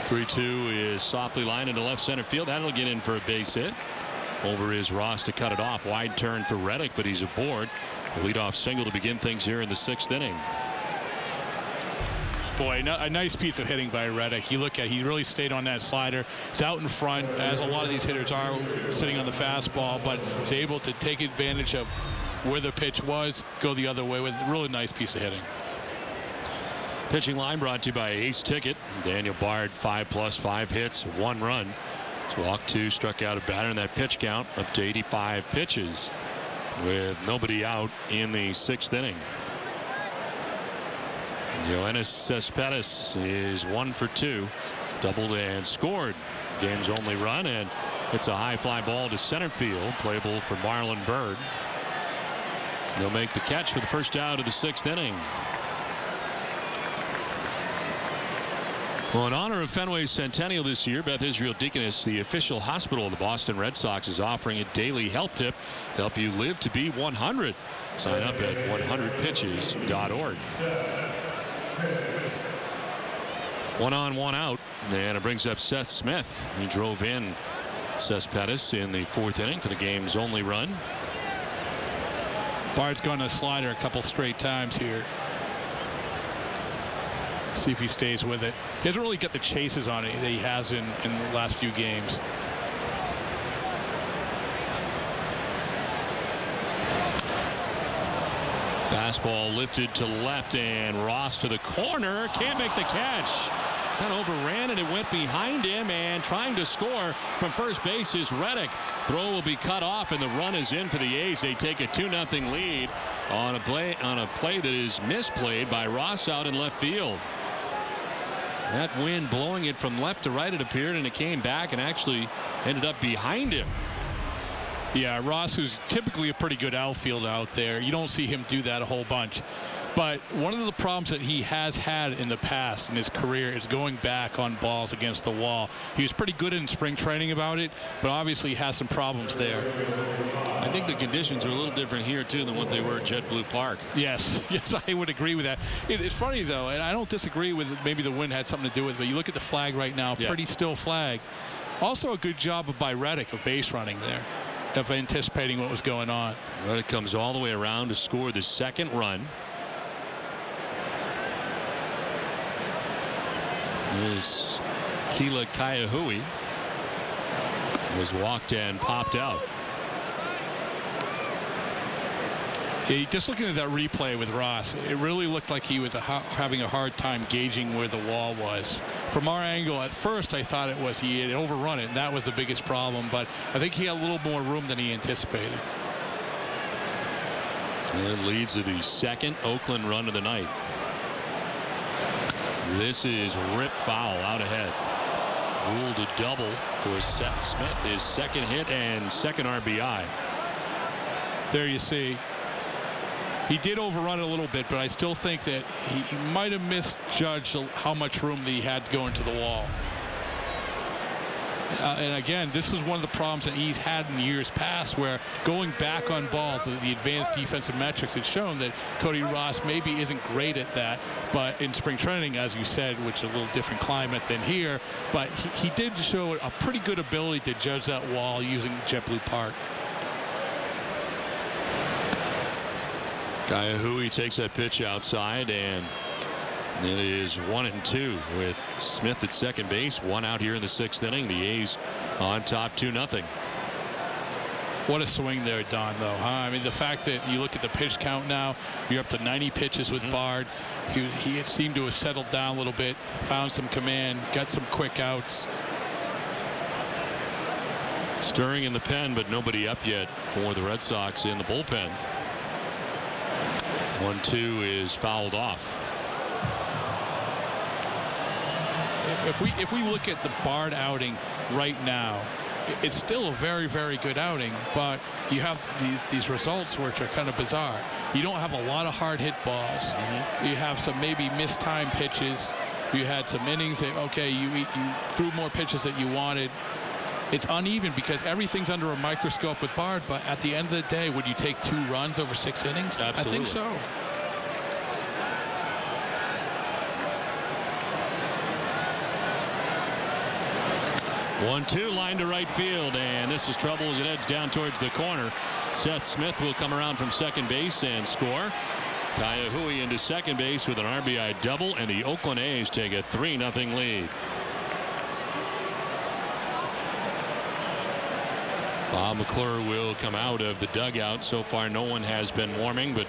(3-2) is softly lined into left center field. That'll get in for a base hit. Over is Ross to cut it off. Wide turn for Reddick, but he's aboard. A leadoff single to begin things here in the 6th inning. Boy, a nice piece of hitting by Reddick. You look at, he really stayed on that slider. He's out in front, as a lot of these hitters are, sitting on the fastball, but he's able to take advantage of where the pitch was, go the other way with a really nice piece of hitting. Pitching line brought to you by Ace Ticket. Daniel Bard, 5+5 hits, 1 run. He's walked 2, struck out a batter in that pitch count, up to 85 pitches with nobody out in the 6th inning. Yoenis Cespedes is 1 for 2, doubled and scored. Game's only run, and it's a high fly ball to center field, playable for Marlon Byrd. They'll make the catch for the first out of the 6th inning. Well, in honor of Fenway's centennial this year, Beth Israel Deaconess, the official hospital of the Boston Red Sox, is offering a daily health tip to help you live to be 100. Sign up at 100pitches.org. 1 on, 1 out, and it brings up Seth Smith. He drove in Cespedes in the 4th inning for the game's only run. Bard's gone to slider a couple straight times here. See if he stays with it. He hasn't really got the chases on it that he has in the last few games. Fastball lifted to left, and Ross to the corner. Can't make the catch. Kind of overran it. It went behind him, and trying to score from first base is Reddick. Throw will be cut off, and the run is in for the A's. They take a 2-0 lead on a play that is misplayed by Ross out in left field. That wind blowing it from left to right, it appeared, and it came back and actually ended up behind him. Yeah, Ross, who's typically a pretty good outfielder out there, you don't see him do that a whole bunch. But one of the problems that he has had in the past in his career is going back on balls against the wall. He was pretty good in spring training about it, but obviously has some problems there. I think the conditions are a little different here, too, than what they were at JetBlue Park. Yes, I would agree with that. It's funny, though, and I don't disagree with maybe the wind had something to do with it, but you look at the flag right now, pretty still flag. Also a good job by Reddick of base running there, of anticipating what was going on. Reddick comes all the way around to score the 2nd run. is Keila Kaiahui. Was walked and popped out. Yeah, just looking at that replay with Ross, it really looked like he was having a hard time gauging where the wall was. From our angle, at first, I thought it was he had overrun it, and that was the biggest problem. But I think he had a little more room than he anticipated. And leads to the second Oakland run of the night. This is rip foul out ahead. Ruled a double for Seth Smith, his second hit and second RBI. There you see. He did overrun it a little bit, but I still think that he might have misjudged how much room that he had to go into the wall. And again, this is one of the problems that he's had in years past, where going back on balls, the advanced defensive metrics had shown that Cody Ross maybe isn't great at that. But in spring training, as you said, which is a little different climate than here, but he did show a pretty good ability to judge that wall using JetBlue Park. Kaiahui takes that pitch outside, and it is 1-2 with Smith at second base. One out here in the sixth inning. The A's on top 2-0. What a swing there, Don, though, huh? I mean, the fact that you look at the pitch count now, you're up to 90 pitches with Bard. He had seemed to have settled down a little bit, found some command, got some quick outs. Stirring in the pen, but nobody up yet for the Red Sox in the bullpen. 1-2 is fouled off. If we look at the Bard outing right now, it's still a very, very good outing, but you have these results which are kind of bizarre. You don't have a lot of hard hit balls. You have some maybe mistimed pitches. You had some innings that, okay, you threw more pitches that you wanted. It's uneven because everything's under a microscope with Bard, but at the end of the day, would you take 2 runs over 6 innings? Absolutely. I think so. One-two, line to right field, and this is trouble as it heads down towards the corner. Seth Smith will come around from second base and score. Kaiahui into second base with an RBI double, and the Oakland A's take a 3-0 lead. Bob McClure will come out of the dugout. So far, no one has been warming, but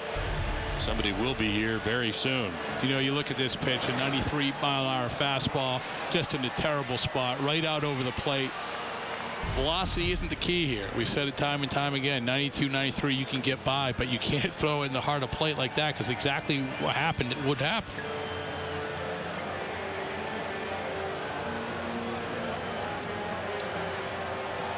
somebody will be here very soon. You know, you look at this pitch, a 93-mile-an-hour fastball, just in a terrible spot, right out over the plate. Velocity isn't the key here. We've said it time and time again. 92, 93, you can get by, but you can't throw it in the heart of plate like that, because exactly what happened, it would happen.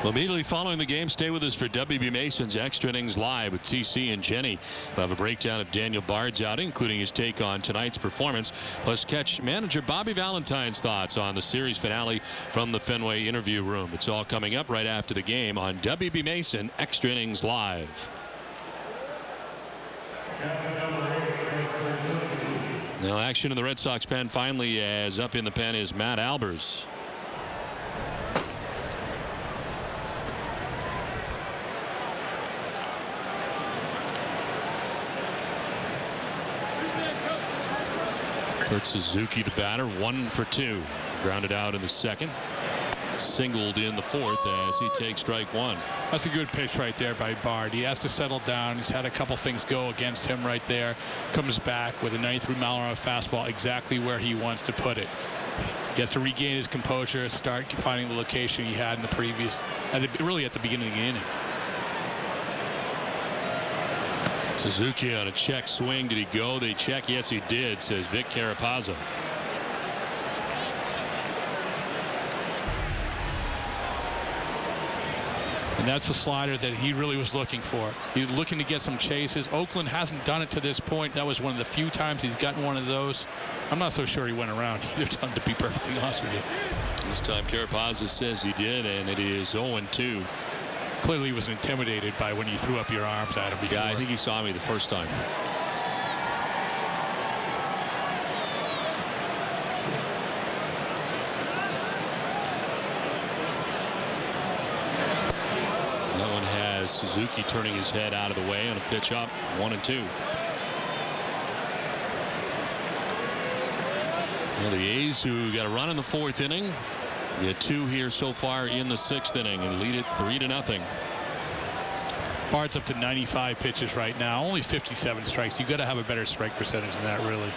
Well, immediately following the game, stay with us for WB Mason's Extra Innings Live with TC and Jenny. We'll have a breakdown of Daniel Bard's outing, including his take on tonight's performance. Plus, catch manager Bobby Valentine's thoughts on the series finale from the Fenway interview room. It's all coming up right after the game on WB Mason Extra Innings Live. Now, action in the Red Sox pen finally, as up in the pen is Matt Albers. Kurt Suzuki, the batter, 1 for 2. Grounded out in the second. Singled in the fourth as he takes strike 1. That's a good pitch right there by Bard. He has to settle down. He's had a couple things go against him right there. Comes back with a 93-mile-an-hour fastball exactly where he wants to put it. He has to regain his composure, start finding the location he had in the previous, really at the beginning of the inning. Suzuki on a check swing. Did he go? They check. Yes, he did, says Vic Carapazza. And that's the slider that he really was looking for. He was looking to get some chases. Oakland hasn't done it to this point. That was one of the few times he's gotten one of those. I'm not so sure he went around either time, to be perfectly honest with you. This time Carapazza says he did, and it is 0-2. Clearly he was intimidated by when you threw up your arms at him before. Yeah, I think he saw me the first time. That one has Suzuki turning his head out of the way on a pitch up. 1-2. Well, the A's, who got a run in the 4th inning, get 2 here so far in the 6th inning and lead it 3-0. Bard's up to 95 pitches right now, only 57 strikes. You got to have a better strike percentage than that, really.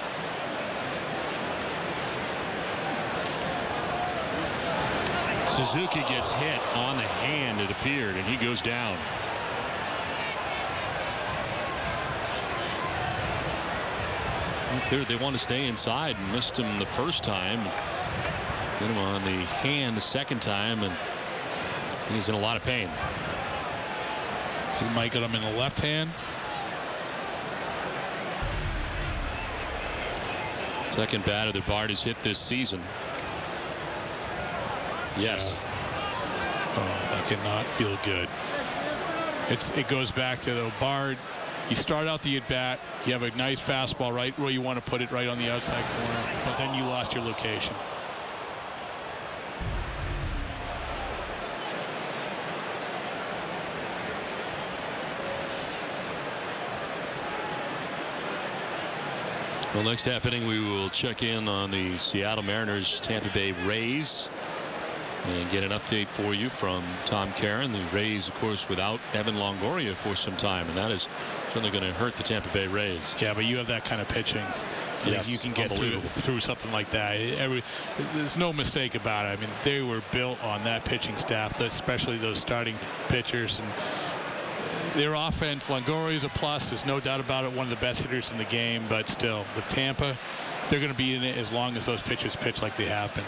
Suzuki gets hit on the hand, it appeared, and he goes down. Clear they want to stay inside, and missed him the first time. Get him on the hand the second time, and he's in a lot of pain. He might get him in the left hand. Second batter that Bard has hit this season. Yes. Oh, that cannot feel good. It goes back to the Bard. You start out the at-bat, you have a nice fastball right where you want to put it, right on the outside corner, but then you lost your location. Well, next half inning, we will check in on the Seattle Mariners Tampa Bay Rays and get an update for you from Tom Caron. The Rays, of course, without Evan Longoria for some time, and that is certainly going to hurt the Tampa Bay Rays. Yeah, but you have that kind of pitching. Yes, you can get through something like that. There's no mistake about it. I mean, they were built on that pitching staff, especially those starting pitchers. And their offense, Longoria is a plus. There's no doubt about it. One of the best hitters in the game. But still, with Tampa, they're going to be in it as long as those pitchers pitch like they have been.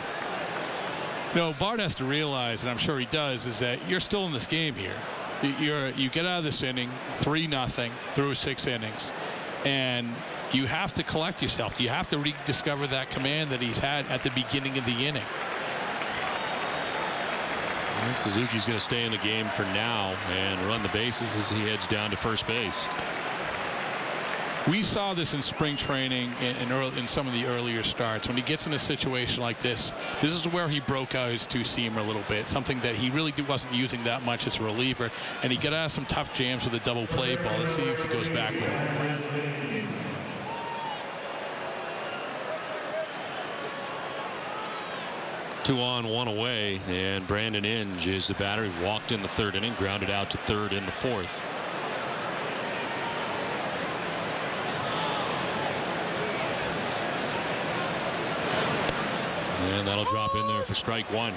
No, Bard has to realize, and I'm sure he does, is that you're still in this game here. You get out of this inning 3-0 through 6 innings, and you have to collect yourself. You have to rediscover that command that he's had at the beginning of the inning. Well, Suzuki's going to stay in the game for now and run the bases as he heads down to first base. We saw this in spring training in some of the earlier starts. When he gets in a situation like this is where he broke out his two-seamer a little bit, something that he really wasn't using that much as a reliever, and he got out of some tough jams with a double play ball. Let's see if he goes back with it. Two on, one away, and Brandon Inge is the batter. He walked in the 3rd inning, grounded out to 3rd in the 4th. And that'll drop in there for strike 1.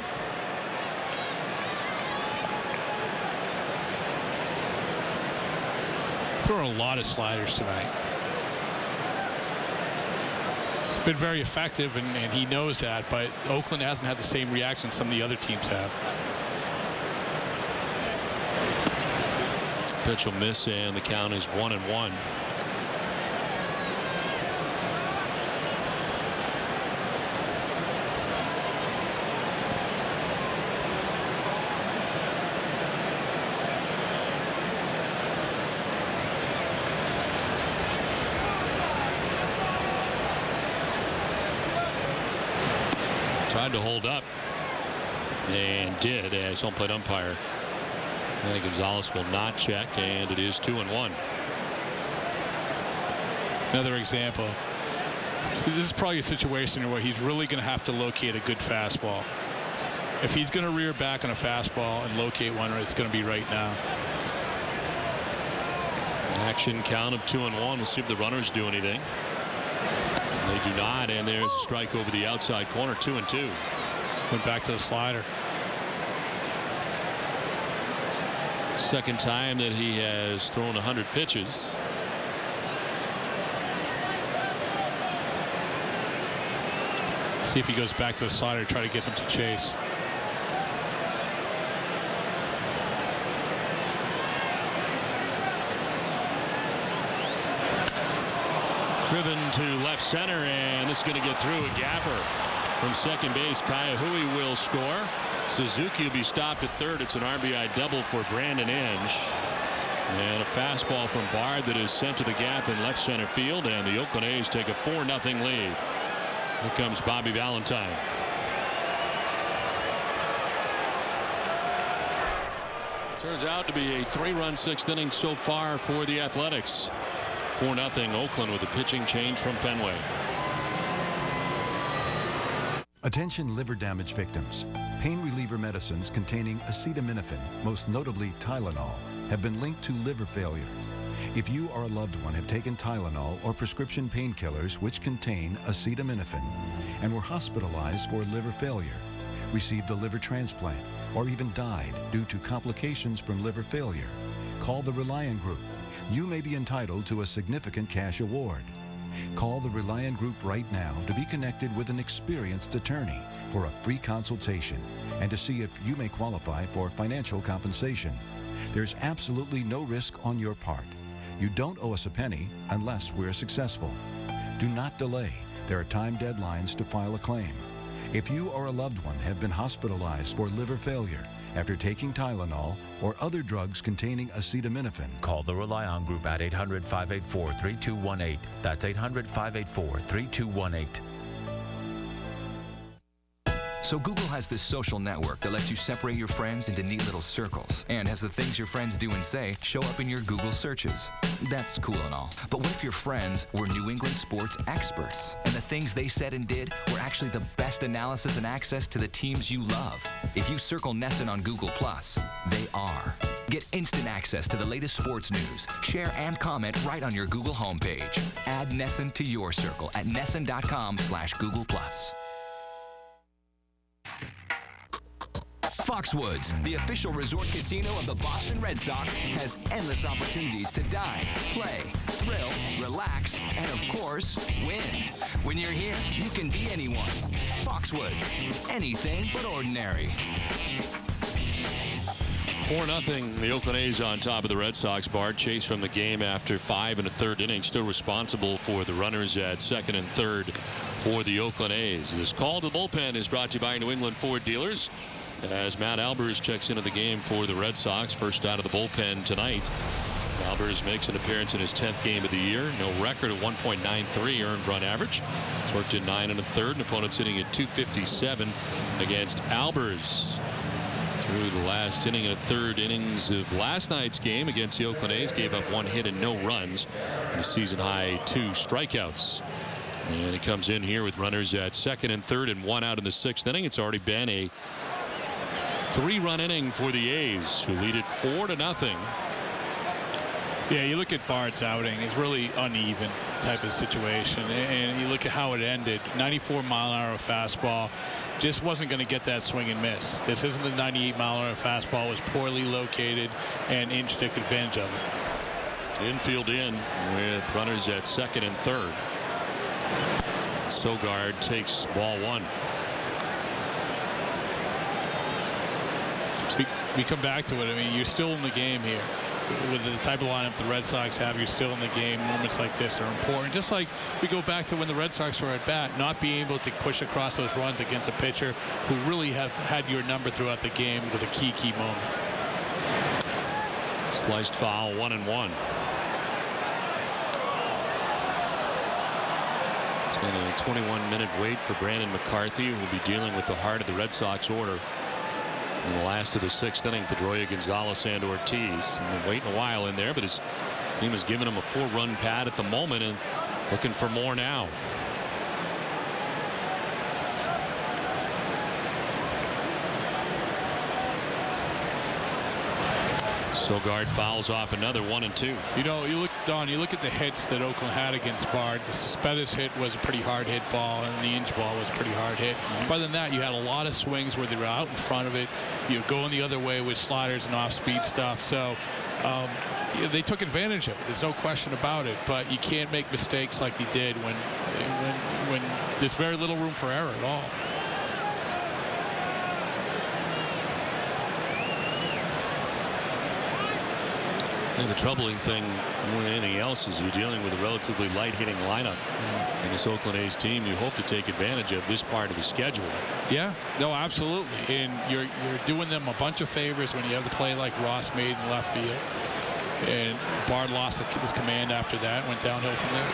Throwing a lot of sliders tonight. It's been very effective, and he knows that, but Oakland hasn't had the same reaction some of the other teams have. Pitch will miss, and the count is 1-1. Tried to hold up and did, as home plate umpire Manny Gonzalez will not check, and it is 2-1. Another example. This is probably a situation where he's really going to have to locate a good fastball. If he's going to rear back on a fastball and locate one, it's going to be right now. Action count of 2-1. We'll see if the runners do anything. They do not, and there's a strike over the outside corner. 2-2. Went back to the slider. Second time that he has thrown 100 pitches. See if he goes back to the slider, try to get him to chase. Driven to left center, and this is going to get through. A gapper from second base. Kaya Hui will score. Suzuki will be stopped at 3rd. It's an RBI double for Brandon Inge. And a fastball from Bard that is sent to the gap in left center field, and the Oakland A's take a 4-0 lead. Here comes Bobby Valentine. Turns out to be a 3-run 6th inning so far for the Athletics. 4-0 Oakland with a pitching change from Fenway. Attention liver damage victims. Pain reliever medicines containing acetaminophen, most notably Tylenol, have been linked to liver failure. If you or a loved one have taken Tylenol or prescription painkillers which contain acetaminophen and were hospitalized for liver failure, received a liver transplant, or even died due to complications from liver failure, call the Reliant Group. You may be entitled to a significant cash award. Call the Reliant Group right now to be connected with an experienced attorney for a free consultation and to see if you may qualify for financial compensation. There's absolutely no risk on your part. You don't owe us a penny unless we're successful. Do not delay. There are time deadlines to file a claim. If you or a loved one have been hospitalized for liver failure after taking Tylenol or other drugs containing acetaminophen, call the Reliant Group at 800-584-3218. That's 800-584-3218. So Google has this social network that lets you separate your friends into neat little circles and has the things your friends do and say show up in your Google searches. That's cool and all. But what if your friends were New England sports experts and the things they said and did were actually the best analysis and access to the teams you love? If you circle Nesson on Google+, they are. Get instant access to the latest sports news. Share and comment right on your Google homepage. Add Nesson to your circle at Nesson.com/Google+. Foxwoods, the official resort casino of the Boston Red Sox, has endless opportunities to dine, play, thrill, relax, and of course, win. When you're here, you can be anyone. Foxwoods, anything but ordinary. 4-0, the Oakland A's on top of the Red Sox. Bart chased from the game after 5 1/3 innings, still responsible for the runners at second and third for the Oakland A's. This call to the bullpen is brought to you by New England Ford Dealers, as Matt Albers checks into the game for the Red Sox, first out of the bullpen tonight. Albers makes an appearance in his 10th game of the year. No record of 1.93 earned run average. He's worked in 9 1/3, and opponents hitting at .257 against Albers. Through the last inning and a third innings of last night's game against the Oakland A's, gave up 1 hit and no runs, and a season high 2 strikeouts. And he comes in here with runners at second and third and 1 out in the 6th inning. It's already been a 3-run inning for the A's, who lead it 4-0. Yeah, you look at Bart's outing, it's really uneven type of situation, and you look at how it ended. 94-mile-an-hour fastball, just wasn't going to get that swing and miss. This isn't the 98-mile-an-hour fastball. It was poorly located, and Inge took advantage of it. Infield in with runners at second and third. Sogard takes ball 1. We come back to it. I mean, you're still in the game here. With the type of lineup the Red Sox have, you're still in the game. Moments like this are important. Just like we go back to when the Red Sox were at bat, not being able to push across those runs against a pitcher who really have had your number throughout the game was a key moment. Sliced foul, 1-1. It's been a 21-minute wait for Brandon McCarthy, who will be dealing with the heart of the Red Sox order in the last of the 6th inning. Pedroia, Gonzalez, and Ortiz. And been waiting a while in there, but his team has given him a 4-run pad at the moment and looking for more now. Sogard fouls off another 1-2. You know, you look at the hits that Oakland had against Bard. The Cespedes hit was a pretty hard hit ball, and the Inge ball was a pretty hard hit. Other than that, you had a lot of swings where they were out in front of it, you know, going the other way with sliders and off-speed stuff. So they took advantage of it. There's no question about it. But you can't make mistakes like he did when there's very little room for error at all. And the troubling thing more than anything else is you're dealing with a relatively light hitting lineup in this Oakland A's team. You hope to take advantage of this part of the schedule. Yeah, no, absolutely. And you're doing them a bunch of favors when you have the play like Ross made in left field. And Bard lost his command after that, went downhill from there.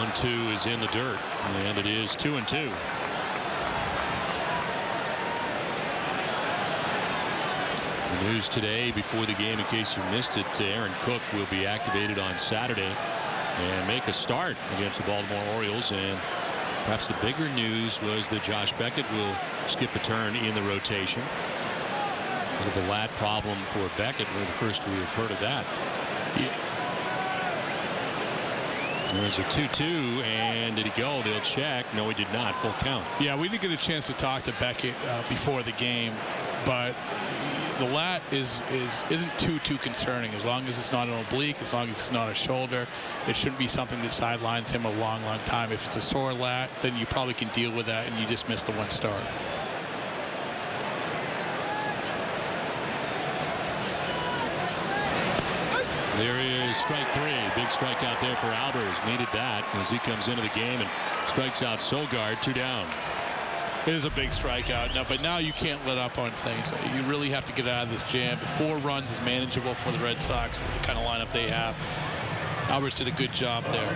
1-2 is in the dirt, and it is 2-2. The news today before the game, in case you missed it, Aaron Cook will be activated on Saturday and make a start against the Baltimore Orioles, and Perhaps the bigger news was that Josh Beckett will skip a turn in the rotation. With the lat problem for Beckett, we're the first we have heard of that. Yeah. There's a 2-2, and did he go? They'll check. No, he did not. Full count. Yeah, we didn't get a chance to talk to Beckett before the game, but the lat isn't too concerning. As long as it's not an oblique, as long as it's not a shoulder, it shouldn't be something that sidelines him a long time. If it's a sore lat, then you probably can deal with that, and you just miss the one start. There is strike 3. Big strikeout there for Albers. Needed that as he comes into the game and strikes out Solgaard. 2 down. It is a big strikeout. But now you can't let up on things. You really have to get out of this jam. 4 runs is manageable for the Red Sox with the kind of lineup they have. Albers did a good job there.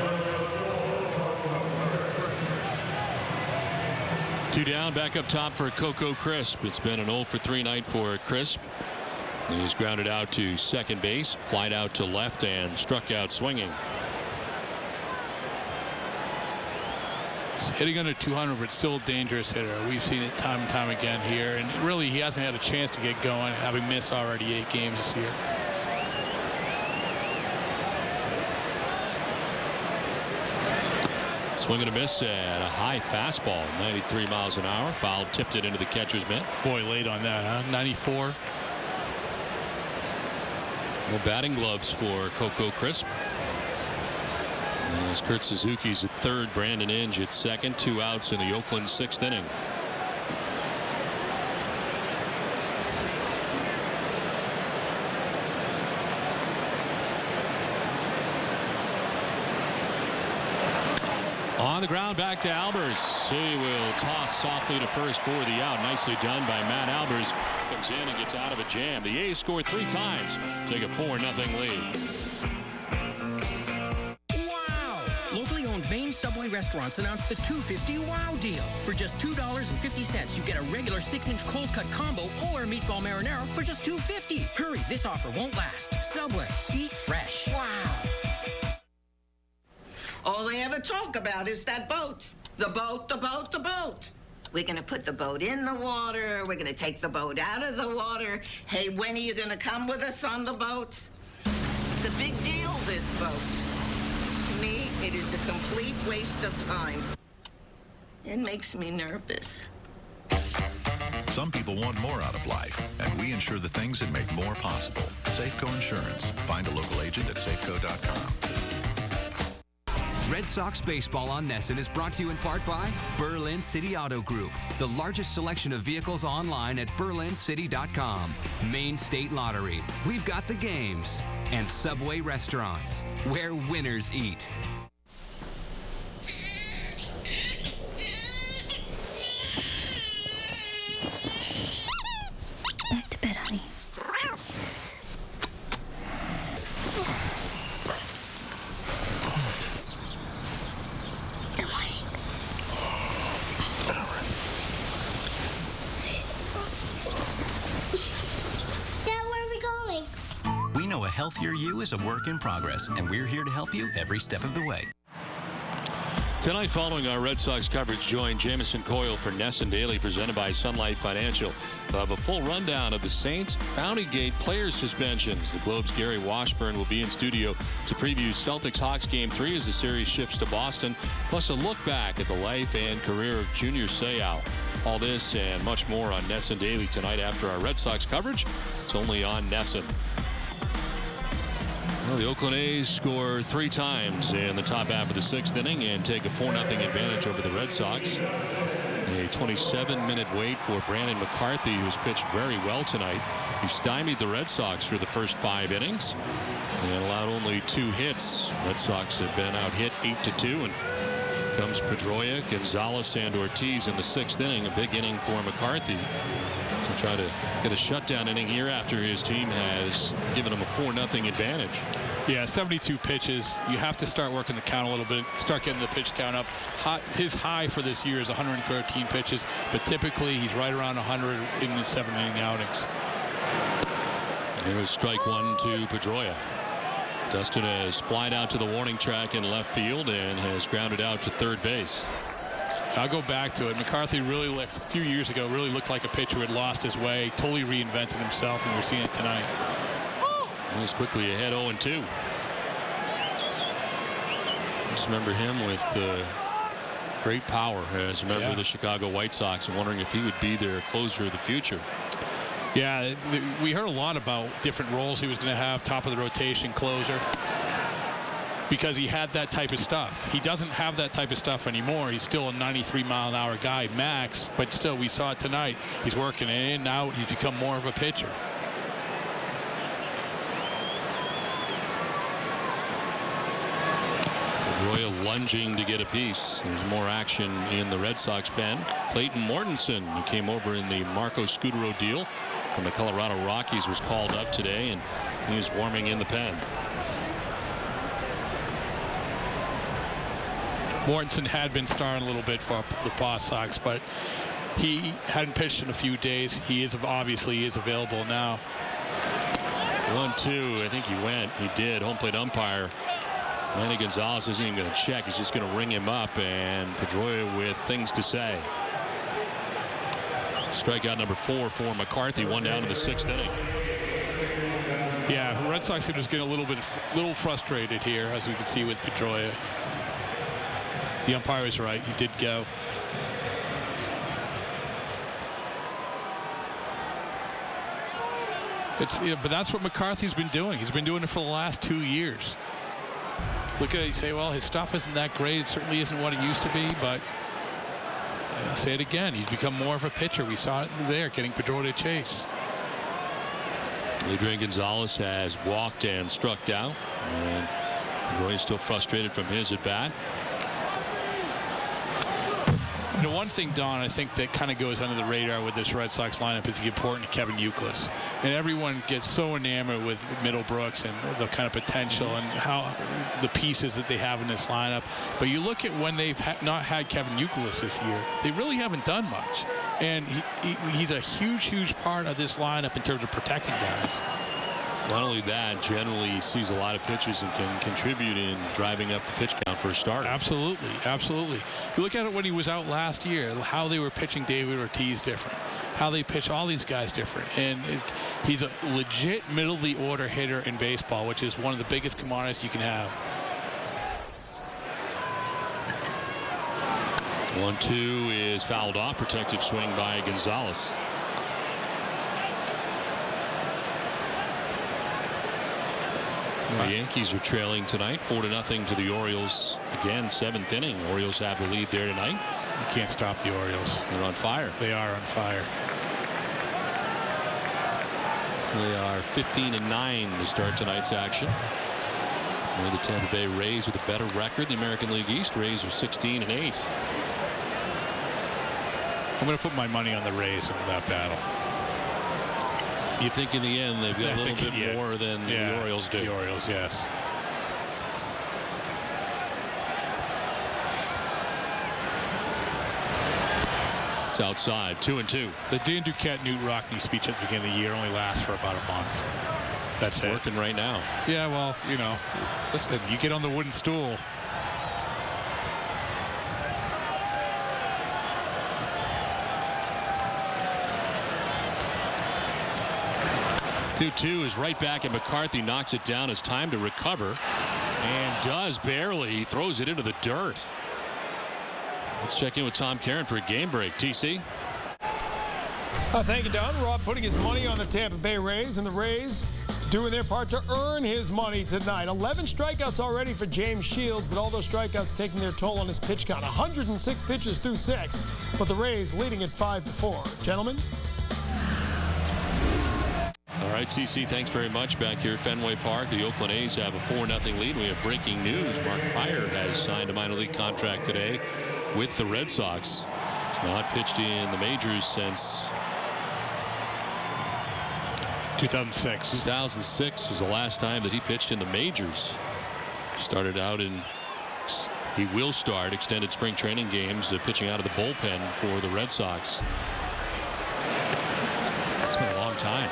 2 down. Back up top for Coco Crisp. It's been an 0-for-3 night for Crisp. He's grounded out to second base, flied out to left, and struck out swinging. He's hitting under 200, but still a dangerous hitter. We've seen it time and time again here, and really he hasn't had a chance to get going, having missed already 8 games this year. Swing and a miss at a high fastball, 93 miles an hour. Foul tipped it into the catcher's mitt. Boy, late on that, huh? 94. No batting gloves for Coco Crisp. As Kurt Suzuki's at third, Brandon Inge at second. 2 outs in the Oakland 6th inning. On the ground, back to Albers. He will toss softly to first for the out. Nicely done by Matt Albers. Comes in and gets out of a jam. The A's score 3 times. Take a 4-0 lead. Wow! Locally owned Maine Subway restaurants announced the $2.50 Wow deal. For just $2.50, you get a regular 6-inch cold cut combo or meatball marinara for just $2.50. Hurry, this offer won't last. Subway, eat fresh. Wow! All they ever talk about is that boat. The boat, the boat, the boat. We're going to put the boat in the water. We're going to take the boat out of the water. Hey, when are you going to come with us on the boat? It's a big deal, this boat. To me, it is a complete waste of time. It makes me nervous. Some people want more out of life, and we insure the things that make more possible. Safeco Insurance. Find a local agent at safeco.com. Red Sox baseball on NESN is brought to you in part by Berlin City Auto Group, the largest selection of vehicles online at berlincity.com. Maine State Lottery, we've got the games. And Subway Restaurants, where winners eat. Back to bed, honey. A healthier you is a work in progress, and we're here to help you every step of the way. Tonight, following our Red Sox coverage, join Jamison Coyle for NESN Daily, presented by Sun Life Financial. We'll have a full rundown of the Saints Bounty Gate player suspensions. The Globe's Gary Washburn will be in studio to preview Celtics-Hawks Game 3 as the series shifts to Boston, plus a look back at the life and career of Junior Seau. All this and much more on NESN Daily tonight after our Red Sox coverage. It's only on NESN. Well, the Oakland A's score 3 times in the top half of the 6th inning and take a 4-0 advantage over the Red Sox. A 27-minute wait for Brandon McCarthy, who's pitched very well tonight. He stymied the Red Sox through the first 5 innings and allowed only 2 hits. Red Sox have been out hit 8-2, and comes Pedroia, Gonzalez, and Ortiz in the 6th inning. A big inning for McCarthy. So try to get a shutdown inning here after his team has given him a 4-0 advantage. Yeah, 72 pitches. You have to start working the count a little bit, start getting the pitch count up. His high for this year is 113 pitches, but typically he's right around 100 in the 7-inning outings. Here's strike 1 to Pedroia. Dustin has flied out to the warning track in left field and has grounded out to third base. I'll go back to it. McCarthy really, a few years ago, really looked like a pitcher who had lost his way, totally reinvented himself, and we're seeing it tonight. Moves quickly ahead 0-2. Just remember him with great power as a member of the Chicago White Sox, and wondering if he would be their closer of the future. Yeah, we heard a lot about different roles he was going to have, top of the rotation, closer, because he had that type of stuff. He doesn't have that type of stuff anymore. He's still a 93-mile-an-hour guy, max, but still, we saw it tonight. He's working it in. Now he's become more of a pitcher. Pedroia lunging to get a piece. There's more action in the Red Sox pen. Clayton Mortensen, who came over in the Marco Scutaro deal from the Colorado Rockies, was called up today, and he's warming in the pen. Mortensen had been starring a little bit for the Boss Sox, but he hadn't pitched in a few days. He is obviously available now. 1-2. I think he went. He did. Home plate umpire Manny Gonzalez isn't even going to check. He's just going to ring him up, and Pedroia with things to say. Strikeout number 4 for McCarthy. One down in the 6th inning. Yeah, the Red Sox are just getting a little frustrated here, as we can see with Pedroia. The umpire was right. He did go. But that's what McCarthy's been doing. He's been doing it for the last 2 years. Look at it, you say, well, his stuff isn't that great. It certainly isn't what it used to be, but I'll say it again. He's become more of a pitcher. We saw it there, getting Pedroia to chase. Adrian Gonzalez has walked and struck out, and Pedroia is still frustrated from his at bat. You know, one thing, Don, I think that kind of goes under the radar with this Red Sox lineup is the importance of Kevin Youkilis. And everyone gets so enamored with Middlebrooks and the kind of potential and how the pieces that they have in this lineup. But you look at when they've not had Kevin Youkilis this year, they really haven't done much. And he's a huge, huge part of this lineup in terms of protecting guys. Not only that, generally he sees a lot of pitches and can contribute in driving up the pitch count for a starter. Absolutely, absolutely. You look at it when he was out last year, how they were pitching David Ortiz different, how they pitch all these guys different. And he's a legit middle of the order hitter in baseball, which is one of the biggest commodities you can have. 1-2 is fouled off. Protective swing by Gonzalez. The Yankees are trailing tonight 4-0 to the Orioles. Again, 7th inning. Orioles have the lead there tonight. You can't stop the Orioles. They're on fire. They are on fire. They are 15-9 to start tonight's action. They're the Tampa Bay Rays with a better record. The American League East Rays are 16-8. I'm going to put my money on the Rays in that battle. You think in the end they've got a little bit more than the Orioles do? The Orioles, yes. It's outside. 2-2. The Dan Duquette Newt Rockne speech at the beginning of the year only lasts for about a month. That's it. Working right now. Yeah, well, you know, listen, you get on the wooden stool. Two is right back, and McCarthy knocks it down. It's time to recover, and does barely. He throws it into the dirt. Let's check in with Tom Caron for a game break. TC. Thank you, Don. Rob putting his money on the Tampa Bay Rays, and the Rays doing their part to earn his money tonight. 11 strikeouts already for James Shields, but all those strikeouts taking their toll on his pitch count. 106 pitches through 6, but the Rays leading at 5-4. Gentlemen. All right, CC, thanks very much. Back here at Fenway Park, the Oakland A's have a 4-0 lead. We have breaking news. Mark Pryor has signed a minor league contract today with the Red Sox. He's not pitched in the majors since 2006. 2006 was the last time that he pitched in the majors. Started out he will start extended spring training games, pitching out of the bullpen for the Red Sox. It's been a long time.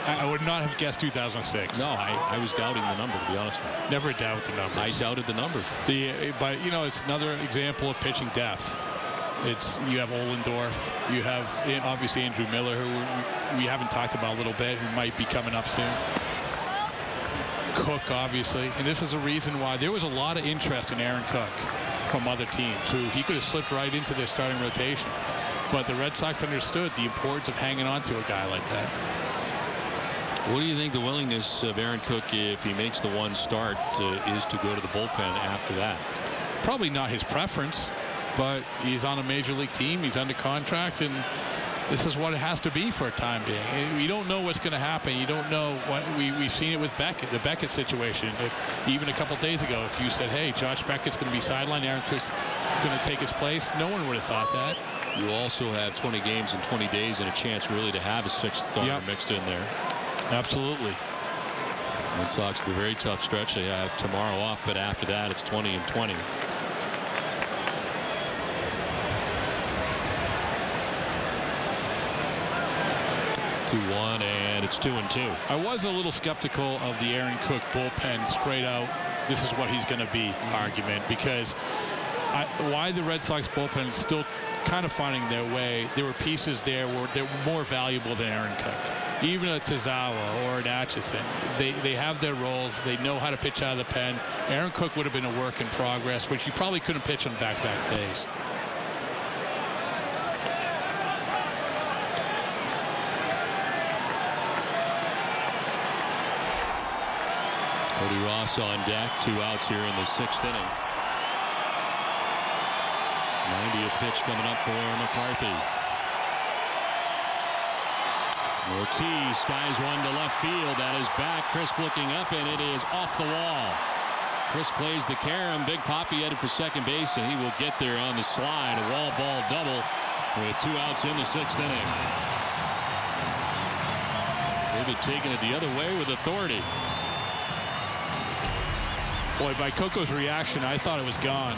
I would not have guessed 2006. No, I was doubting the number, to be honest with you. Never doubt the numbers. I doubted the numbers. But, you know, it's another example of pitching depth. You have Ohlendorf. You have obviously Andrew Miller, who we haven't talked about a little bit, who might be coming up soon. Cook, obviously. And this is a reason why there was a lot of interest in Aaron Cook from other teams, who he could have slipped right into their starting rotation. But the Red Sox understood the importance of hanging on to a guy like that. What do you think the willingness of Aaron Cook, if he makes the one start, is to go to the bullpen after that? Probably not his preference, but he's on a major league team. He's under contract, and this is what it has to be for a time being. You don't know what's going to happen. You don't know what we've seen it with Beckett, the Beckett situation. Even a couple days ago, if you said, hey, Josh Beckett's going to be sidelined, Aaron Cook's going to take his place, no one would have thought that. You also have 20 games in 20 days and a chance really to have a sixth starter mixed in there. Absolutely. Red Sox have a very tough stretch. They have tomorrow off, but after that it's 20 and 20. Two-one, and it's 2-2. I was a little skeptical of the Aaron Cook bullpen straight out. This is what he's going to be argument, because why the Red Sox bullpen still kind of finding their way. There were pieces there where they're more valuable than Aaron Cook. Even a Tazawa or an Atchison, they have their roles. They know how to pitch out of the pen. Aaron Cook would have been a work in progress, which you probably couldn't pitch on back-to-back days. Cody Ross on deck. 2 outs here in the 6th inning. 90th pitch coming up for McCarthy. Ortiz skies one to left field. That is back. Crisp looking up, and it is off the wall. Crisp plays the carom. Big Poppy headed for second base, and he will get there on the slide. A wall ball double with 2 outs in the 6th inning. David taking it the other way with authority. Boy, by Coco's reaction, I thought it was gone.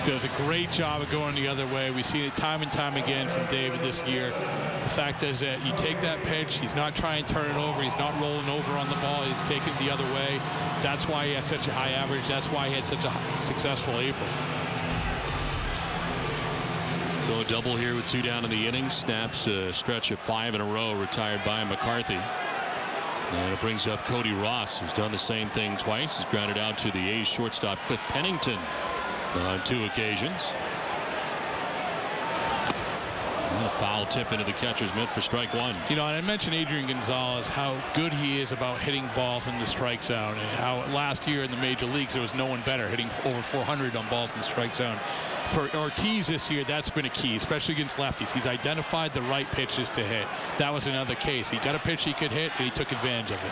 Does a great job of going the other way. We've seen it time and time again from David this year. The fact is that you take that pitch, he's not trying to turn it over, he's not rolling over on the ball, he's taking it the other way. That's why he has such a high average. That's why he had such a successful April. So a double here with 2 down in the inning. Snaps a stretch of 5 in a row retired by McCarthy. And it brings up Cody Ross, who's done the same thing twice. He's grounded out to the A's shortstop Cliff Pennington on 2 occasions. And a foul tip into the catcher's mitt for strike 1. You know, and I mentioned Adrian Gonzalez, how good he is about hitting balls in the strike zone, and how last year in the major leagues there was no one better, hitting over 400 on balls in the strike zone. For Ortiz this year, that's been a key, especially against lefties. He's identified the right pitches to hit. That was another case. He got a pitch he could hit, and he took advantage of it.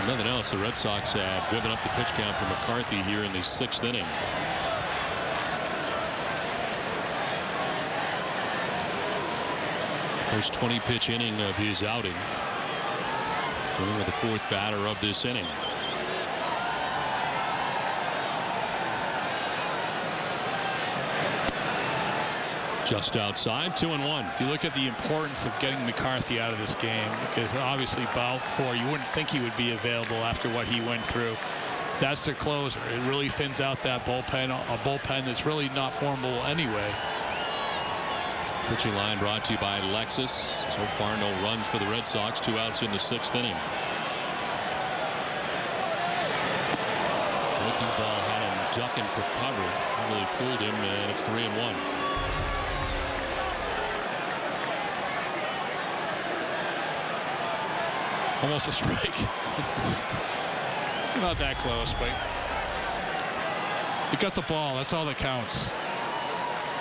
Nothing else. The Red Sox have driven up the pitch count for McCarthy here in the 6th inning. First 20-pitch inning of his outing. Going with the 4th batter of this inning. Just outside, 2-1. You look at the importance of getting McCarthy out of this game, because obviously bout 4, you wouldn't think he would be available after what he went through. That's their closer. It really thins out that bullpen, a bullpen that's really not formidable anyway. Pitching line brought to you by Lexus. So far, no runs for the Red Sox. 2 outs in the 6th inning. Breaking ball had him ducking for cover. Really fooled him, and it's 3-1. Almost a strike. Not that close, but you got the ball. That's all that counts.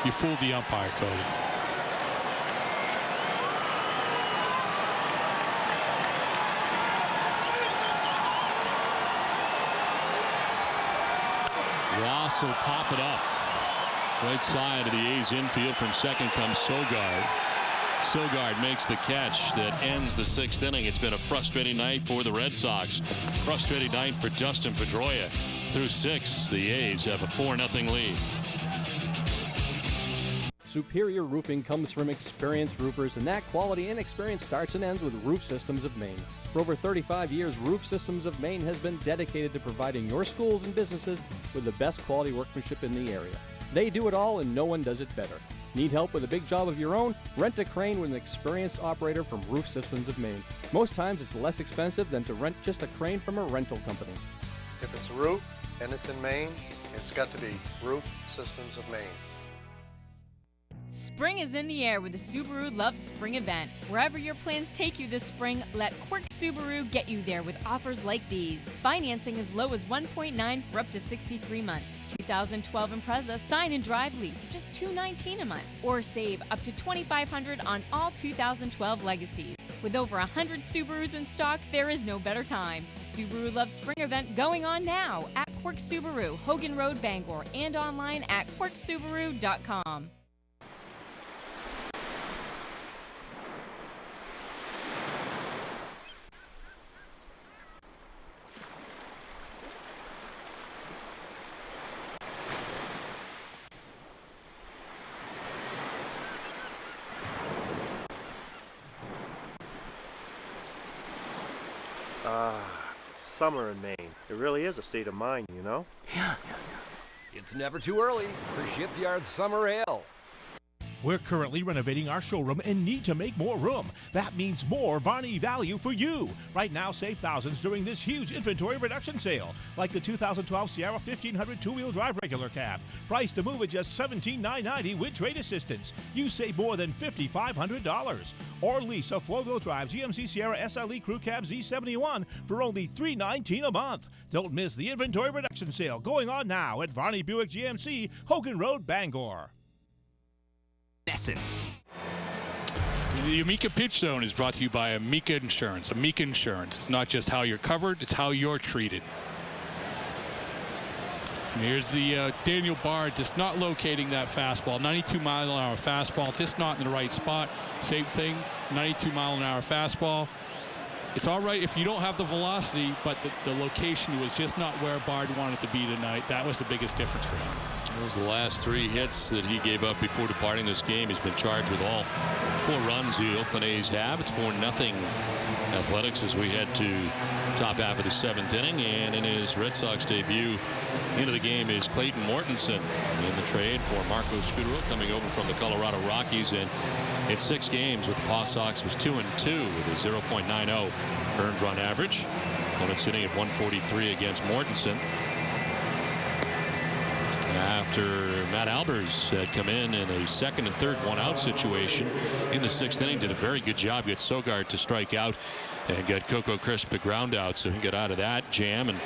You fooled the umpire, Cody. Ross will pop it up. Right side of the A's infield. From second comes Sogard. Sogard makes the catch that ends the 6th inning. It's been a frustrating night for the Red Sox. Frustrating night for Dustin Pedroia. Through 6, the A's have a 4-0 lead. Superior roofing comes from experienced roofers, and that quality and experience starts and ends with Roof Systems of Maine. For over 35 years, Roof Systems of Maine has been dedicated to providing your schools and businesses with the best quality workmanship in the area. They do it all, and no one does it better. Need help with a big job of your own? Rent a crane with an experienced operator from Roof Systems of Maine. Most times it's less expensive than to rent just a crane from a rental company. If it's a roof and it's in Maine, it's got to be Roof Systems of Maine. Spring is in the air with the Subaru Love Spring event. Wherever your plans take you this spring, let Quirk Subaru get you there with offers like these. Financing as low as 1.9 for up to 63 months. 2012 Impreza sign and drive lease, just $219 a month. Or save up to $2,500 on all 2012 Legacies. With over 100 Subarus in stock, there is no better time. The Subaru Love Spring event going on now at Quirk Subaru, Hogan Road, Bangor, and online at quirksubaru.com. Summer in Maine. It really is a state of mind, you know? Yeah. It's never too early for Shipyard's Summer Ale. We're currently renovating our showroom and need to make more room. That means more Varney value for you. Right now, save thousands during this huge inventory reduction sale, like the 2012 Sierra 1500 two-wheel drive regular cab. Price to move at just $17,990 with trade assistance. You save more than $5,500. Or lease a four-wheel drive GMC Sierra SLE Crew Cab Z71 for only $319 a month. Don't miss the inventory reduction sale going on now at Varney Buick GMC, Hogan Road, Bangor. The Amica Pitch Zone is brought to you by Amica Insurance. Amica Insurance. It's not just how you're covered, it's how you're treated. And here's the Daniel Bard just not locating that fastball. 92-mile-an-hour fastball, just not in the right spot. Same thing, 92-mile-an-hour fastball. It's all right if you don't have the velocity, but the location was just not where Bard wanted to be tonight. That was the biggest difference for him. Those are the last 3 hits that he gave up before departing this game. He's been charged with all 4 runs the Oakland A's have. It's 4-0 Athletics as we head to top half of the 7th inning. And in his Red Sox debut into the game is Clayton Mortensen in the trade for Marco Scudero, coming over from the Colorado Rockies. And in 6 games with the Paw Sox was 2-2 with a 0.90 earned run average. Opponent sitting at 143 against Mortensen. After Matt Albers had come in a 2nd and 3rd one-out situation in the 6th inning, did a very good job. Got Sogard to strike out and got Coco Crisp to ground out, so he got out of that jam and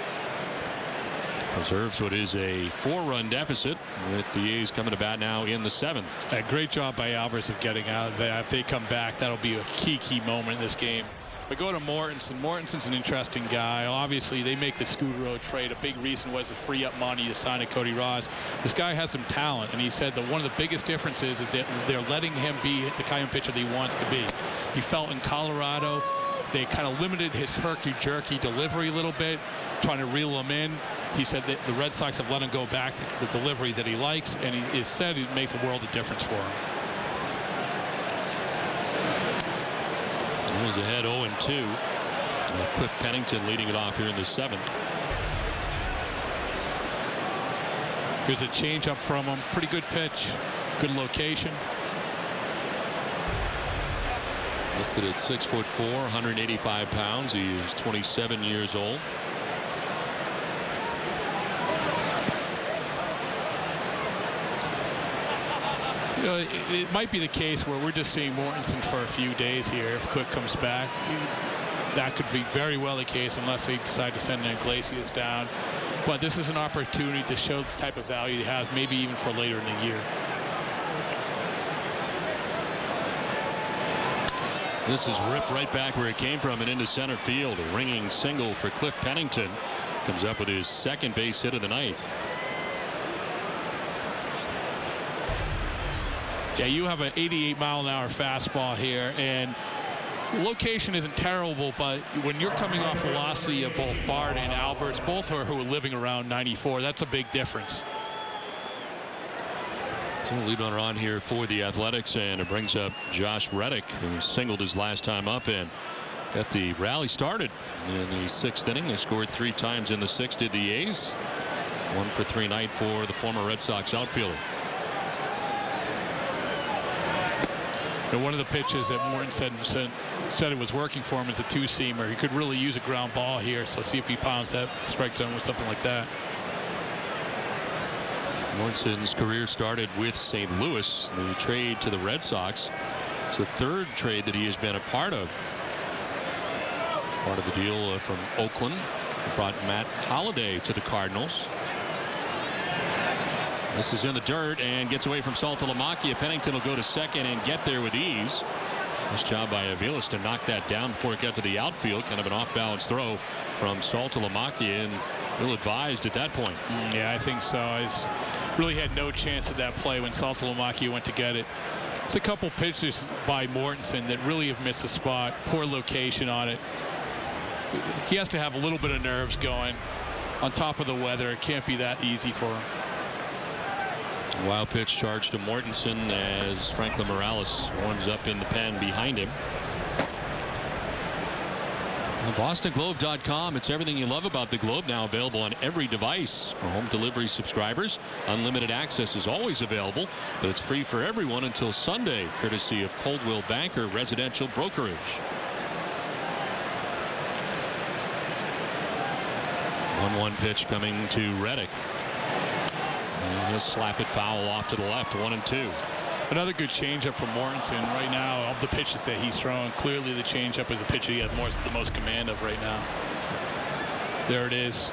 preserves what is a 4-run deficit with the A's coming to bat now in the 7th. A great job by Albers of getting out of that. If they come back, that'll be a key moment in this game. We go to Mortensen. Mortensen's an interesting guy. Obviously, they make the Scudero trade. A big reason was to free up money to sign a Cody Ross. This guy has some talent, and he said that one of the biggest differences is that they're letting him be the kind of pitcher that he wants to be. He felt in Colorado they kind of limited his herky-jerky delivery a little bit, trying to reel him in. He said that the Red Sox have let him go back to the delivery that he likes, and he said it makes a world of difference for him. He was ahead 0-2. Cliff Pennington leading it off here in the 7th. Here's a changeup from him. Pretty good pitch. Good location. Listed at 6'4", 185 pounds. He is 27 years old. You know, it might be the case where we're just seeing Mortensen for a few days here. If Cook comes back, that could be very well the case unless they decide to send Iglesias down. But this is an opportunity to show the type of value he has, maybe even for later in the year. This is ripped right back where it came from and into center field. A ringing single for Cliff Pennington. Comes up with his 2nd base hit of the night. Yeah, you have an 88-mile-an-hour fastball here, and location isn't terrible, but when you're coming off velocity of both Bard and Alberts, both who are living around 94, that's a big difference. So lead runner on here for the Athletics, and it brings up Josh Reddick, who singled his last time up and got the rally started in the 6th inning. They scored 3 times in the 6th, did the A's. 1 for 3 night for the former Red Sox outfielder. And one of the pitches that Morton said it was working for him is a 2-seamer. He could really use a ground ball here, so see if he pounds that strike zone with something like that. Morton's career started with St. Louis. The trade to the Red Sox. It's the 3rd trade that he has been a part of. It's part of the deal from Oakland. It brought Matt Holliday to the Cardinals. This is in the dirt and gets away from Saltalamacchia. Pennington will go to second and get there with ease. Nice job by Aviles to knock that down before it got to the outfield. Kind of an off-balance throw from Saltalamacchia, and ill-advised at that point. Yeah, I think so. He's really had no chance at that play when Saltalamacchia went to get it. It's a couple pitches by Mortensen that really have missed the spot. Poor location on it. He has to have a little bit of nerves going. On top of the weather, it can't be that easy for him. Wild pitch charge to Mortensen as Franklin Morales warms up in the pen behind him. BostonGlobe.com. It's everything you love about the Globe, now available on every device. For home delivery subscribers, unlimited access is always available, but it's free for everyone until Sunday, courtesy of Coldwell Banker Residential Brokerage. 1-1 pitch coming to Reddick. And he'll slap it foul off to the left. 1-2. Another good changeup from Mortensen right now. Of the pitches that he's throwing, clearly the changeup is a pitch he has the most command of right now. There it is.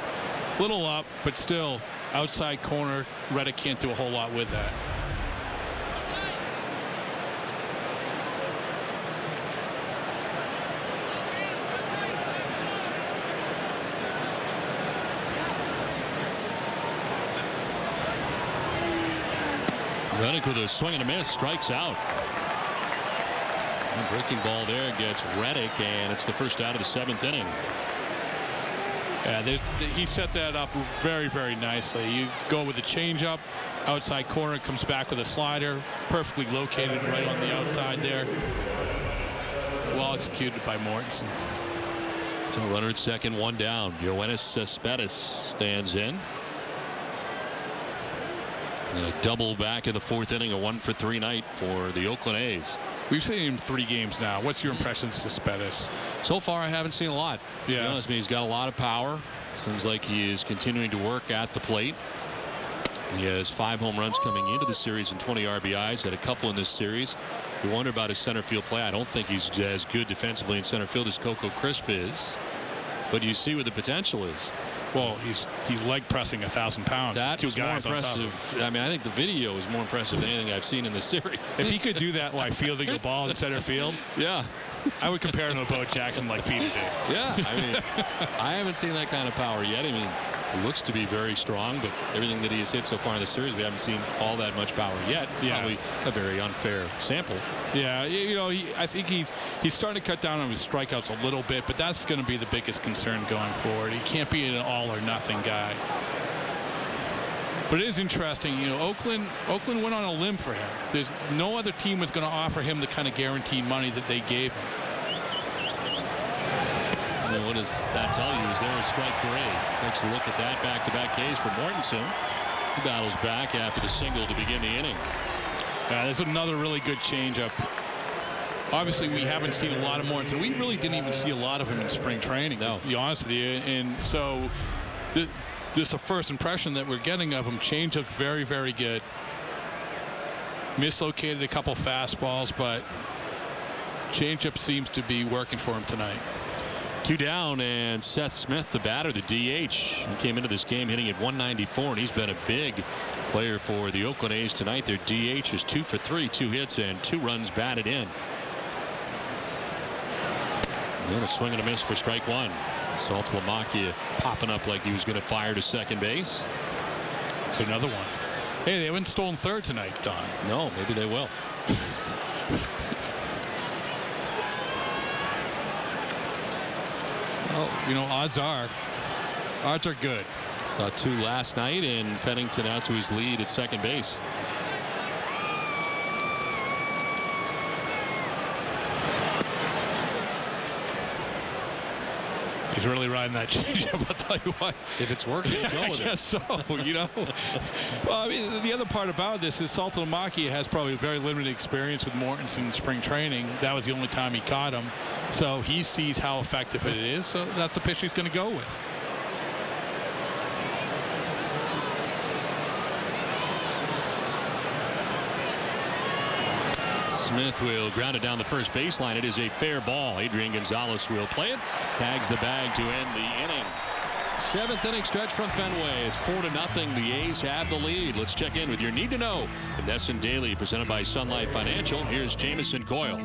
Little up, but still outside corner. Reddick can't do a whole lot with that. Reddick with a swing and a miss, strikes out. The breaking ball there gets Reddick, and it's the first out of the 7th inning. Yeah, he set that up very, very nicely. You go with a changeup, outside corner, comes back with a slider, perfectly located right on the outside there. Well executed by Mortensen. So runner at second, 1 down. Yoenis Cespedes stands in. And a double back in the 4th inning, a 1 for 3 night for the Oakland A's. We've seen him 3 games now. What's your impressions of Cespedes? So far, I haven't seen a lot. Yeah. To be honest with me, he's got a lot of power. Seems like he is continuing to work at the plate. He has 5 home runs coming into the series and 20 RBIs. Had a couple in this series. You wonder about his center field play. I don't think he's as good defensively in center field as Coco Crisp is. But you see what the potential is. Well, he's leg pressing 1,000 pounds. That was more impressive. I mean, I think the video is more impressive than anything I've seen in the series. If he could do that while fielding a ball in center field, yeah, I would compare him to Bo Jackson like Peter did. Yeah, I mean, I haven't seen that kind of power yet. I mean, he looks to be very strong, but everything that he has hit so far in the series, we haven't seen all that much power yet. Yeah. Probably a very unfair sample. Yeah, you know, I think he's starting to cut down on his strikeouts a little bit, but that's going to be the biggest concern going forward. He can't be an all or nothing guy. But it is interesting, you know, Oakland went on a limb for him. There's no other team was going to offer him the kind of guaranteed money that they gave him. And what does that tell you? Is there a strike 3? Takes a look at that back-to-back case for Mortensen. He battles back after the single to begin the inning. Yeah, there's another really good changeup. Obviously, we haven't seen a lot of Mortensen. We really didn't even see a lot of him in spring training, to be honest with you. And so this is the first impression that we're getting of him. Changeup's very, very good. Mislocated a couple fastballs, but changeup seems to be working for him tonight. 2 down, and Seth Smith, the batter, the DH. He came into this game hitting at 194, and he's been a big player for the Oakland A's tonight. Their DH is 2 for 3, 2 hits, and 2 runs batted in. And a swing and a miss for strike 1. Saltalamacchia popping up like he was going to fire to second base. It's another one. Hey, they haven't stolen third tonight, Don. No, maybe they will. Well, you know, odds are good. Saw 2 last night, and Pennington out to his lead at second base. He's really riding that changeup, I'll tell you what. If it's working, go with I guess so, you know. Well, I mean, the other part about this is Saltalamacchia has probably very limited experience with Mortensen in spring training. That was the only time he caught him. So he sees how effective it is. So that's the pitch he's going to go with. Smith will ground it down the first baseline. It is a fair ball. Adrian Gonzalez will play it. Tags the bag to end the inning. 7th inning stretch from Fenway. It's 4-0. The A's have the lead. Let's check in with your Need to Know. The NESN Daily presented by Sun Life Financial. Here's Jamison Coyle.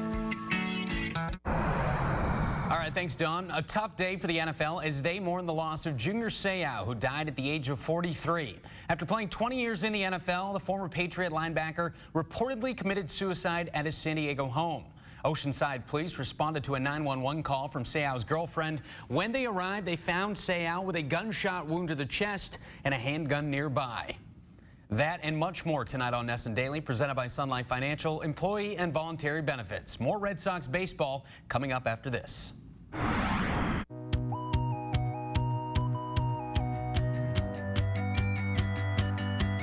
All right, thanks, Don. A tough day for the NFL as they mourn the loss of Junior Seau, who died at the age of 43. After playing 20 years in the NFL, the former Patriot linebacker reportedly committed suicide at his San Diego home. Oceanside police responded to a 911 call from Seau's girlfriend. When they arrived, they found Seau with a gunshot wound to the chest and a handgun nearby. That and much more tonight on NESN Daily, presented by Sun Life Financial, employee and voluntary benefits. More Red Sox baseball coming up after this.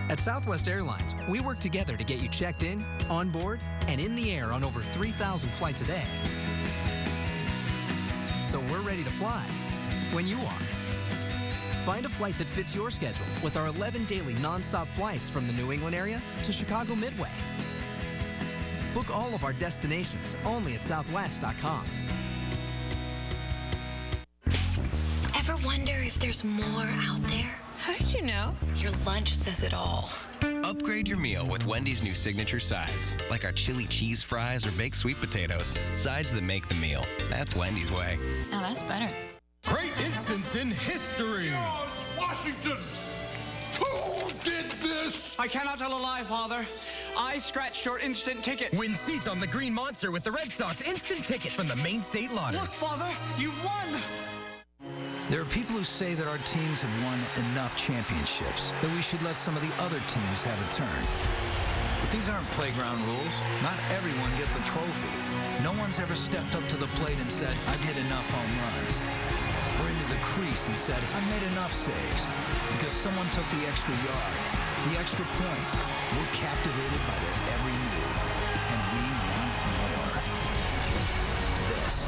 At Southwest Airlines, we work together to get you checked in, on board, and in the air on over 3,000 flights a day. So we're ready to fly when you are. Find a flight that fits your schedule with our 11 daily nonstop flights from the New England area to Chicago Midway. Book all of our destinations only at southwest.com. Ever wonder if there's more out there? How did you know? Your lunch says it all. Upgrade your meal with Wendy's new signature sides, like our chili cheese fries or baked sweet potatoes. Sides that make the meal. That's Wendy's way. Now that's better. Great instance in history. George Washington! Who did this? I cannot tell a lie, Father. I scratched your instant ticket. Win seats on the Green Monster with the Red Sox instant ticket from the Maine State Lottery. Look, Father, you won! There are people who say that our teams have won enough championships, that we should let some of the other teams have a turn. But these aren't playground rules. Not everyone gets a trophy. No one's ever stepped up to the plate and said, I've hit enough home runs. Or into the crease and said, I've made enough saves. Because someone took the extra yard, the extra point. We're captivated by their every move. And we want more. This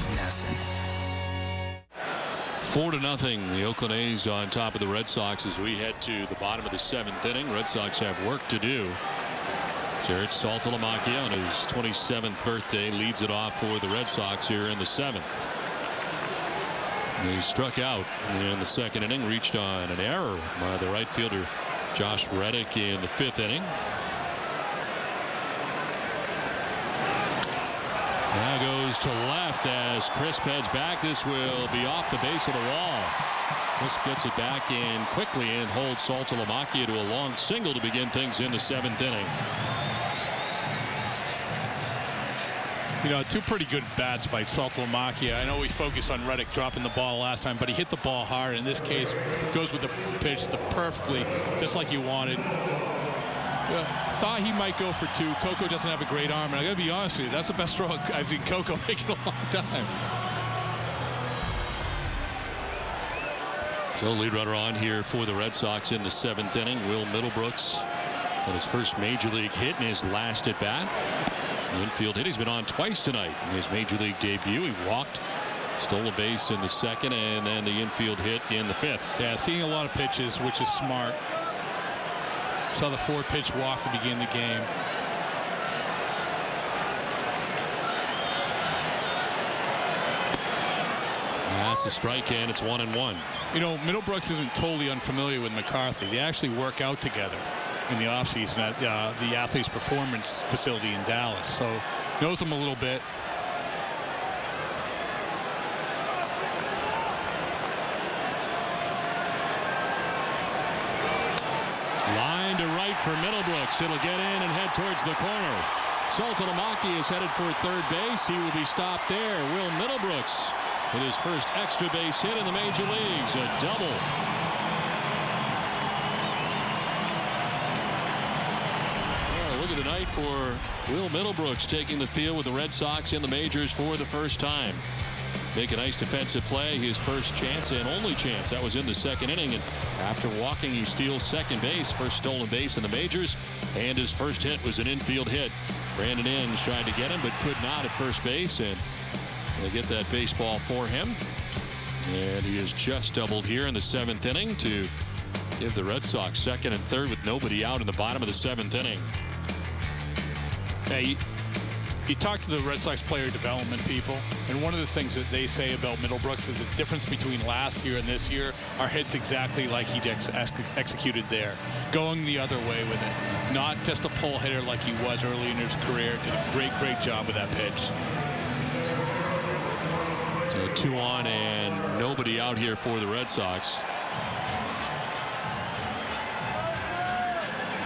is NESN. 4-0. The Oakland A's on top of the Red Sox as we head to the bottom of the 7th inning. Red Sox have work to do. Jarrett Saltalamacchia on his 27th birthday leads it off for the Red Sox here in the 7th. They struck out in the 2nd inning, reached on an error by the right fielder Josh Reddick in the 5th inning. Now goes to left as Crisp heads back. This will be off the base of the wall. Crisp gets it back in quickly and holds Saltalamacchia to a long single to begin things in the 7th inning. You know, 2 pretty good bats by Saltalamacchia. I know we focused on Reddick dropping the ball last time, but he hit the ball hard. In this case, goes with the pitch perfectly, just like you wanted. Thought he might go for 2. Coco doesn't have a great arm, and I got to be honest with you, that's the best throw I've seen Coco make in a long time. So lead runner on here for the Red Sox in the 7th inning. Will Middlebrooks on his first major league hit in his last at bat. The infield hit. He's been on twice tonight in his major league debut. He walked, stole a base in the 2nd, and then the infield hit in the 5th. Yeah, seeing a lot of pitches, which is smart. Saw the 4-pitch walk to begin the game. That's a strike, and it's 1-1. You know, Middlebrooks isn't totally unfamiliar with McCarthy. They actually work out together in the offseason at the Athletes Performance Facility in Dallas. So knows him a little bit. Line to right for Middlebrooks. It'll get in and head towards the corner. Saltalamacchia is headed for third base. He will be stopped there. Will Middlebrooks with his first extra base hit in the major leagues. A double. Well, look at the night for Will Middlebrooks taking the field with the Red Sox in the majors for the first time. make a nice defensive play. His first chance and only chance. That was in the second inning. And after walking, he steals second base. First stolen base in the majors. And his first hit was an infield hit. Brandon Inge tried to get him, but could not at first base. And they get that baseball for him. And he has just doubled here in the 7th inning to give the Red Sox second and third with nobody out in the bottom of the 7th inning. Hey, you talk to the Red Sox player development people, and one of the things that they say about Middlebrooks is the difference between last year and this year are hits exactly like he executed there. Going the other way with it. Not just a pull hitter like he was early in his career. Did a great job with that pitch. So 2 on and nobody out here for the Red Sox.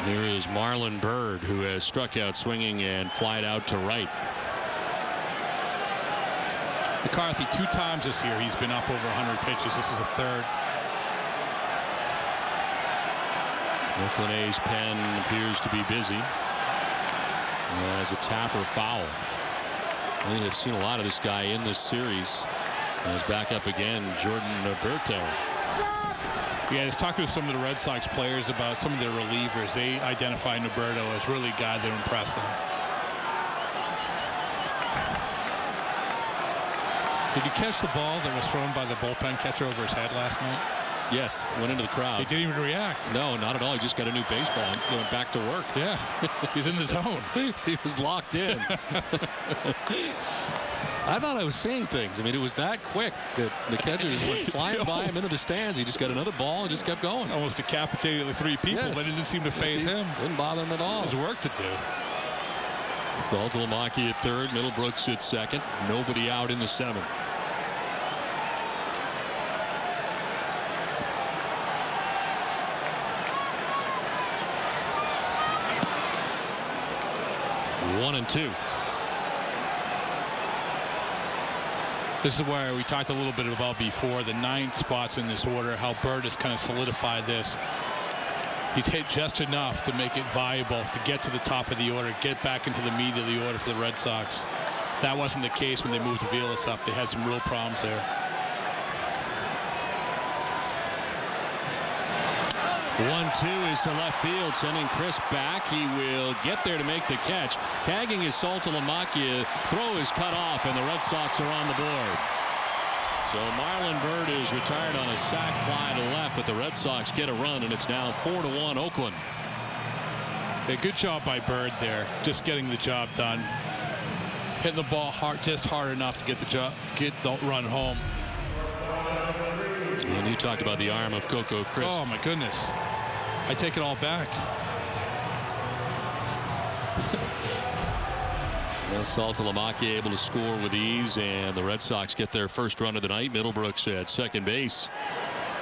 Here is Marlon Byrd, who has struck out swinging and flied out to right. McCarthy 2 times this year. He's been up over 100 pitches. This is a third. Oakland A's pen appears to be busy as a tapper foul. We have seen a lot of this guy in this series. As back up again, Jordan Alberto. Yeah, just talking to some of the Red Sox players about some of their relievers. They identify Noberto as really a guy they're impressing. Did you catch the ball that was thrown by the bullpen catcher over his head last night? Yes, went into the crowd. He didn't even react. No, not at all. He just got a new baseball and going back to work. Yeah, he's in the zone. He was locked in. I thought I was seeing things. I mean, it was that quick that the catcher just went flying by him into the stands. He just got another ball and just kept going. Almost decapitated the 3 people, yes. But it didn't seem to faze him. Didn't bother him at all. There's work to do. Saltalamacchia at third, Middlebrooks at second. Nobody out in the 7th. One and 2. This is where we talked a little bit about before, the 9 spots in this order, how Byrd has kind of solidified this. He's hit just enough to make it viable to get to the top of the order, get back into the meat of the order for the Red Sox. That wasn't the case when they moved Aviles up. They had some real problems there. 1-2 is to left field, sending Chris back. He will get there to make the catch. Tagging is Saltalamacchia. Throw is cut off, and the Red Sox are on the board. So Marlon Byrd is retired on a sac fly to left, but the Red Sox get a run, and it's now 4-1 Oakland. Yeah, good job by Byrd there, just getting the job done. Hitting the ball hard, just hard enough to get the run home. And you talked about the arm of Coco Crisp. Oh my goodness. I take it all back. Saltalamacchia able to score with ease, and the Red Sox get their first run of the night. Middlebrooks at second base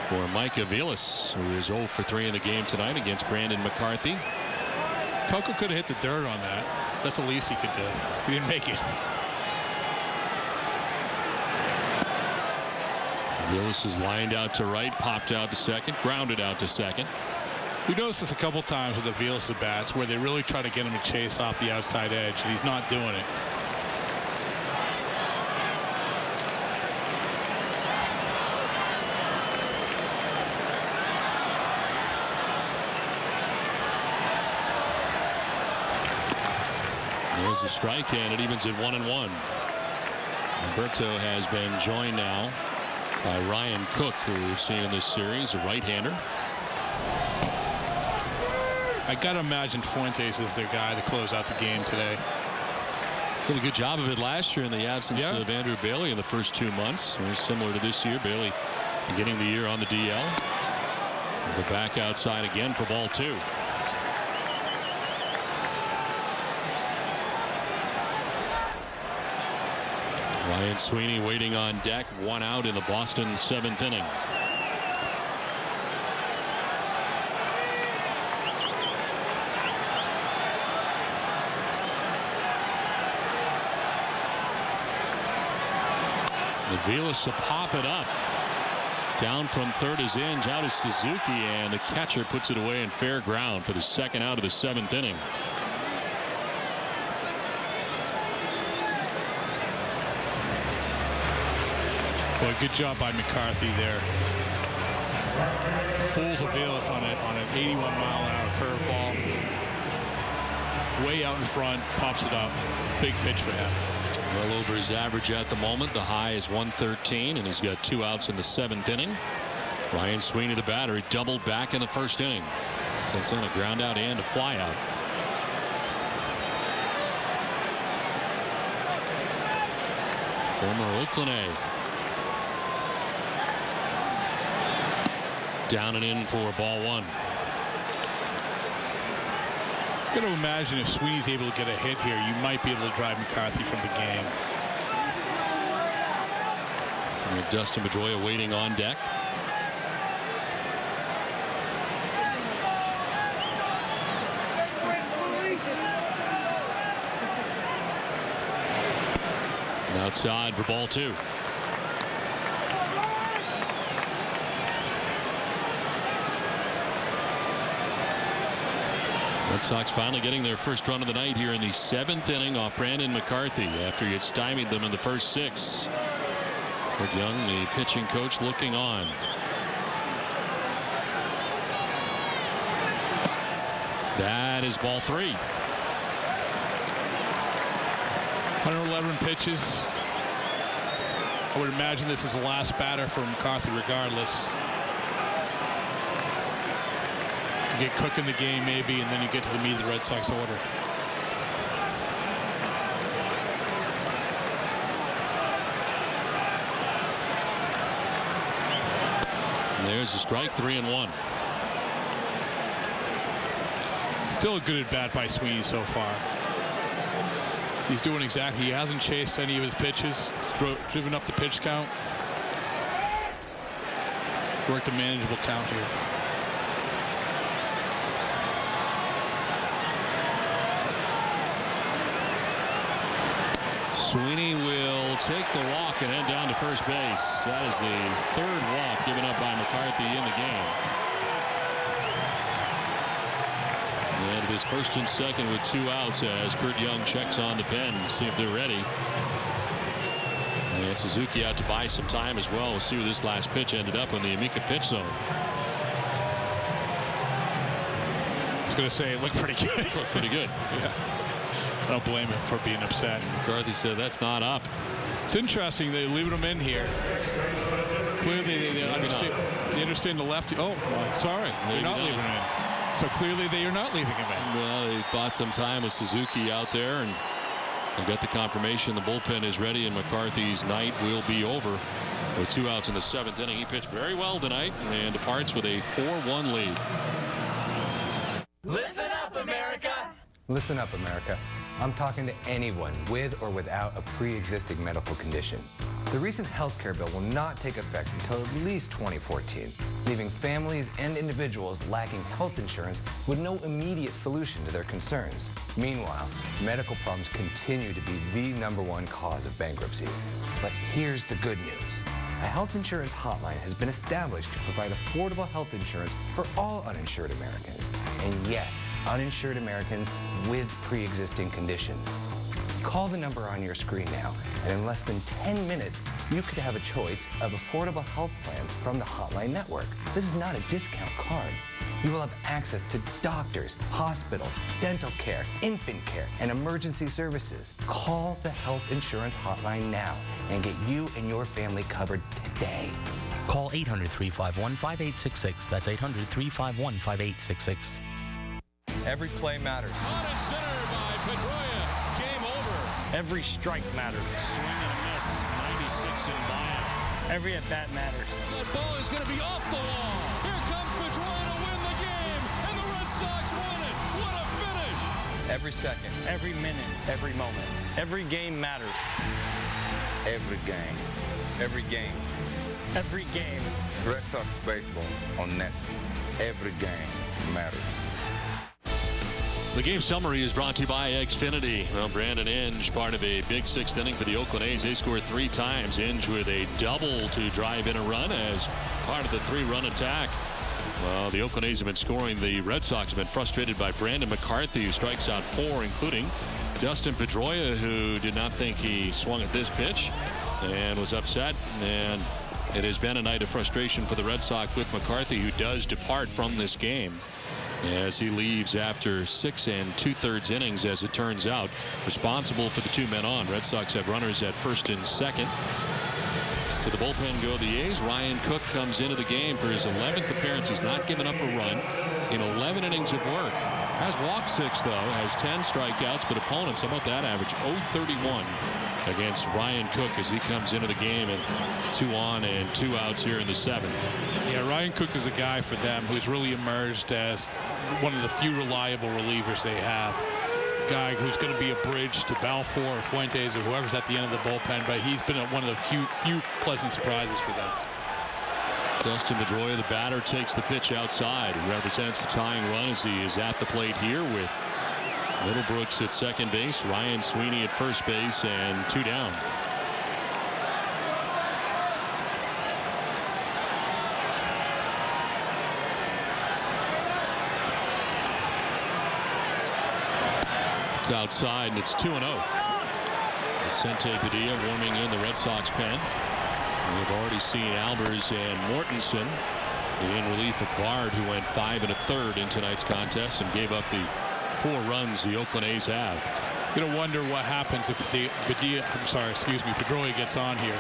for Mike Aviles, who is 0 for 3 in the game tonight against Brandon McCarthy. Coco could have hit the dirt on that. That's the least he could do. He didn't make it. Aviles is lined out to right, popped out to second, grounded out to second. We noticed this a couple times with the Aviles at bats where they really try to get him to chase off the outside edge, and he's not doing it. There's a strike, and it evens at 1-1. Alberto has been joined now by Ryan Cook, who we've seen in this series, a right-hander. I got to imagine Fuentes is their guy to close out the game today. Did a good job of it last year in the absence of Andrew Bailey in the first 2 months. Very similar to this year. Bailey beginning the year on the DL. We'll go back outside again for ball 2. Ryan Sweeney waiting on deck. 1 out in the Boston 7th inning. Aviles to pop it up. Down from third is Inge, out is Suzuki, and the catcher puts it away in fair ground for the 2nd out of the 7th inning. Boy, good job by McCarthy there. Fools Aviles on an 81-mile-an-hour curveball. Way out in front, pops it up. Big pitch for him. Well over his average at the moment. The high is 113, and he's got 2 outs in the 7th inning. Ryan Sweeney, the batter, he doubled back in the 1st inning. Since then, a ground out and a fly out. Former Oakland A. Down and in for ball 1. Got to imagine if Sweeney's able to get a hit here, you might be able to drive McCarthy from the game. And Dustin Pedroia waiting on deck. And outside for ball 2. Red Sox finally getting their first run of the night here in the 7th inning off Brandon McCarthy after he had stymied them in the first 6. Kurt Young, the pitching coach, looking on. That is ball 3. 111 pitches. I would imagine this is the last batter for McCarthy regardless. Get Cook in the game maybe, and then you get to the meat of the Red Sox order. And there's a strike, 3-1. Still a good at bat by Sweeney so far. He's doing exactly. He hasn't chased any of his pitches. He's driven up the pitch count. Worked a manageable count here. Sweeney will take the walk and head down to first base. That is the 3rd walk given up by McCarthy in the game. And it is 1st and 2nd with 2 outs as Kurt Young checks on the pen to see if they're ready. And Suzuki out to buy some time as well. We'll see where this last pitch ended up in the Amica pitch zone. I was going to say it looked pretty good. It looked pretty good. Yeah. I don't blame him for being upset. McCarthy said that's not up. It's interesting they're leaving him in here. Clearly they understand. They understand the lefty. Oh, well, sorry, they're not leaving him in. So clearly they are not leaving him in. Well, they bought some time with Suzuki out there, and they got the confirmation the bullpen is ready, and McCarthy's night will be over. With 2 outs in the 7th inning, he pitched very well tonight and departs with a 4-1 lead. Listen up, America! Listen up, America. I'm talking to anyone with or without a pre-existing medical condition. The recent health care bill will not take effect until at least 2014, leaving families and individuals lacking health insurance with no immediate solution to their concerns. Meanwhile, medical problems continue to be the #1 cause of bankruptcies. But here's the good news. A health insurance hotline has been established to provide affordable health insurance for all uninsured Americans. And yes, uninsured Americans with pre-existing conditions. Call the number on your screen now, and in less than 10 minutes, you could have a choice of affordable health plans from the Hotline Network. This is not a discount card. You will have access to doctors, hospitals, dental care, infant care, and emergency services. Call the Health Insurance Hotline now and get you and your family covered today. Call 800-351-5866. That's 800-351-5866. Every play matters. On at center by Pedroia. Game over. Every strike matters. Swing and a miss. 96 in buy-in. Every at-bat matters. That ball is going to be off the wall. Here comes Pedroia to win the game, and the Red Sox win it. What a finish! Every second. Every minute. Every moment. Every game matters. Every game. Every game. Every game. Red Sox baseball on NESN. Every game matters. The game summary is brought to you by Xfinity. Well, Brandon Inge, part of a big 6th inning for the Oakland A's. They scored 3 times. Inge with a double to drive in a run as part of the 3-run attack. Well, the Oakland A's have been scoring. The Red Sox have been frustrated by Brandon McCarthy, who strikes out 4, including Dustin Pedroia, who did not think he swung at this pitch. and was upset. And it has been a night of frustration for the Red Sox with McCarthy, who does depart from this game as he leaves after 6 2/3 innings, as it turns out. Responsible for the 2 men on. Red Sox have runners at first and second. To the bullpen go the A's. Ryan Cook comes into the game for his 11th appearance. He's not given up a run in 11 innings of work. Has walked 6, though. Has 10 strikeouts, but opponents, how about that average? 0-31 against Ryan Cook as he comes into the game, and 2 on and 2 outs here in the 7th. Yeah, Ryan Cook is a guy for them who's really emerged as one of the few reliable relievers they have. Guy who's going to be a bridge to Balfour or Fuentes or whoever's at the end of the bullpen, but he's been one of the few pleasant surprises for them. Dustin Pedroia, the batter, takes the pitch outside. He represents the tying run as he is at the plate here with Middlebrooks at second base, Ryan Sweeney at first base, and 2 down. It's outside, and it's 2-0. Vicente Padilla warming in the Red Sox pen. We've already seen Albers and Mortensen in relief of Bard, who went 5 1/3 in tonight's contest and gave up the 4 runs the Oakland A's have. You're going to wonder what happens if Pedroia gets on here.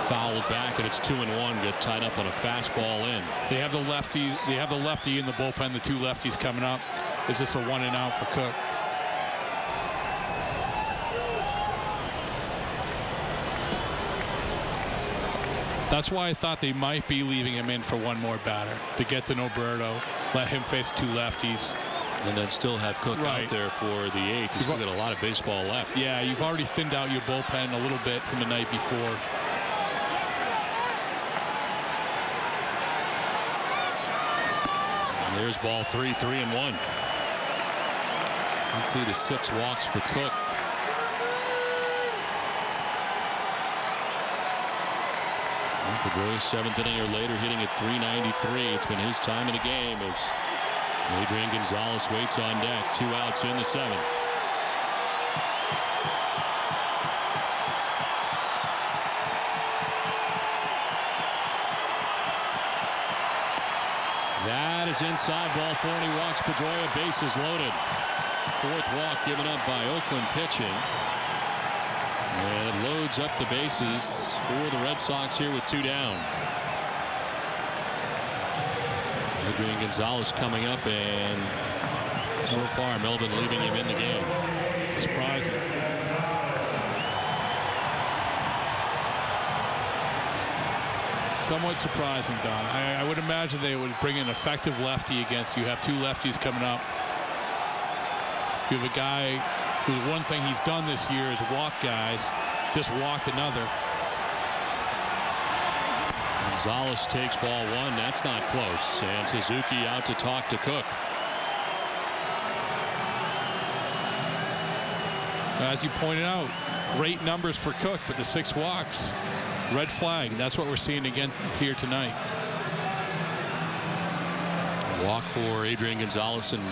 Fouled back, and it's 2-1. Get tied up on a fastball in. They have the lefty. They have the lefty in the bullpen. The 2 lefties coming up. Is this a 1 and out for Cook? That's why I thought they might be leaving him in for 1 more batter to get to Noberto, let him face 2 lefties. And then still have Cook out there for the 8th. He's still got a lot of baseball left. Yeah, you've already thinned out your bullpen a little bit from the night before. And there's ball 3, 3-1. Let's see the 6 walks for Cook. Pedroia's 7th inning or later, hitting at .393. It's been his time in the game as Adrian Gonzalez waits on deck. 2 outs in the 7th. That is inside, ball 4, and he walks Pedroia, bases loaded. 4th walk given up by Oakland pitching. And it loads up the bases for the Red Sox here with 2 down. Adrian Gonzalez coming up, and so far Melvin leaving him in the game. Surprising. Somewhat surprising, Don. I would imagine they would bring an effective lefty against you. Have 2 lefties coming up. You have a guy who, one thing he's done this year is walk guys. Just walked another. Gonzalez takes ball 1. That's not close. And Suzuki out to talk to Cook. As you pointed out, great numbers for Cook, but the 6 walks, red flag. That's what we're seeing again here tonight. Walk for Adrian Gonzalez and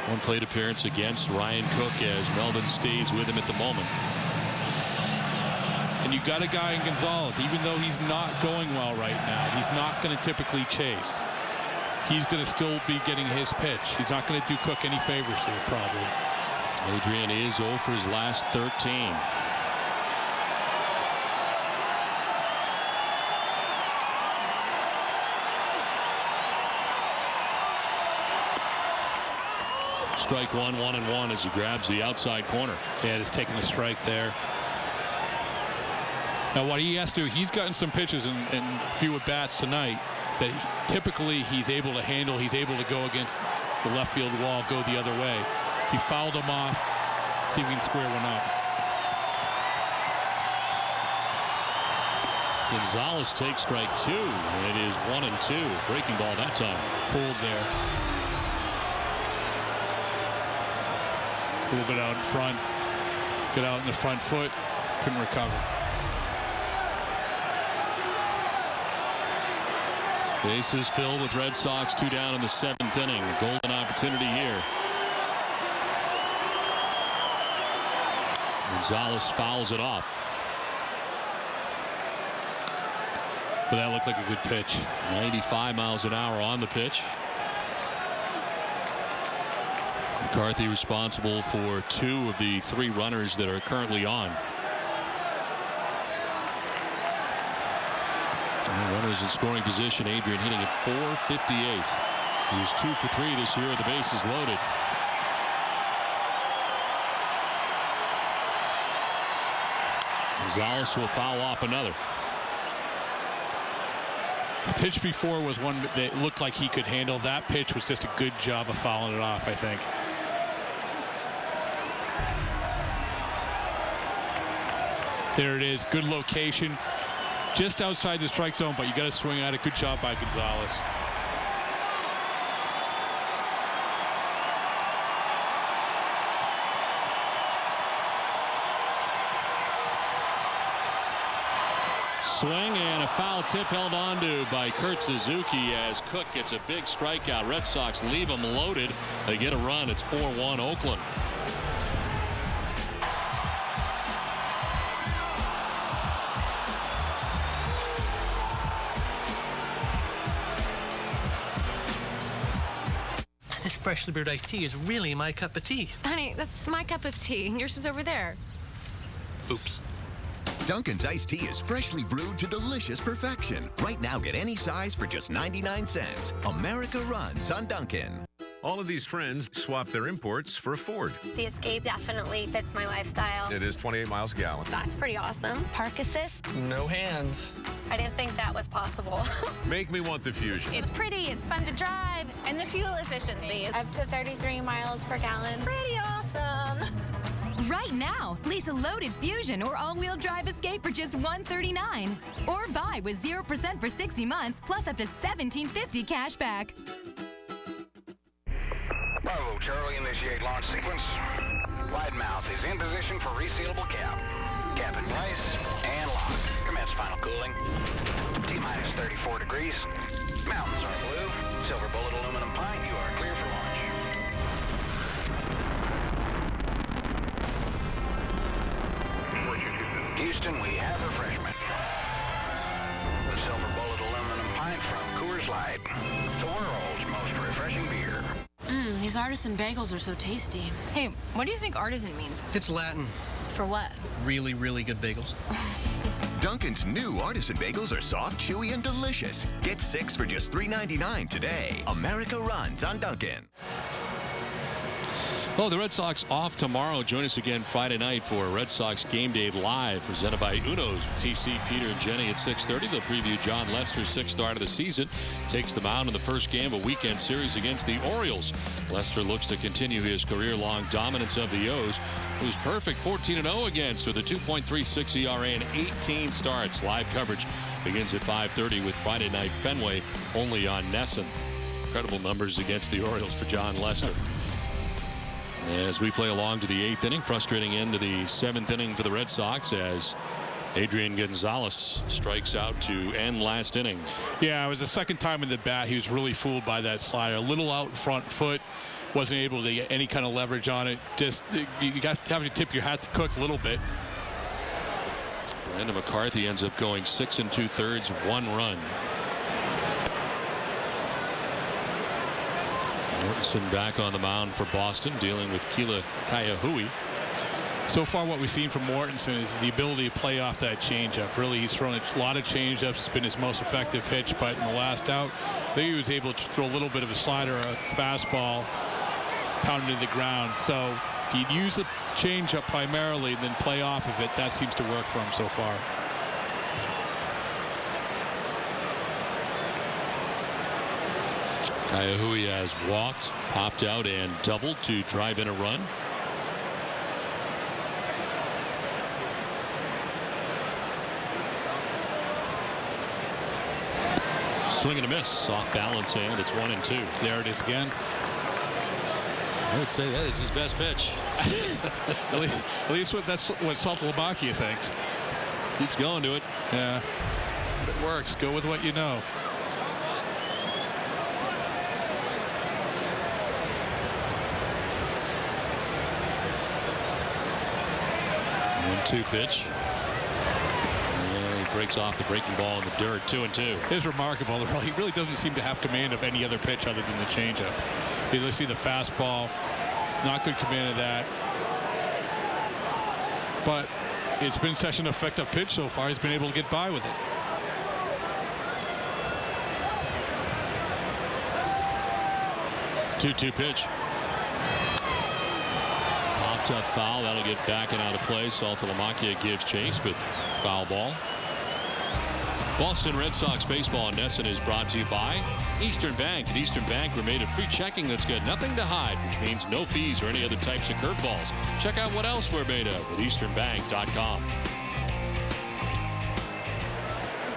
1 plate appearance against Ryan Cook as Melvin stays with him at the moment. And you got a guy in Gonzalez, even though he's not going well right now, he's not going to typically chase. He's going to still be getting his pitch. He's not going to do Cook any favors here, probably. Adrian is 0 for his last 13. Strike 1, 1-1 as he grabs the outside corner. Yeah, just taking the strike there. Now what he has to do, he's gotten some pitches and few at bats tonight that typically he's able to handle. He's able to go against the left field wall, go the other way. He fouled him off. See if we can square one up. Gonzalez takes strike 2, and it is 1-2. Breaking ball that time. Fooled there. A little bit out in front. Get out in the front foot. Couldn't recover. Bases filled with Red Sox, 2 down in the 7th inning. Golden opportunity here. Gonzalez fouls it off. But that looked like a good pitch. 95 miles an hour on the pitch. McCarthy responsible for 2 of the 3 runners that are currently on. And runners in scoring position. Adrian hitting at .458. He was 2 for 3 this year. The bases loaded. Gonzalez will foul off another. The pitch before was one that looked like he could handle. That pitch was just a good job of fouling it off, I think. There it is. Good location. Just outside the strike zone, but you got to swing at it. Good job by Gonzalez. Swing and a foul tip held onto by Kurt Suzuki as Cook gets a big strikeout. Red Sox leave them loaded. They get a run. It's 4-1 Oakland. This freshly brewed iced tea is really my cup of tea. Honey, that's my cup of tea. Yours is over there. Oops. Dunkin's iced tea is freshly brewed to delicious perfection. Right now, get any size for just 99 cents. America runs on Dunkin'. All of these friends swap their imports for a Ford. The Escape definitely fits my lifestyle. It is 28 miles a gallon. That's pretty awesome. Park assist? No hands. I didn't think that was possible. Make me want the Fusion. It's pretty, it's fun to drive, and the fuel efficiency is up to 33 miles per gallon. Pretty awesome. Right now, lease a loaded Fusion or all-wheel drive Escape for just $139. Or buy with 0% for 60 months, plus up to $1,750 cash back. Bravo, Charlie, initiate launch sequence. Wide mouth is in position for resealable cap. Cap in place and locked. Commence final cooling. T-minus 34 degrees. Mountains are blue. Silver bullet aluminum pint. You are clear for launch. Houston, we have refreshment. The silver bullet aluminum pint from Coors Light. The world's most refreshing beer. These artisan bagels are so tasty. Hey, what do you think artisan means? It's Latin. For what? Really, really good bagels. Dunkin's new artisan bagels are soft, chewy, and delicious. Get 6 for just $3.99 today. America runs on Dunkin'. Oh, the Red Sox off tomorrow. Join us again Friday night for Red Sox Game Day Live, presented by Uno's with TC, Peter, and Jenny at 6:30. They'll preview John Lester's 6th start of the season. Takes the mound in the first game of a weekend series against the Orioles. Lester looks to continue his career-long dominance of the O's, who's perfect 14-0 against with a 2.36 ERA and 18 starts. Live coverage begins at 5:30 with Friday Night Fenway only on NESN. Incredible numbers against the Orioles for John Lester. As we play along to the 8th inning, frustrating end to the 7th inning for the Red Sox as Adrian Gonzalez strikes out to end last inning. Yeah, it was the second time in the bat he was really fooled by that slider. A little out in front foot, wasn't able to get any kind of leverage on it. Just you got to have to tip your hat to Cook a little bit. Brandon McCarthy ends up going 6 2/3, 1 run. Mortensen back on the mound for Boston, dealing with Kila Kaiahui. So far, what we've seen from Mortensen is the ability to play off that changeup. Really, he's thrown a lot of changeups. It's been his most effective pitch, but in the last out, I think he was able to throw a little bit of a slider, a fastball, pounded to the ground. So if you use the changeup primarily and then play off of it, that seems to work for him so far. Kaiahui has walked, popped out, and doubled to drive in a run. Swing and a miss, off balance, and it's 1-2. There it is again. I would say that is his best pitch. at least that's what Saltalabacchia thinks. Keeps going to it. Yeah, but it works. Go with what you know. 1-2 pitch. And he breaks off the breaking ball in the dirt. 2-2. It's remarkable. He really doesn't seem to have command of any other pitch other than the changeup. You see the fastball, not good command of that. But it's been such an effective pitch so far. He's been able to get by with it. Two pitch. Popped up foul. That'll get back and out of play. Saltalamacchia gives chase, but foul ball. Boston Red Sox baseball on NESN is brought to you by Eastern Bank. At Eastern Bank, we're made of free checking that's got nothing to hide, which means no fees or any other types of curveballs. Check out what else we're made of at easternbank.com.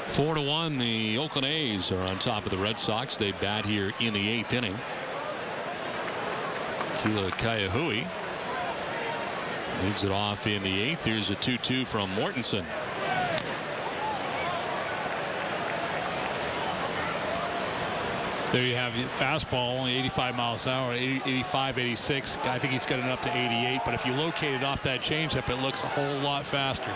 4-1, the Oakland A's are on top of the Red Sox. They bat here in the 8th inning. Kila Kaiahui leads it off in the 8th. Here's a 2-2 from Mortensen. There you have the fastball, only 85 miles an hour, 85, 86. I think he's got it up to 88, but if you locate it off that changeup, it looks a whole lot faster.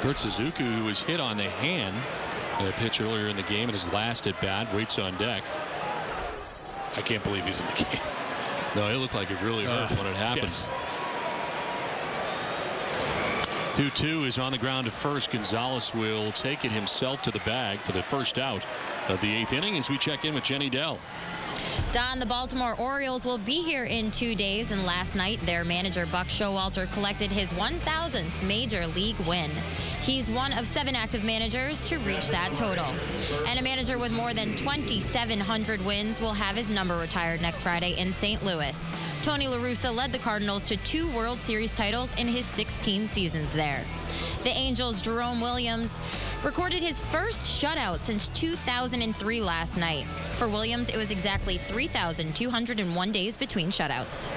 Kurt Suzuki, who was hit on the hand a pitch earlier in the game, and his last at bat, waits on deck. I can't believe he's in the game. No, it looked like it really hurt when it happens. Yes. 2-2 is on the ground to first. Gonzalez will take it himself to the bag for the first out of the 8th inning as we check in with Jenny Dell. Don, the Baltimore Orioles will be here in 2 days, and last night their manager Buck Showalter collected his 1,000th major league win. He's one of 7 active managers to reach that total. And a manager with more than 2,700 wins will have his number retired next Friday in St. Louis. Tony La Russa led the Cardinals to 2 World Series titles in his 16 seasons there. The Angels' Jerome Williams recorded his first shutout since 2003 last night. For Williams, it was exactly 3,201 days between shutouts.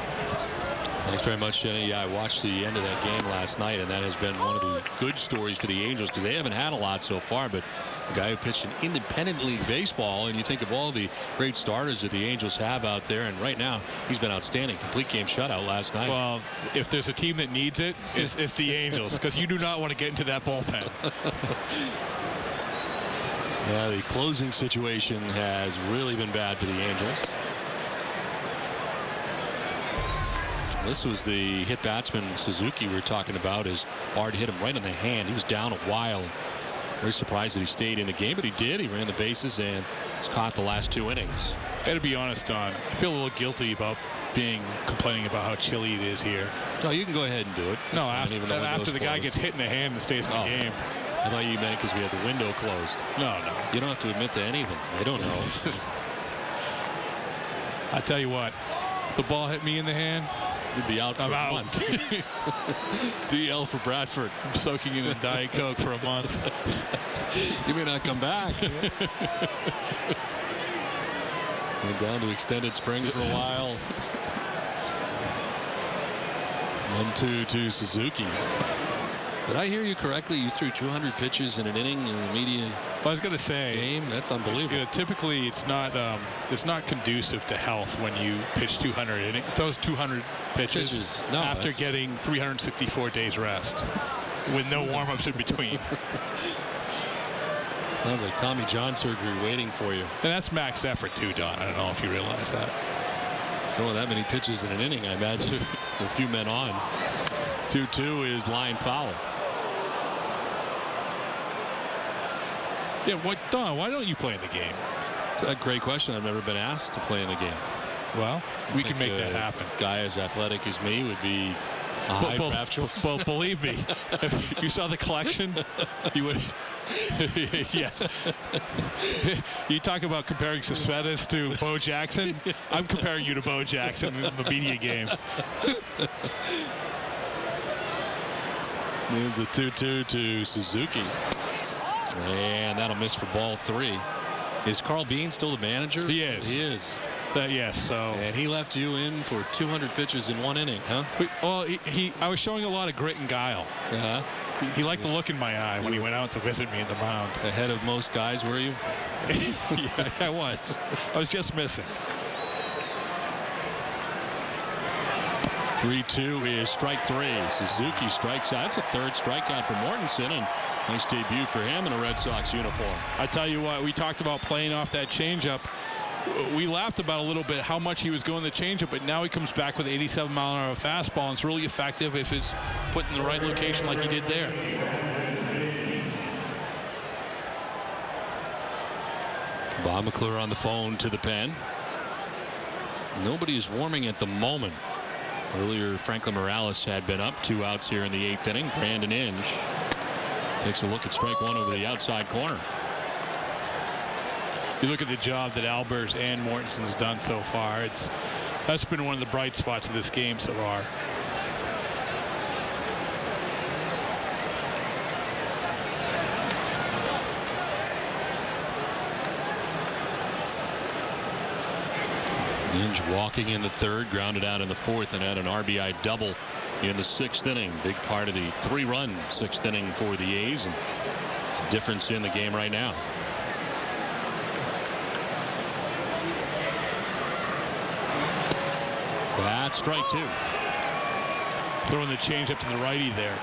Thanks very much, Jenny. Yeah, I watched the end of that game last night, and that has been one of the good stories for the Angels because they haven't had a lot so far, but a guy who pitched in independent league baseball, and you think of all the great starters that the Angels have out there, and right now he's been outstanding. Complete game shutout last night. Well, if there's a team that needs it, it's the Angels, because you do not want to get into that bullpen. Yeah, the closing situation has really been bad for the Angels. This was the hit batsman Suzuki we were talking about as Bard hit him right in the hand. He was down a while. Very surprised that he stayed in the game, but he did. He ran the bases and has caught the last 2 innings. I got to be honest, Don. I feel a little guilty about complaining about how chilly it is here. No, you can go ahead and do it. No, after the guy gets hit in the hand and stays in the game. I thought you meant because we had the window closed. No. You don't have to admit to anything. They don't know. I tell you what, the ball hit me in the hand. You'd be out for months. DL for Bradford. I'm soaking in a Diet Coke for a month. You may not come back. Went down to extended spring for a while. 1-2 to Suzuki. Did I hear you correctly? You threw 200 pitches in an inning in the media. I was going to say, game. That's unbelievable. You know, typically, it's not conducive to health when you pitch 200 throws 200 pitches No, after getting 364 days rest with no warm-ups in between. Sounds like Tommy John surgery waiting for you. And that's max effort too, Don. I don't know if you realize that. Throwing that many pitches in an inning, I imagine, with a few men on. 2-2 is line foul. Yeah, Don, why don't you play in the game? It's a great question. I've never been asked to play in the game. Well, we can make that happen. A guy as athletic as me would be a high draft choice. Well, believe me, if you saw the collection, you would. Yes. You talk about comparing Cespedes to Bo Jackson. I'm comparing you to Bo Jackson in the media game. There's a 2-2 to Suzuki. And that'll miss for ball 3. Is Carl Bean still the manager? He is. He is. Yes. So. And he left you in for 200 pitches in 1 inning, huh? Well, I was showing a lot of grit and guile. Uh-huh. He liked the look in my eye when he went out to visit me in the mound. Ahead of most guys, were you? Yeah, I was. I was just missing. 3-2 is strike 3. Suzuki strikes out. It's a third strikeout for Mortensen, and nice debut for him in a Red Sox uniform. I tell you what, we talked about playing off that changeup. We laughed about a little bit how much he was going the changeup, but now he comes back with 87-mile-an-hour fastball, and it's really effective if it's put in the right location like he did there. Bob McClure on the phone to the pen. Nobody is warming at the moment. Earlier, Franklin Morales had been up 2 outs here in the 8th inning. Brandon Inge takes a look at strike 1 over the outside corner. You look at the job that Albers and Mortensen's done so far. That's been one of the bright spots of this game so far. Inge walking in the 3rd, grounded out in the 4th, and had an RBI double in the 6th inning. Big part of the 3-run 6th inning for the A's, and it's a difference in the game right now. That's strike 2. Throwing the changeup to the righty there.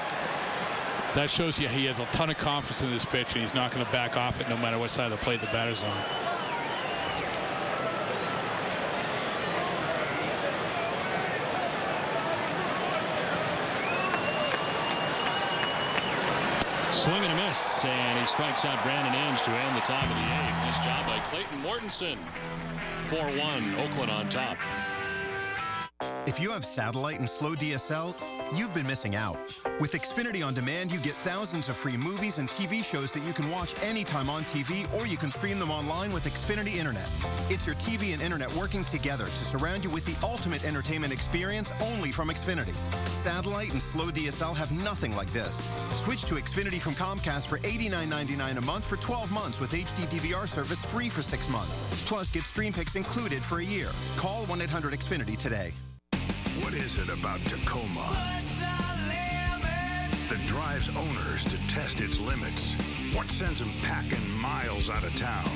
That shows you he has a ton of confidence in his pitch, and he's not going to back off it no matter what side of the plate the batter's on. Swing and a miss, and he strikes out Brandon Inge to end the top of the 8th. Nice job by Clayton Mortensen. 4-1, Oakland on top. If you have satellite and slow DSL, you've been missing out. With Xfinity On Demand, you get thousands of free movies and TV shows that you can watch anytime on TV, or you can stream them online with Xfinity Internet. It's your TV and internet working together to surround you with the ultimate entertainment experience only from Xfinity. Satellite and slow DSL have nothing like this. Switch to Xfinity from Comcast for $89.99 a month for 12 months with HD DVR service free for 6 months. Plus, get Stream Picks included for a year. Call 1-800-XFINITY today. What is it about Tacoma that drives owners to test its limits? What sends them packing miles out of town?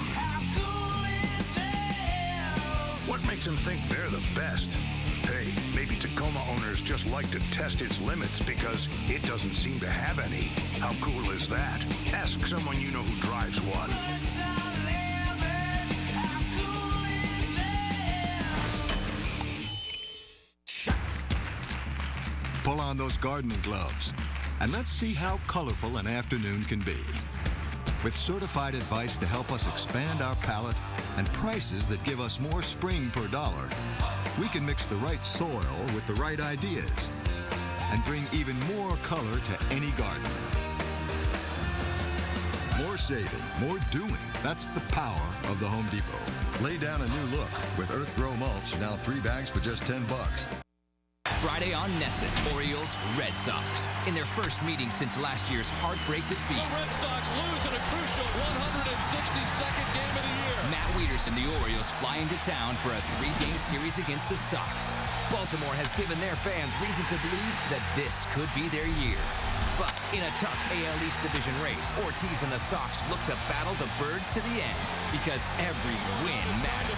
What makes them think they're the best? Hey, maybe Tacoma owners just like to test its limits because it doesn't seem to have any. How cool is that? Ask someone you know who drives one. Pull on those gardening gloves, and let's see how colorful an afternoon can be. With certified advice to help us expand our palette and prices that give us more spring per dollar, we can mix the right soil with the right ideas and bring even more color to any garden. More saving, more doing. That's the power of the Home Depot. Lay down a new look with Earth Grow Mulch, now 3 bags for just $10. Friday on Nesson, Orioles, Red Sox. In their first meeting since last year's heartbreak defeat. The Red Sox lose in a crucial 162nd game of the year. Matt Wieters and the Orioles fly into town for a 3-game series against the Sox. Baltimore has given their fans reason to believe that this could be their year. But in a tough AL East division race, Ortiz and the Sox look to battle the Birds to the end because every win matters.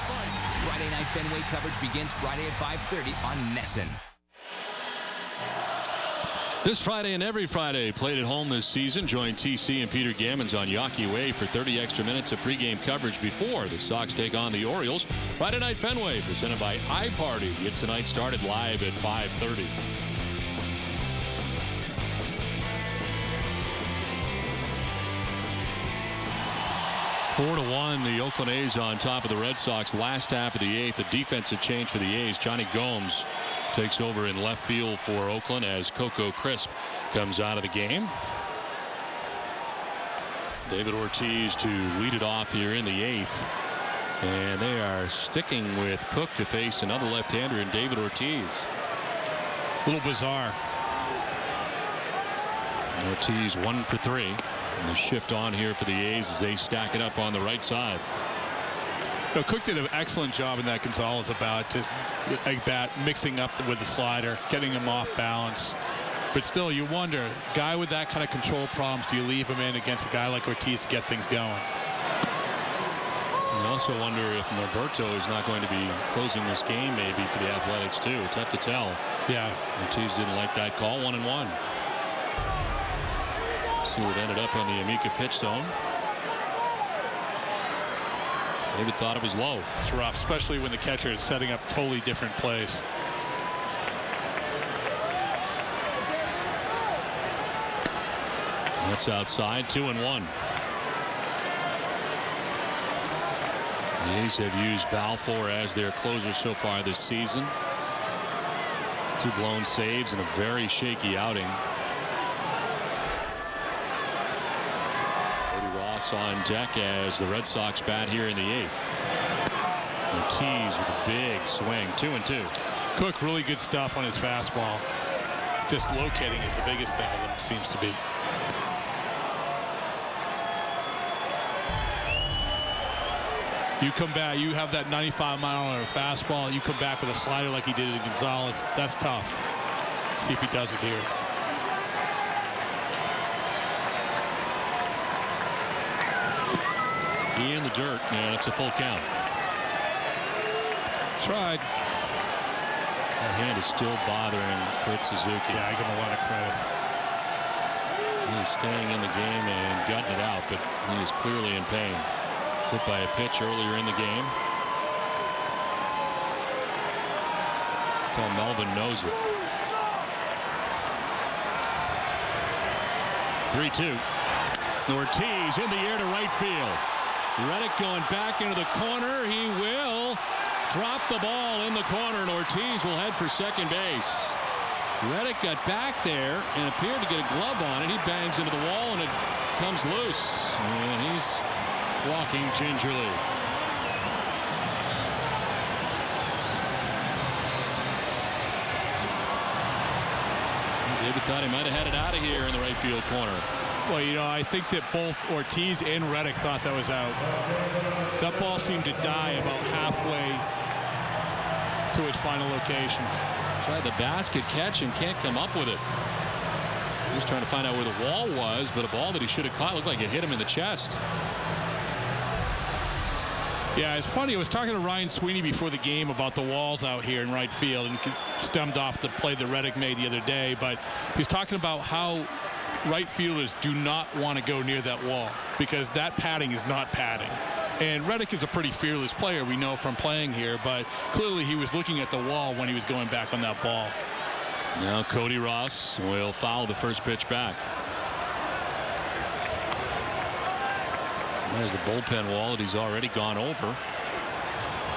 Friday night Fenway coverage begins Friday at 5:30 on Nesson. This Friday and every Friday, played at home this season. Join TC and Peter Gammons on Yawkey Way for 30 extra minutes of pregame coverage before the Sox take on the Orioles. Friday Night Fenway, presented by iParty, gets the night started live at 5:30. Four to 1, the Oakland A's on top of the Red Sox. Last half of the 8th, a defensive change for the A's. Johnny Gomes takes over in left field for Oakland as Coco Crisp comes out of the game. David Ortiz to lead it off here in the 8th. And they are sticking with Cook to face another left-hander in David Ortiz. A little bizarre. Ortiz 1 for 3. And the shift on here for the A's as they stack it up on the right side. No, Cook did an excellent job in that Gonzalez bat mixing up with the slider, getting him off balance. But still, you wonder, a guy with that kind of control problems, do you leave him in against a guy like Ortiz to get things going? You also wonder if Norberto is not going to be closing this game maybe for the Athletics too. Tough to tell. Yeah. Ortiz didn't like that call. 1-1. Seward ended up on the Amica pitch zone. David thought it was low. It's rough, especially when the catcher is setting up totally different plays. That's outside. 2-1. The A's have used Balfour as their closer so far this season. 2 blown saves and a very shaky outing. Cody Ross on deck as the Red Sox bat here in the 8th. Ortiz with a big swing. 2-2. Cook, really good stuff on his fastball. It's just locating is the biggest thing with him, seems to be. You come back, you have that 95-mile-an-hour fastball, you come back with a slider like he did at Gonzalez. That's tough. See if he does it here. He in the dirt, and it's a full count. Tried. That hand is still bothering Kurt Suzuki. Yeah, I give him a lot of credit. He's staying in the game and gutting it out, but he is clearly in pain. Hit by a pitch earlier in the game. Until Melvin knows it. 3-2. Ortiz in the air to right field. Reddick going back into the corner. He will drop the ball in the corner, and Ortiz will head for second base. Reddick got back there and appeared to get a glove on it. He bangs into the wall, and it comes loose. And he's walking gingerly. David thought he might have had it out of here in the right field corner. Well, you know, I think that both Ortiz and Reddick thought that was out. That ball seemed to die about halfway to its final location. Tried the basket catch and can't come up with it. He was trying to find out where the wall was, but a ball that he should have caught looked like it hit him in the chest. Yeah, it's funny. I was talking to Ryan Sweeney before the game about the walls out here in right field, and stemmed off the play that Reddick made the other day. But he's talking about how right fielders do not want to go near that wall because that padding is not padding. And Reddick is a pretty fearless player, we know from playing here, but clearly he was looking at the wall when he was going back on that ball. Now Cody Ross will foul the first pitch back. There's the bullpen wall that he's already gone over.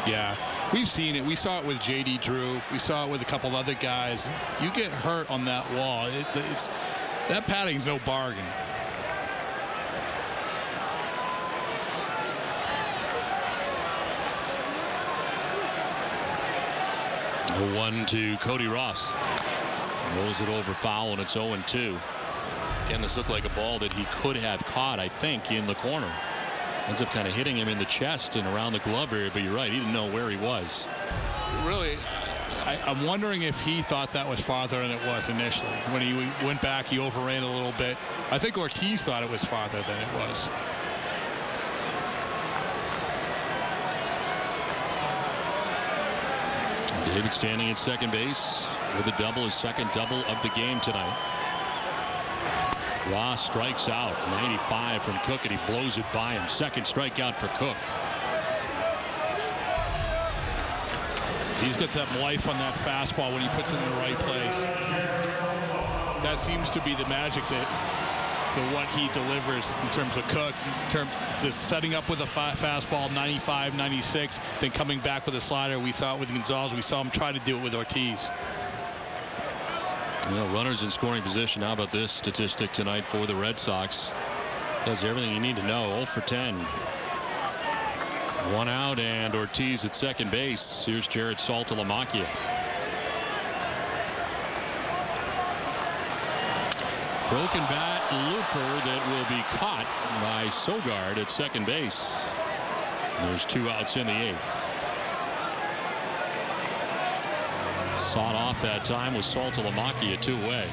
Yeah, we've seen it. We saw it with J.D. Drew. We saw it with a couple other guys. You get hurt on that wall. That padding's no bargain. The 1 to Cody Ross. Rolls it over foul, and it's 0-2. Again, this looked like a ball that he could have caught, I think, in the corner. Ends up kind of hitting him in the chest and around the glove area, but you're right, he didn't know where he was. Really, I'm wondering if he thought that was farther than it was initially. When he went back, he overran a little bit. I think Ortiz thought it was farther than it was. David standing at second base with a double, his second double of the game tonight. Ross strikes out. 95 from Cook, and he blows it by him. Second strikeout for Cook. He's got that life on that fastball when he puts it in the right place. That seems to be the magic to what he delivers in terms of Cook, in terms of just setting up with a fastball 95, 96, then coming back with a slider. We saw it with Gonzalez. We saw him try to do it with Ortiz. Well, runners in scoring position. How about this statistic tonight for the Red Sox? Tells you everything you need to know. 0 for 10. One out, and Ortiz at second base. Here's Jared Saltalamacchia. Broken bat looper that will be caught by Sogard at second base. And there's 2 outs in the 8th. Sawed off that time with Saltalamacchia 2 away.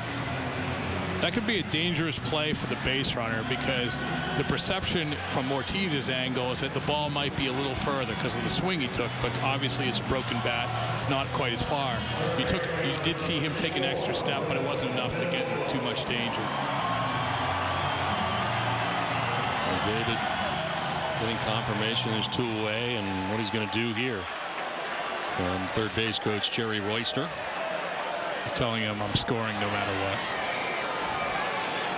That could be a dangerous play for the base runner because the perception from Ortiz's angle is that the ball might be a little further because of the swing he took, but obviously it's a broken bat. It's not quite as far. You did see him take an extra step, but it wasn't enough to get in too much danger. And David getting confirmation there's 2 away, and what he's going to do here from third base coach Jerry Royster. He's telling him I'm scoring no matter what.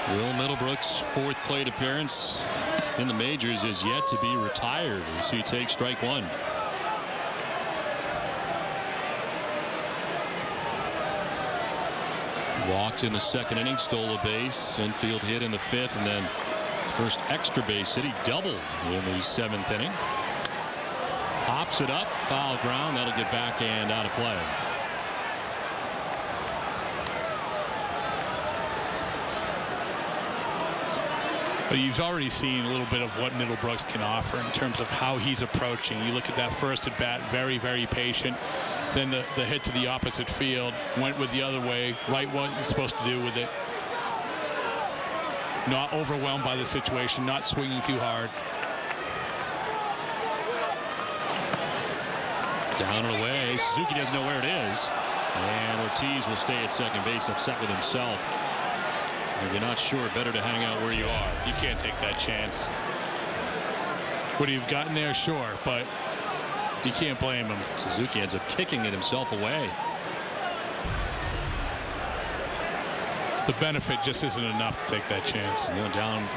Will Middlebrooks' 4th plate appearance in the majors is yet to be retired as he takes strike 1. Walked in the 2nd inning, stole a base, infield hit in the 5th, and then first extra base hit. He doubled in the 7th inning. Hops it up, foul ground. That'll get back and out of play. But you've already seen a little bit of what Middlebrooks can offer in terms of how he's approaching. You look at that first at bat, very, very patient. Then the hit to the opposite field, went with the other way, right what you're supposed to do with it. Not overwhelmed by the situation, not swinging too hard. Down and away. Suzuki doesn't know where it is. And Ortiz will stay at second base, upset with himself. If you're not sure, better to hang out where you are. You can't take that chance. Would he have gotten there? Sure, but you can't blame him. Suzuki ends up kicking it himself away. The benefit just isn't enough to take that chance. You know, down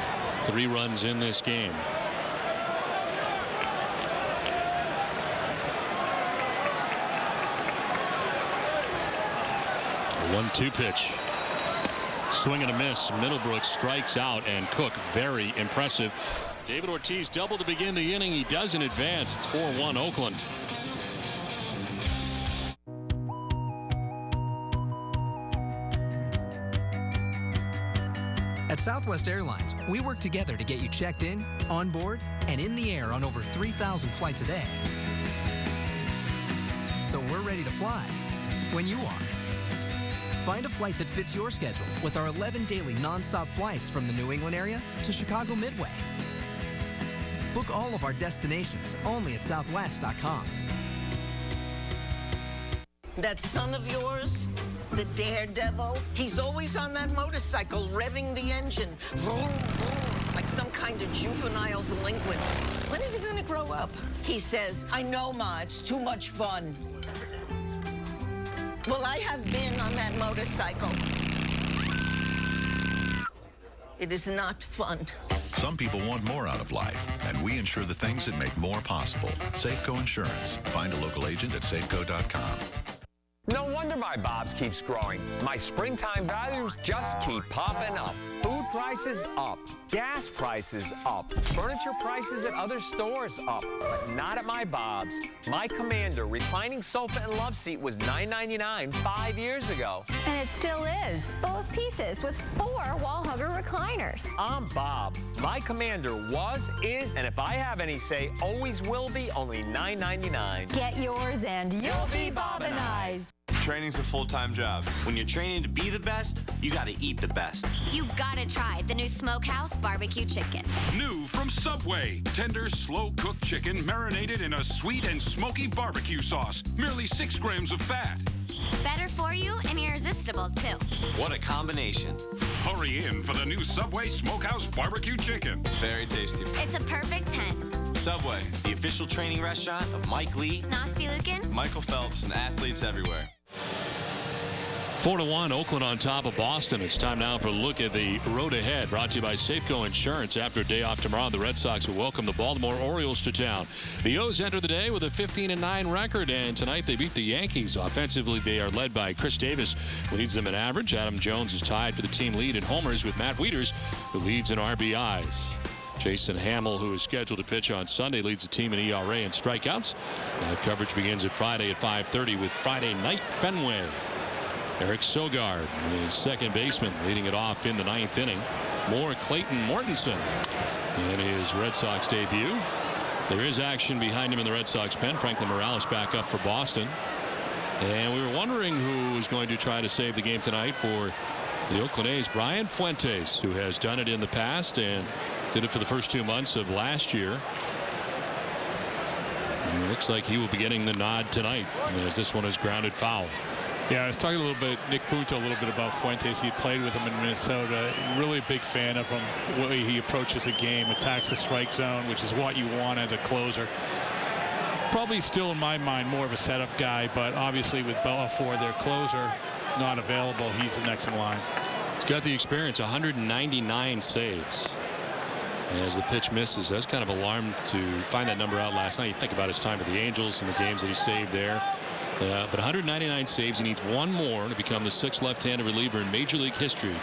3 runs in this game. A 1-2 pitch. Swing and a miss. Middlebrooks strikes out, and Cook, very impressive. David Ortiz double to begin the inning. He does in advance. It's 4-1 Oakland. At Southwest Airlines, we work together to get you checked in, on board, and in the air on over 3,000 flights a day. So we're ready to fly when you are. Find a flight that fits your schedule with our 11 daily nonstop flights from the New England area to Chicago Midway. Book all of our destinations only at southwest.com. That son of yours, the daredevil, he's always on that motorcycle revving the engine. Vroom, vroom, like some kind of juvenile delinquent. When is he going to grow up? He says, I know, Ma, it's too much fun. Well, I have been on that motorcycle. It is not fun. Some people want more out of life, and we insure the things that make more possible. Safeco Insurance. Find a local agent at safeco.com. No wonder my Bob's keeps growing. My springtime values just keep popping up. Food prices up. Gas prices up. Furniture prices at other stores up. But not at my Bob's. My Commander reclining sofa and love seat was $9.99 5 years ago. And it still is. Both pieces with 4 wall hugger recliners. I'm Bob. My Commander was, is, and if I have any say, always will be only $9.99. Get yours and you'll be Bobbinized. Training's a full-time job. When you're training to be the best, you gotta eat the best. You gotta try the new Smokehouse Barbecue Chicken. New from Subway. Tender, slow-cooked chicken marinated in a sweet and smoky barbecue sauce. Merely 6 grams of fat. Better for you and irresistible, too. What a combination. Hurry in for the new Subway Smokehouse Barbecue Chicken. Very tasty. It's a perfect 10. Subway, the official training restaurant of Mike Lee, Nasty Lukin, Michael Phelps, and athletes everywhere. 4-1 Oakland on top of Boston. It's time now for a look at the road ahead, brought to you by Safeco Insurance. After a day off tomorrow, the Red Sox will welcome the Baltimore Orioles to town. The O's enter the day with a 15-9 record, and tonight they beat the Yankees. Offensively, they are led by Chris Davis, who leads them in average. Adam Jones is tied for the team lead in homers with Matt Wieters, who leads in RBIs. Jason Hamill, who is scheduled to pitch on Sunday, leads the team in ERA and strikeouts. Live coverage begins at Friday at 5:30 with Friday Night Fenway. Eric Sogard, the second baseman, leading it off in the 9th inning. More Clayton Mortensen in his Red Sox debut. There is action behind him in the Red Sox pen. Franklin Morales back up for Boston. And we were wondering who was going to try to save the game tonight for the Oakland A's, Brian Fuentes, who has done it in the past and did it for the first 2 months of last year. And it looks like he will be getting the nod tonight as this one is grounded foul. Yeah, I was talking a little bit, Nick Punto, a little bit about Fuentes. He played with him in Minnesota. Really a big fan of him. The way he approaches a game, attacks the strike zone, which is what you want as a closer. Probably still, in my mind, more of a setup guy, but obviously with Bellafor, their closer, not available, he's the next in line. He's got the experience, 199 saves. As the pitch misses, that's kind of alarmed to find that number out last night. You think about his time with the Angels and the games that he saved there. But 199 saves. He needs one more to become the 6th left-handed reliever in Major League history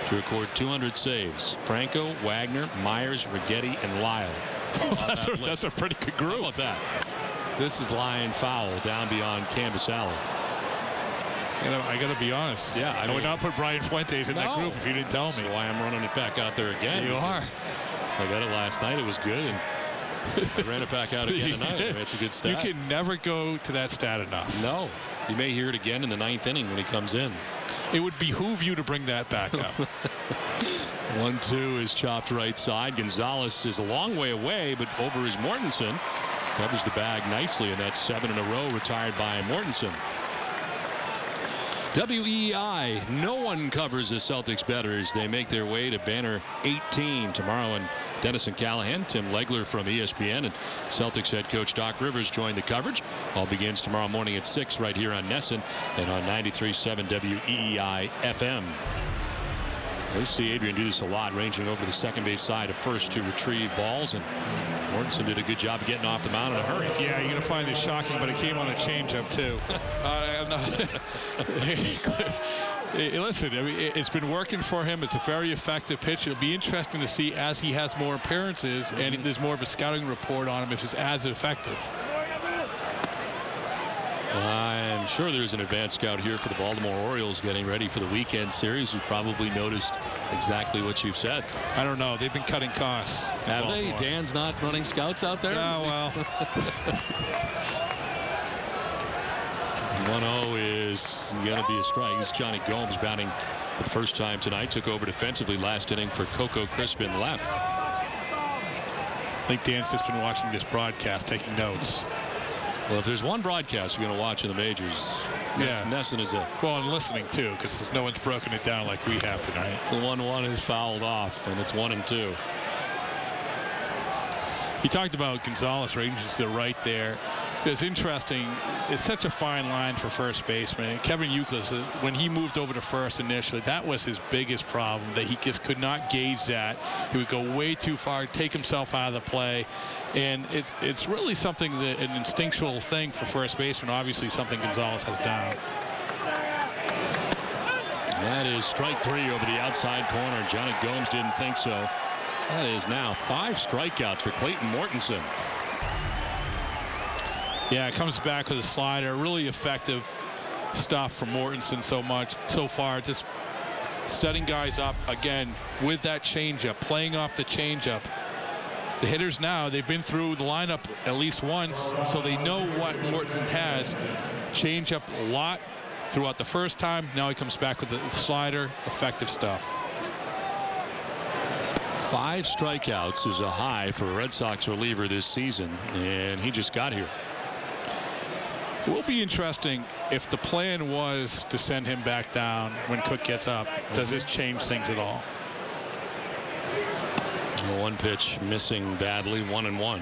to record 200 saves. Franco, Wagner, Myers, Righetti, and Lyle. That's a pretty good group. How about that? This is line foul down beyond Canvas Alley. I got to be honest. Yeah, I would not put Brian Fuentes in that group if you didn't tell me. That's why I'm running it back out there again. You are. I got it last night. It was good. And I ran it back out again tonight. I mean, it's a good stat. You can never go to that stat enough. No. You may hear it again in the 9th inning when he comes in. It would behoove you to bring that back up. 1-2 is chopped right side. Gonzalez is a long way away, but over is Mortensen. Covers the bag nicely, and that's 7 in a row retired by Mortensen. WEI, no one covers the Celtics better as they make their way to banner 18 tomorrow. And Dennis and Callahan, Tim Legler from ESPN, and Celtics head coach Doc Rivers join the coverage. All begins tomorrow morning at 6 right here on Nesson and on 93.7 WEEI FM. We see Adrian do this a lot, ranging over to the second base side of first to retrieve balls, and Mortensen did a good job of getting off the mound in a hurry. Yeah, you're going to find this shocking, but it came on a changeup too. Listen, I mean, it's been working for him. It's a very effective pitch. It'll be interesting to see as he has more appearances and there's more of a scouting report on him if it's as effective. I'm sure there's an advanced scout here for the Baltimore Orioles getting ready for the weekend series who probably noticed exactly what you've said. I don't know. They've been cutting costs. Have they? Dan's not running scouts out there? Oh, well. 1-0 is going to be a strike. This is Johnny Gomes batting for the first time tonight. Took over defensively last inning for Coco Crispin left. I think Dan's just been watching this broadcast, taking notes. Well, if there's one broadcast you're going to watch in the majors, Nesson is it. Well, and listening too, because no one's broken it down like we have tonight. The 1-1 is fouled off, and it's 1-2. He talked about Gonzalez ranging to the right there. It's interesting. It's such a fine line for first baseman. Kevin Youkilis, when he moved over to first initially, that was his biggest problem, that he just could not gauge that. He would go way too far, take himself out of the play. And it's really something, that an instinctual thing for first baseman, obviously something Gonzalez has done. That is strike 3 over the outside corner. Johnny Gomes didn't think so. That is now 5 strikeouts for Clayton Mortensen. Yeah, it comes back with a slider. Really effective stuff from Mortensen so far. Just setting guys up again with that changeup, playing off the changeup. The hitters now, they've been through the lineup at least once, so they know what Mortensen has. Changeup a lot throughout the first time. Now he comes back with the slider. Effective stuff. 5 strikeouts is a high for a Red Sox reliever this season, and he just got here. It will be interesting if the plan was to send him back down when Cook gets up. Does this change things at all? One pitch missing badly, 1-1.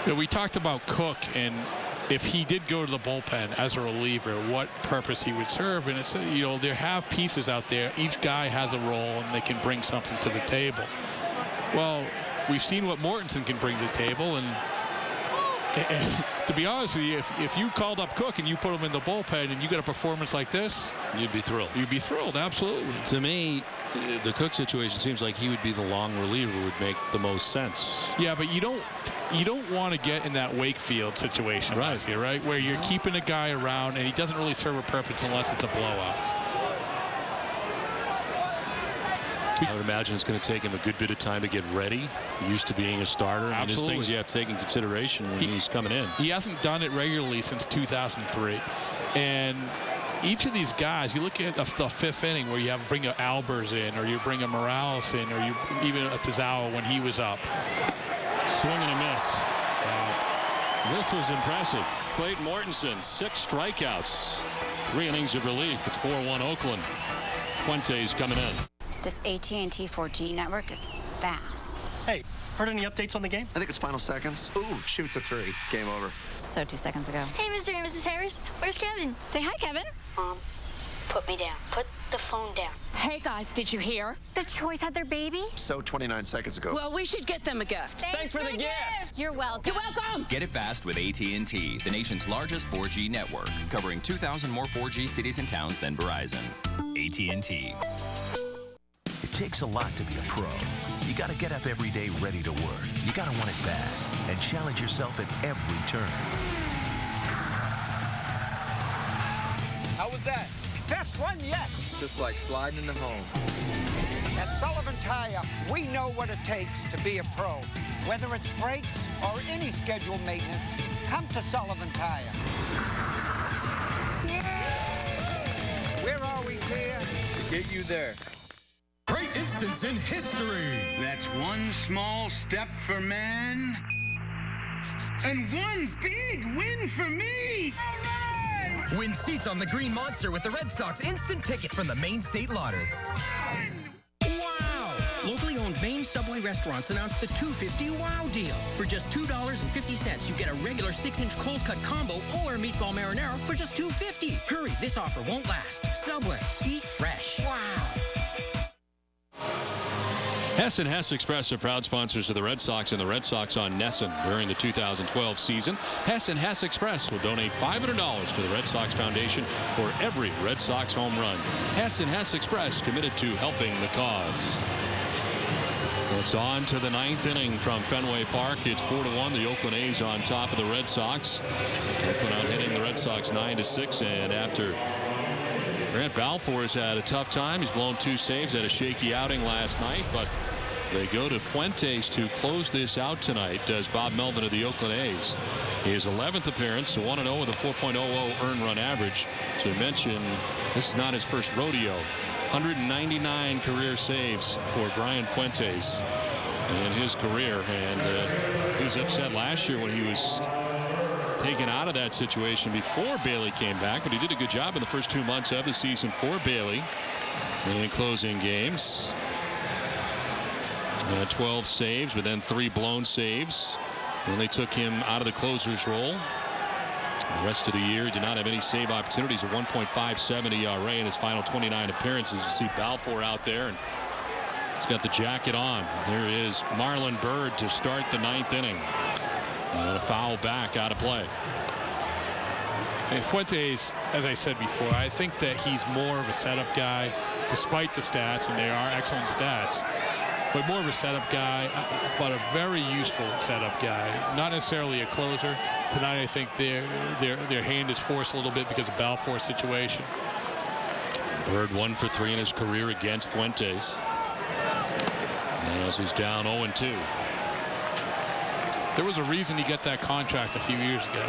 You know, we talked about Cook and if he did go to the bullpen as a reliever, what purpose he would serve. And it's, you know, there have pieces out there. Each guy has a role and they can bring something to the table. Well, we've seen what Mortensen can bring to the table, and to be honest with you, if you called up Cook and you put him in the bullpen and you get a performance like this, you'd be thrilled. You'd be thrilled, absolutely. To me, the Cook situation seems like he would be the long reliever, would make the most sense. Yeah, but you don't want to get in that Wakefield situation, right here, right, where you're keeping a guy around and he doesn't really serve a purpose unless it's a blowout. I would imagine it's going to take him a good bit of time to get ready, used to being a starter. Absolutely. I mean, there's things you have to take in consideration when he's coming in. He hasn't done it regularly since 2003. And each of these guys, you look at the 5th inning where you bring a Albers in, or you bring a Morales in, or you even a Tazawa when he was up. Swing and a miss. This was impressive. Clayton Mortensen, 6 strikeouts, 3 innings of relief. It's 4-1 Oakland. Fuentes coming in. This AT&T 4G network is fast. Hey, heard any updates on the game? I think it's final seconds. Ooh, shoots a 3. Game over. So 2 seconds ago. Hey, Mr. and Mrs. Harris. Where's Kevin? Say hi, Kevin. Put me down. Put the phone down. Hey, guys, did you hear? The Choi's had their baby? So 29 seconds ago. Well, we should get them a gift. Thanks for the gift. You're welcome. You're welcome. Get it fast with AT&T, the nation's largest 4G network, covering 2,000 more 4G cities and towns than Verizon. AT&T. It takes a lot to be a pro. You got to get up every day ready to work. You got to want it bad and challenge yourself at every turn. How was that? Best one yet. Just like sliding into home. At Sullivan Tire, we know what it takes to be a pro. Whether it's brakes or any scheduled maintenance, come to Sullivan Tire. We're always here to get you there. Great instance in history. That's one small step for man and one big win for me. All right! Win seats on the Green Monster with the Red Sox instant ticket from the Maine State Lottery. Wow! Locally owned Maine Subway restaurants announced the $2.50 Wow Deal. For just $2.50, you get a regular 6-inch cold cut combo or meatball marinara for just $2.50. Hurry, this offer won't last. Subway, eat fresh. Wow! Hess and Hess Express are proud sponsors of the Red Sox and the Red Sox on Nesson during the 2012 season. Hess and Hess Express will donate $500 to the Red Sox Foundation for every Red Sox home run. Hess and Hess Express committed to helping the cause. It's on to the 9th inning from Fenway Park. It's 4-1. The Oakland A's on top of the Red Sox. Oakland out hitting the Red Sox 9-6, and after Grant Balfour has had a tough time. He's blown 2 saves, had a shaky outing last night, but they go to Fuentes to close this out tonight, does Bob Melvin of the Oakland A's. His 11th appearance, 1-0 with a 4.00 earned run average. So we mentioned this is not his first rodeo. 199 career saves for Brian Fuentes in his career, and he was upset last year when he was taken out of that situation before Bailey came back, but he did a good job in the first 2 months of the season for Bailey in closing games. 12 saves, but then 3 blown saves when they took him out of the closer's role. The rest of the year, he did not have any save opportunities. A 1.57 ERA in his final 29 appearances. You see Balfour out there, and he's got the jacket on. There is Marlon Byrd to start the 9th inning. And a foul back out of play. Hey, Fuentes, as I said before, I think that he's more of a setup guy, despite the stats, and they are excellent stats. But more of a setup guy, but a very useful setup guy. Not necessarily a closer. Tonight, I think their hand is forced a little bit because of Balfour's situation. Bird 1 for 3 in his career against Fuentes. As he's down 0-2. There was a reason he got that contract a few years ago.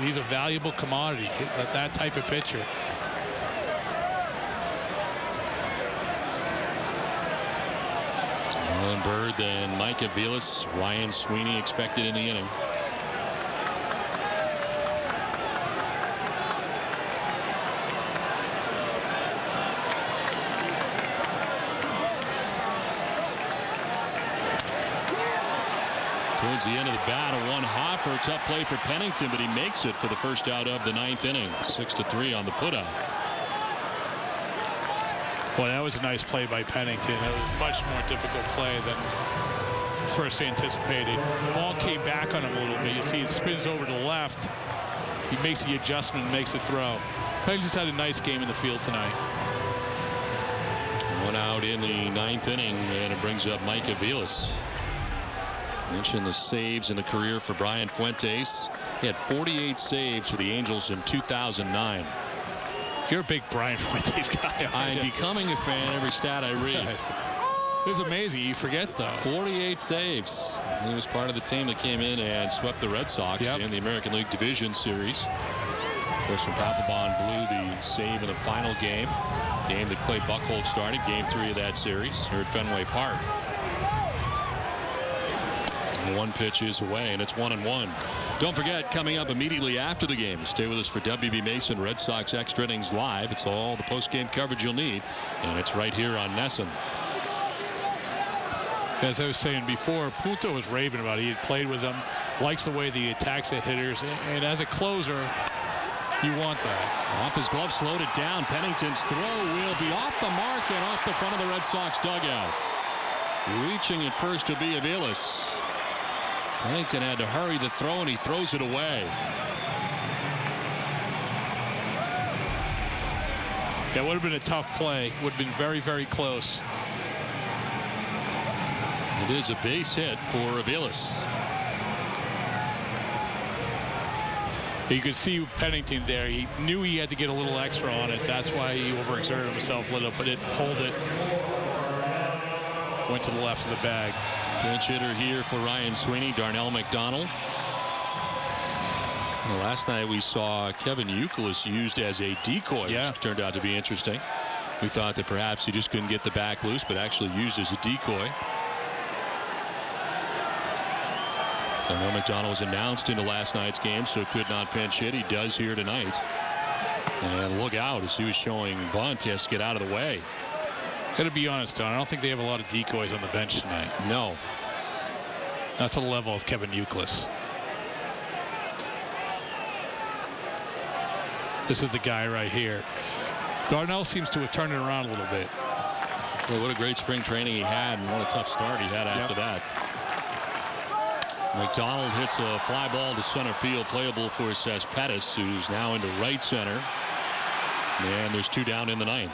He's a valuable commodity, that type of pitcher. Marlon Byrd, then Micah Vilas, Ryan Sweeney expected in the inning. Towards the end of the bat, a 1-hopper, tough play for Pennington, but he makes it for the first out of the 9th inning. 6-3 on the putout. Boy, that was a nice play by Pennington. It was a much more difficult play than first anticipated. The ball came back on him a little bit. You see it spins over to the left. He makes the adjustment and makes the throw. Pennington's had a nice game in the field tonight. 1 out in the 9th inning, and it brings up Micah Vilas. Mentioned the saves in the career for Brian Fuentes. He had 48 saves for the Angels in 2009. You're a big Brian Fuentes guy. I'm becoming a fan every stat I read. It was amazing. You forget, though. 48 saves. He was part of the team that came in and swept the Red Sox in the American League Division Series. Christian Papelbon blew the save in the final game that Clay Buchholz started, game 3 of that series here at Fenway Park. And one pitch is away, and it's 1-1. Don't forget, coming up immediately after the game, stay with us for WB Mason Red Sox Extra Innings Live. It's all the post-game coverage you'll need, and it's right here on NESN. As I was saying before, Punto was raving about it. He had played with them, likes the way he attacks the hitters, and as a closer, you want that. Off his glove, slowed it down. Pennington's throw will be off the mark and off the front of the Red Sox dugout. Reaching at first to be Aviles. Pennington had to hurry the throw, and he throws it away. That would have been a tough play. Would have been very, very close. It is a base hit for Aviles. You could see Pennington there. He knew he had to get a little extra on it. That's why he overexerted himself a little, but it pulled it. Went to the left of the bag. Pinch hitter here for Ryan Sweeney, Darnell McDonald. Well, last night we saw Kevin Youkilis used as a decoy, which turned out to be interesting. We thought that perhaps he just couldn't get the back loose, but actually used as a decoy. Darnell McDonald was announced into last night's game, so could not pinch hit. He does here tonight. And look out, as he was showing bunt, he has to get out of the way. Got to be honest, Don, I don't think they have a lot of decoys on the bench tonight. No. Not to the level of Kevin Youkilis. This is the guy right here. Darnell seems to have turned it around a little bit. Well, what a great spring training he had, and what a tough start he had after that. McDonald hits a fly ball to center field, playable for Cespedes, who's now into right center. And there's 2 down in the 9th.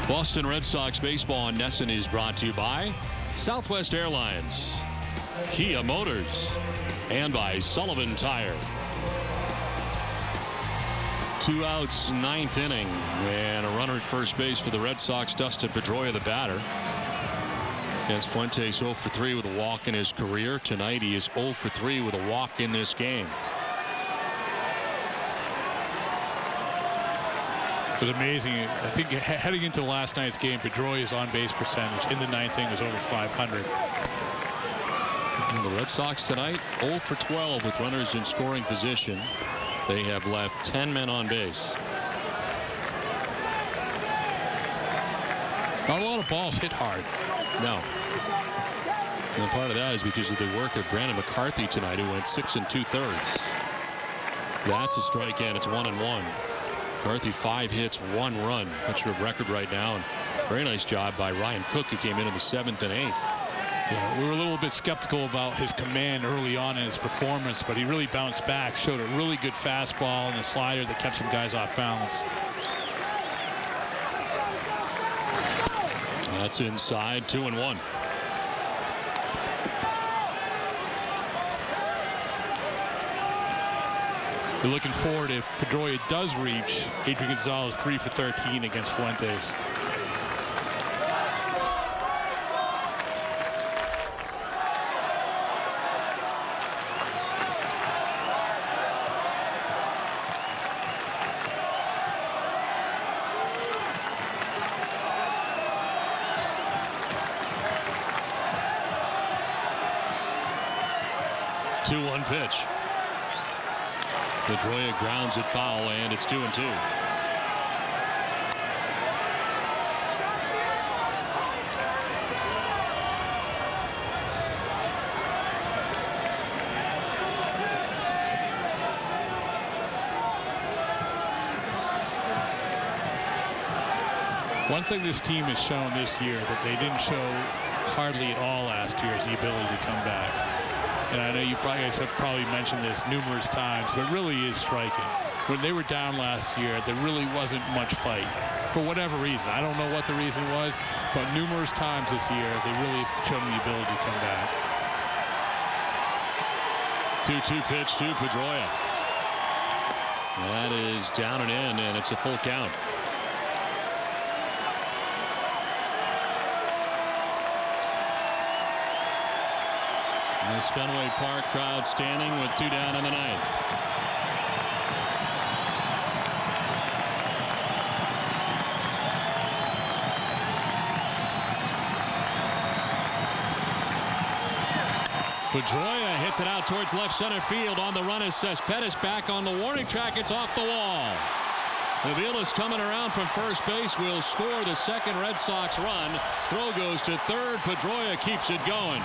Boston Red Sox baseball on NESN is brought to you by Southwest Airlines, Kia Motors, and by Sullivan Tire. 2 outs, 9th inning, and a runner at first base for the Red Sox. Dustin Pedroia, the batter. Against Fuentes, 0 for 3 with a walk in his career. Tonight he is 0 for 3 with a walk in this game. It was amazing. I think heading into last night's game, Pedroia's on-base percentage in the 9th inning was over 500. And the Red Sox tonight 0 for 12 with runners in scoring position. They have left 10 men on base. Not a lot of balls hit hard. No. And part of that is because of the work of Brandon McCarthy tonight, who went 6 2/3. That's a strikeout. It's 1-1. McCarthy 5 hits, 1 run. Picture of record right now. And very nice job by Ryan Cook, who came in the 7th and 8th. Yeah, we were a little bit skeptical about his command early on in his performance, but he really bounced back. Showed a really good fastball and a slider that kept some guys off balance. That's inside, 2-1. We're looking forward if Pedroia does reach Adrian Gonzalez 3 for 13 against Fuentes. Pitch. Pedroia grounds it foul, and it's 2-2. One thing this team has shown this year that they didn't show hardly at all last year is the ability to come back. And I know you guys have probably mentioned this numerous times, but it really is striking. When they were down last year, there really wasn't much fight. For whatever reason. I don't know what the reason was, but numerous times this year, they really showed the ability to come back. 2-2 pitch to Pedroia. That is down and in, and it's a full count. This Fenway Park crowd standing with 2 down in the ninth. Pedroia hits it out towards left center field. On the run is Cespedes back on the warning track. It's off the wall. Avila's coming around from first base, will score the second Red Sox run. Throw goes to third. Pedroia keeps it going.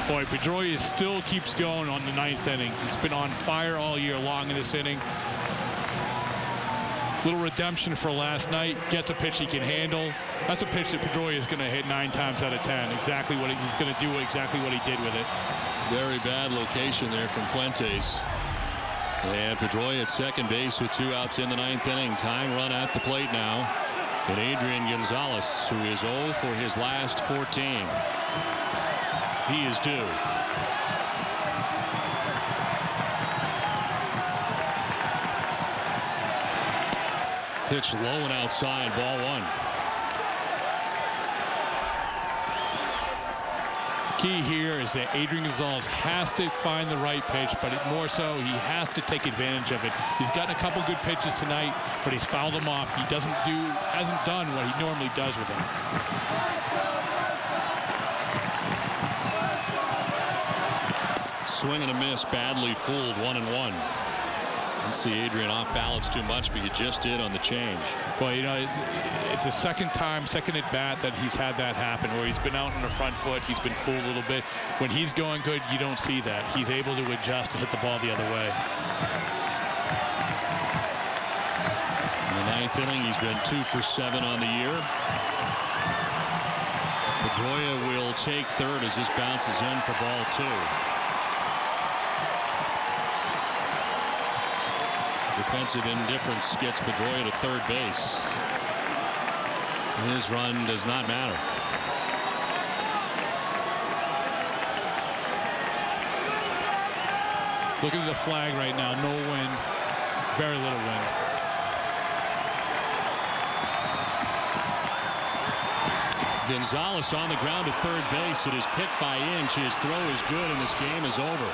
Boy, Pedroia still keeps going on the ninth inning. He's been on fire all year long in this inning. Little redemption for last night. Gets a pitch he can handle. That's a pitch that Pedroia is going to hit 9 times out of 10. Exactly what he's going to do. Exactly what he did with it. Very bad location there from Fuentes. And Pedroia at second base with 2 outs in the ninth inning. Tying run at the plate now. And Adrian Gonzalez, who is 0 for his last 14. He is due. Pitch low and outside, ball 1. Key here is that Adrian Gonzalez has to find the right pitch, but more so he has to take advantage of it. He's gotten a couple good pitches tonight, but he's fouled them off. He hasn't done what he normally does with them. Swing and a miss, badly fooled, 1-1. Didn't see Adrian off balance too much, but you just did on the change. Well, you know, it's the second at bat that he's had that happen, where he's been out on the front foot, he's been fooled a little bit. When he's going good, you don't see that. He's able to adjust and hit the ball the other way. In the ninth inning, he's been 2 for 7 on the year. Pedroia will take third as this bounces in for ball 2. Defensive indifference gets Pedroia to third base. His run does not matter. Look at the flag right now. No wind. Very little wind. Gonzalez on the ground to third base. It is picked by Inge. His throw is good and this game is over.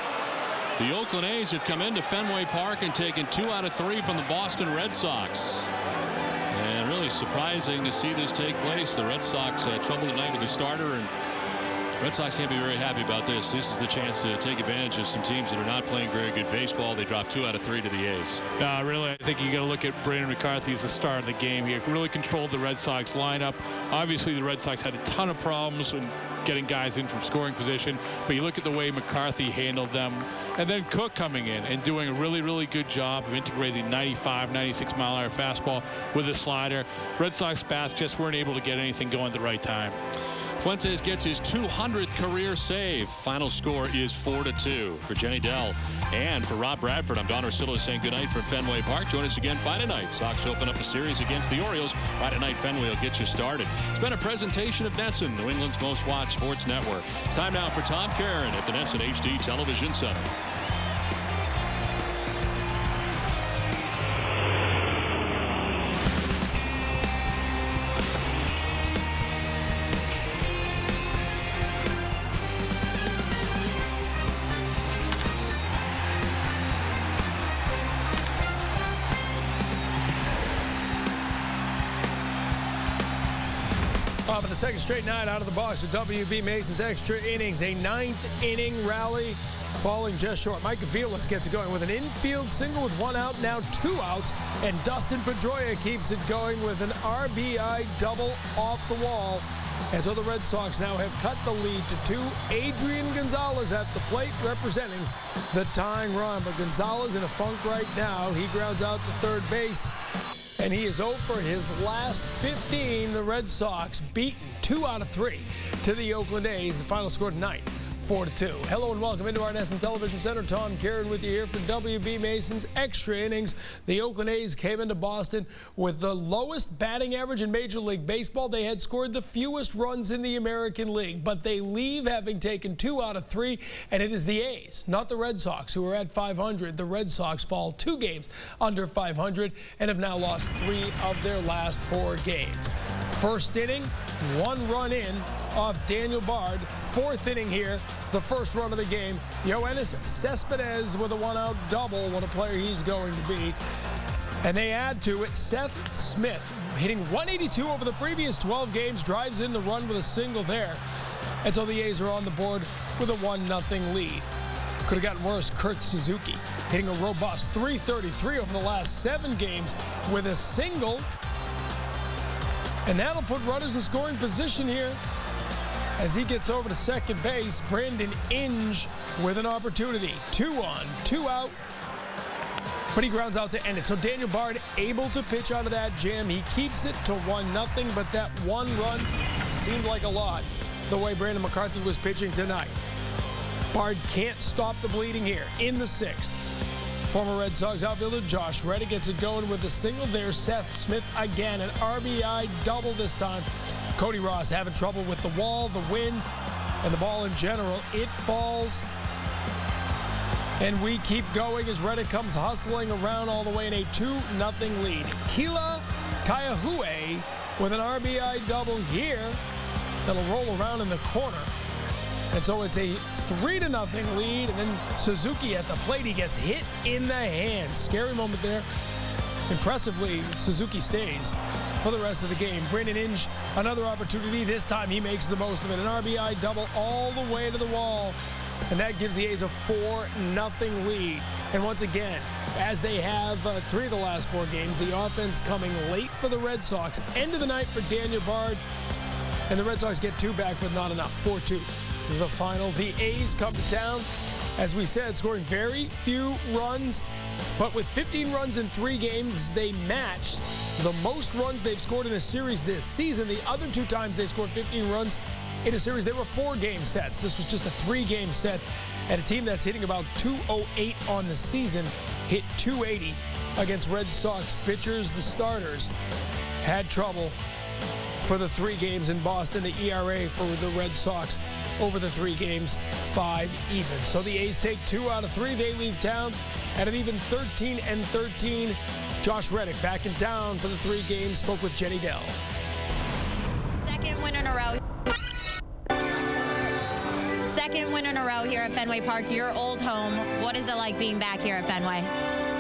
The Oakland A's have come into Fenway Park and taken 2 out of 3 from the Boston Red Sox. And really surprising to see this take place. The Red Sox had trouble tonight with the starter, and Red Sox can't be very happy about this. This is the chance to take advantage of some teams that are not playing very good baseball. They dropped 2 out of 3 to the A's. Really, I think you got to look at Brandon McCarthy as the star of the game. He really controlled the Red Sox lineup. Obviously, the Red Sox had a ton of problems when getting guys in from scoring position, but you look at the way McCarthy handled them, and then Cook coming in and doing a really, really good job of integrating 95, 96 mile an hour fastball with a slider. Red Sox bats just weren't able to get anything going at the right time. Fuentes gets his 200th career save. Final score is 4-2 for Jenny Dell and for Rob Bradford. I'm Don Orsillo saying goodnight from Fenway Park. Join us again Friday night. Sox open up a series against the Orioles. Friday night Fenway will get you started. It's been a presentation of NESN, New England's most watched sports network. It's time now for Tom Caron at the NESN HD Television Center. For the second straight night out of the box with WB Mason's extra innings, a 9th inning rally falling just short. Mike Aviles gets it going with an infield single with 1 out, now 2 outs, and Dustin Pedroia keeps it going with an RBI double off the wall. And so the Red Sox now have cut the lead to 2. Adrian Gonzalez at the plate representing the tying run, but Gonzalez in a funk right now. He grounds out to third base. And he is 0 for his last 15. The Red Sox beaten 2 out of 3 to the Oakland A's. The final score tonight, 4-2. Hello and welcome into our Nesson Television Center. Tom Karen with you here for WB Mason's Extra Innings. The Oakland A's came into Boston with the lowest batting average in Major League Baseball. They had scored the fewest runs in the American League, but they leave having taken 2 out of 3, and it is the A's, not the Red Sox, who are at 500. The Red Sox fall 2 games under 500 and have now lost 3 of their last 4 games. First inning, 1 run in off Daniel Bard. 4th inning here, the first run of the game. Yoenis Cespedes with a 1-out double. What a player he's going to be. And they add to it Seth Smith, hitting 182 over the previous 12 games, drives in the run with a single there. And so the A's are on the board with a 1-0 lead. Could have gotten worse. Kurt Suzuki hitting a robust .333 over the last 7 games with a single. And that'll put runners in scoring position here as he gets over to second base. Brandon Inge with an opportunity. 2 on, 2 out. But he grounds out to end it. So Daniel Bard able to pitch out of that jam. He keeps it to 1-0, but that 1 run seemed like a lot the way Brandon McCarthy was pitching tonight. Bard can't stop the bleeding here in the 6th. Former Red Sox outfielder Josh Reddick gets it going with a single. There's Seth Smith again, an RBI double this time. Cody Ross having trouble with the wall, the wind, and the ball in general. It falls, and we keep going as Reddick comes hustling around all the way in a 2-0 lead. Kila Kayahue with an RBI double here that'll roll around in the corner. And so it's a 3-0 lead, and then Suzuki at the plate. He gets hit in the hand. Scary moment there. Impressively, Suzuki stays for the rest of the game. Brandon Inge, another opportunity. This time he makes the most of it. An RBI double all the way to the wall. And that gives the A's a 4-0 lead. And once again, as they have 3 of the last 4 games, the offense coming late for the Red Sox. End of the night for Daniel Bard. And the Red Sox get 2 back, but not enough. 4-2. The final. The A's come to town, as we said, scoring very few runs, but with 15 runs in 3 games, they matched the most runs they've scored in a series this season. The other 2 times they scored 15 runs in a series, they were 4-game sets. This was just a 3-game set, and a team that's hitting about .208 on the season hit .280 against Red Sox pitchers. The starters had trouble for the 3 games in Boston. The ERA for the Red Sox over the 3 games, 5 even. So the A's take 2 out of 3. They leave town at an even 13-13. Josh Reddick back in town for the 3 games. Spoke with Jenny Dell. Second win in a row. Second win in a row here at Fenway Park, your old home. What is it like being back here at Fenway?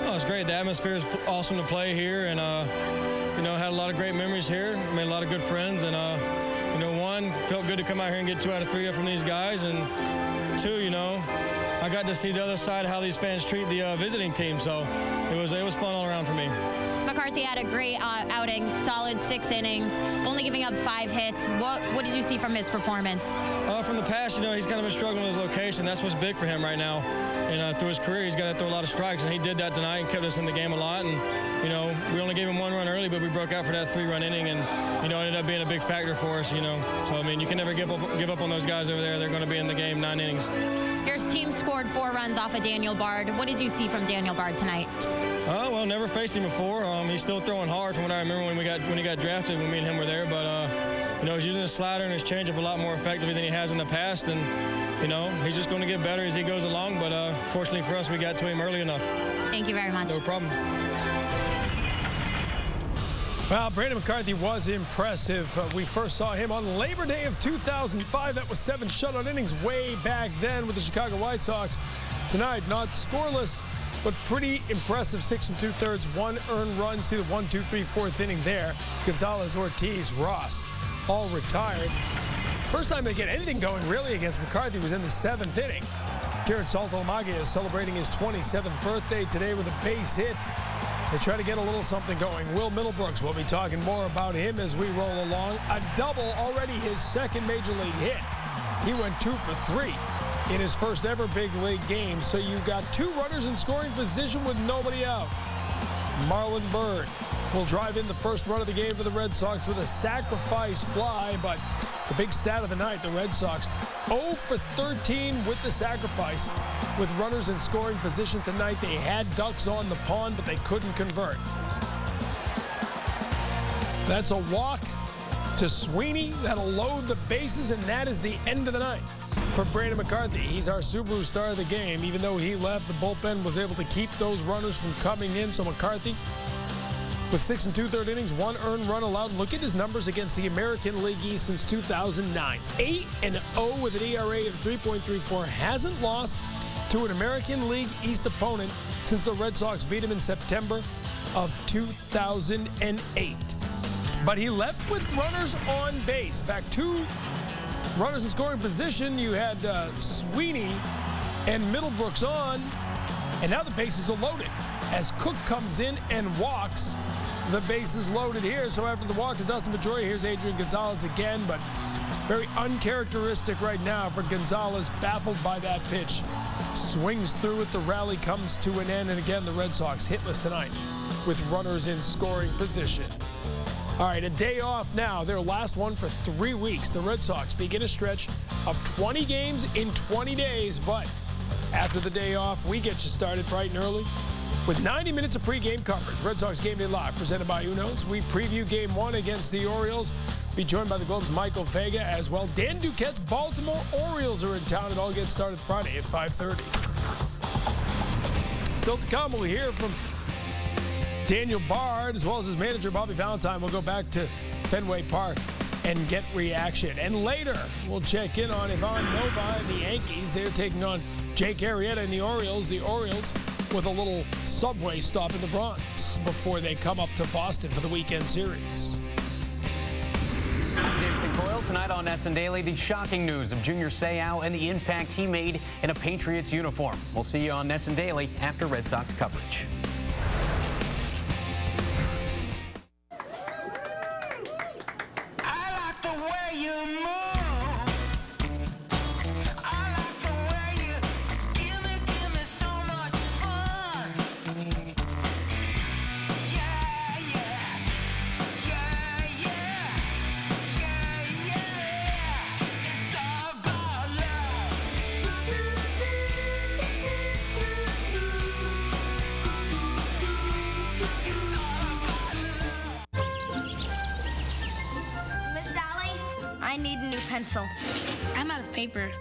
Oh, it's great. The atmosphere is awesome to play here, and had a lot of great memories here. Made a lot of good friends, and one, felt good to come out here and get 2 out of 3 from these guys, and 2, I got to see the other side of how these fans treat the visiting team, so it was fun all around for me. McCarthy had a great outing, solid 6 innings, only giving up 5 hits. What did you see from his performance? From the past, he's kind of been struggling with his location. That's what's big for him right now. And through his career, he's got to throw a lot of strikes, and he did that tonight and kept us in the game a lot. And, we only gave him 1 run early, but we broke out for that 3-run inning, and, it ended up being a big factor for us, So, you can never give up on those guys over there. They're going to be in the game 9 innings. Your team scored 4 runs off of Daniel Bard. What did you see from Daniel Bard tonight? Well, never faced him before. He's still throwing hard from what I remember when he got drafted, when me and him were there. But, he's using his slider and his changeup a lot more effectively than he has in the past. And, he's just going to get better as he goes along. But, fortunately for us, we got to him early enough. Thank you very much. No problem. Well, Brandon McCarthy was impressive. We first saw him on Labor Day of 2005. That was 7 shutout innings way back then with the Chicago White Sox. Tonight, not scoreless, but pretty impressive. 6 2/3, 1 earned run. See the 1, 2, 3, 4th inning there. Gonzalez, Ortiz, Ross, all retired. First time they get anything going really against McCarthy was in the 7th inning. Jared Saltalamaggia is celebrating his 27th birthday today with a base hit. They try to get a little something going. Will Middlebrooks, we'll be talking more about him as we roll along. A double, already his 2nd major league hit. He went 2 for 3 in his first ever big league game. So you've got 2 runners in scoring position with nobody out. Marlon Byrd will drive in the first run of the game for the Red Sox with a sacrifice fly, but The big stat of the night, the Red Sox 0 for 13 with the sacrifice. With runners in scoring position tonight, they had ducks on the pond, but they couldn't convert. That's a walk to Sweeney. That'll load the bases, and that is the end of the night for Brandon McCarthy. He's our Subaru star of the game. Even though he left, the bullpen was able to keep those runners from coming in. So McCarthy, with 6 2/3 innings, 1 earned run allowed. Look at his numbers against the American League East since 2009. 8-0 with an ERA of 3.34. Hasn't lost to an American League East opponent since the Red Sox beat him in September of 2008. But he left with runners on base. In fact, 2 runners in scoring position. You had Sweeney and Middlebrooks on, and now the bases are loaded. As Cook comes in and walks, the base is loaded here. So after the walk to Dustin Pedroia, here's Adrian Gonzalez again, but very uncharacteristic right now for Gonzalez, baffled by that pitch. Swings through it, the rally comes to an end, and again, the Red Sox hitless tonight with runners in scoring position. All right, a day off now, their last one for 3 weeks. The Red Sox begin a stretch of 20 games in 20 days, but after the day off, we get you started bright and early with 90 minutes of pregame coverage. Red Sox Game Day Live, presented by Uno's. We preview Game 1 against the Orioles. Be joined by the Globe's Michael Vega as well. Dan Duquette's Baltimore Orioles are in town. It all gets started Friday at 5:30. Still to come, we'll hear from Daniel Bard, as well as his manager, Bobby Valentine. Will go back to Fenway Park and get reaction. And later, we'll check in on Ivan Nova and the Yankees. They're taking on Jake Arrieta and the Orioles. The Orioles with a little subway stop in the Bronx before they come up to Boston for the weekend series. I'm Jameson Coyle. Tonight on NESN Daily, the shocking news of Junior Seau and the impact he made in a Patriots uniform. We'll see you on NESN Daily after Red Sox coverage. Pencil. I'm out of paper.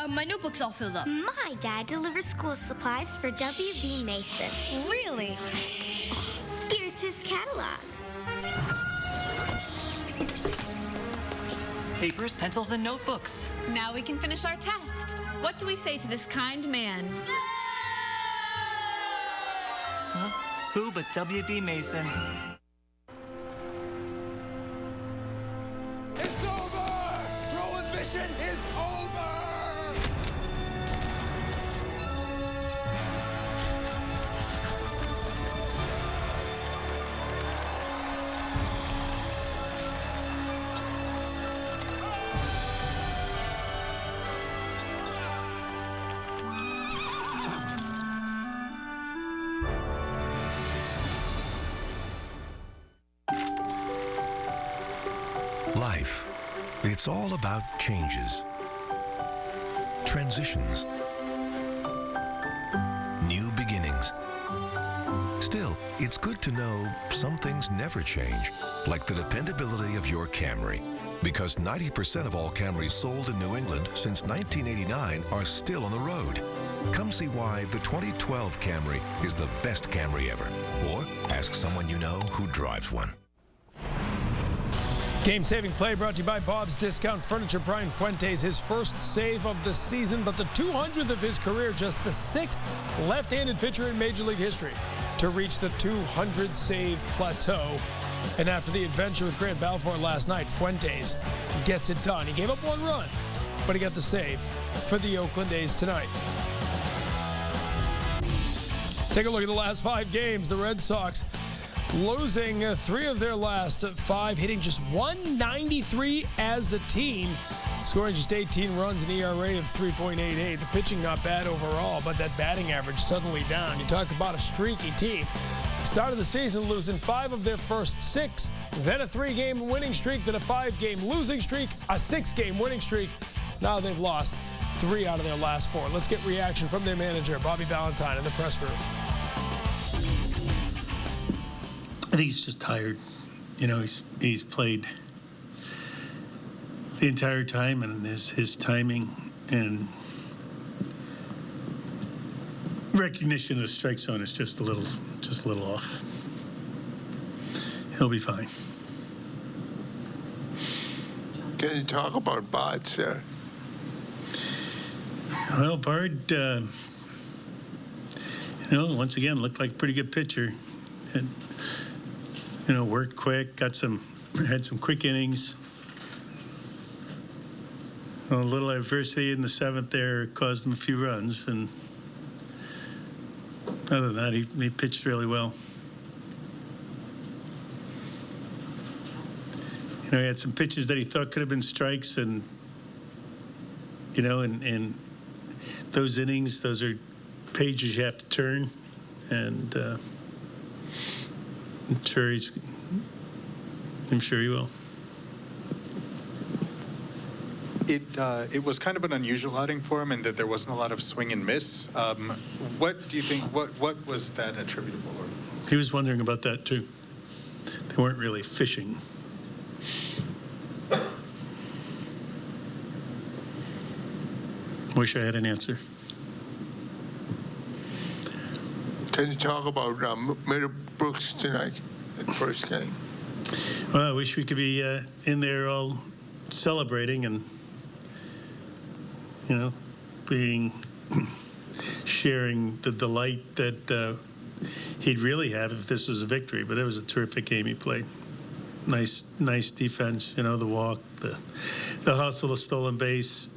My notebook's all filled up. My dad delivers school supplies for W.B. Mason. Really? Here's his catalog. Papers, pencils, and notebooks. Now we can finish our test. What do we say to this kind man? Huh? Who but W.B. Mason? Is over! Life, it's all about changes, transitions, new beginnings. Still, it's good to know some things never change, like the dependability of your Camry. Because 90% of all Camrys sold in New England since 1989 are still on the road. Come see why the 2012 Camry is the best Camry ever. Or ask someone you know who drives one. Game-saving play brought to you by Bob's Discount Furniture. Brian Fuentes, his first save of the season, but the 200th of his career, just the 6th left-handed pitcher in Major League history to reach the 200-save plateau. And after the adventure with Grant Balfour last night, Fuentes gets it done. He gave up 1 run, but he got the save for the Oakland A's tonight. Take a look at the last 5 games. The Red Sox losing 3 of their last 5, hitting just 193 as a team, scoring just 18 runs, an ERA of 3.88. The pitching not bad overall, but that batting average suddenly down. You talk about a streaky team. started the season losing 5 of their first 6, then a 3-game winning streak, then a 5-game losing streak, a 6-game winning streak. Now they've lost 3 out of their last 4. Let's get reaction from their manager, Bobby Valentine, in the press room. I think he's just tired. You know, he's played the entire time, and his timing and recognition of the strike zone is just a little off. He'll be fine. Can you talk about Bard, sir? Well, Bard, once again, looked like a pretty good pitcher. And, worked quick, had some quick innings. A little adversity in the 7th there caused him a few runs, and other than that, he pitched really well. He had some pitches that he thought could have been strikes, and and those innings, those are pages you have to turn, and I'm sure he will. It was kind of an unusual outing for him in that there wasn't a lot of swing and miss. What do you think? What was that attributable? He was wondering about that too. They weren't really fishing. Wish I had an answer. Can you talk about Middlebrooks tonight in the first game? Well, I wish we could be in there all celebrating and, sharing the delight that he'd really have if this was a victory. But it was a terrific game he played. Nice defense, the walk, the hustle, the stolen base.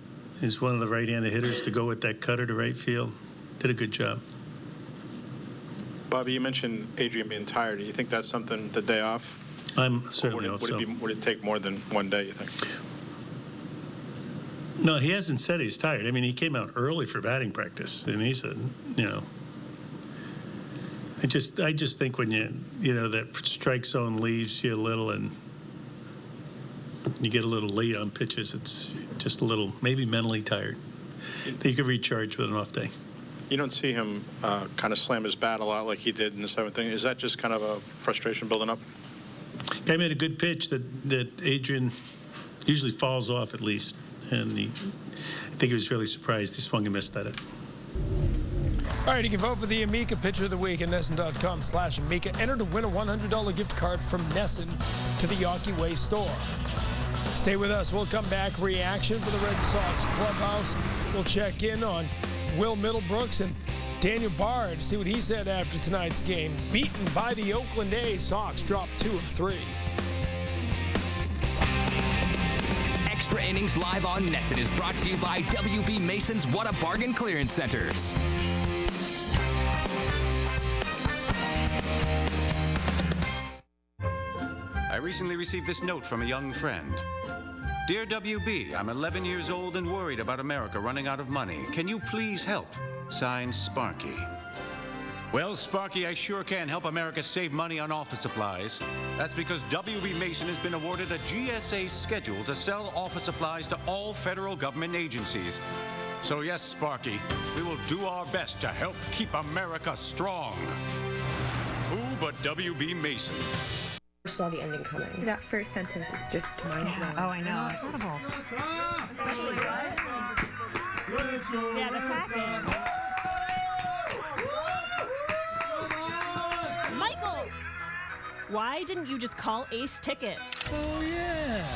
He's one of the right-handed hitters to go with that cutter to right field. Did a good job. Bobby, you mentioned Adrian being tired. Do you think that's something, the day off? I'm certainly hope so. Would it take more than one day, you think? No, he hasn't said he's tired. I mean, he came out early for batting practice, and he said, I just think when that strike zone leaves you a little and you get a little late on pitches, it's just a little, maybe mentally tired. You could recharge with an off day. You don't see him kind of slam his bat a lot like he did in the 7th inning. Is that just kind of a frustration building up? Guy made a good pitch that Adrian usually falls off at least, and I think he was really surprised he swung and missed at it. All right, you can vote for the Amica Pitcher of the Week at NESN.com/Amica. Enter to win a $100 gift card from NESN to the Yawkey Way store. Stay with us. We'll come back. Reaction for the Red Sox clubhouse. We'll check in on Will Middlebrooks and Daniel Bard. See what he said after tonight's game. Beaten by the Oakland A's. Sox dropped 2 of 3. Extra Innings live on NESN is brought to you by WB Mason's What a Bargain Clearance Centers. I recently received this note from a young friend. Dear WB, I'm 11 years old and worried about America running out of money. Can you please help? Signed, Sparky. Well, Sparky, I sure can help America save money on office supplies. That's because WB Mason has been awarded a GSA schedule to sell office supplies to all federal government agencies. So yes, Sparky, we will do our best to help keep America strong. Who but WB Mason? Saw the ending coming. That first sentence is just mind-blowing. Oh, I know. Incredible. Yeah, the clapping. Michael! Why didn't you just call Ace Ticket? Oh, yeah.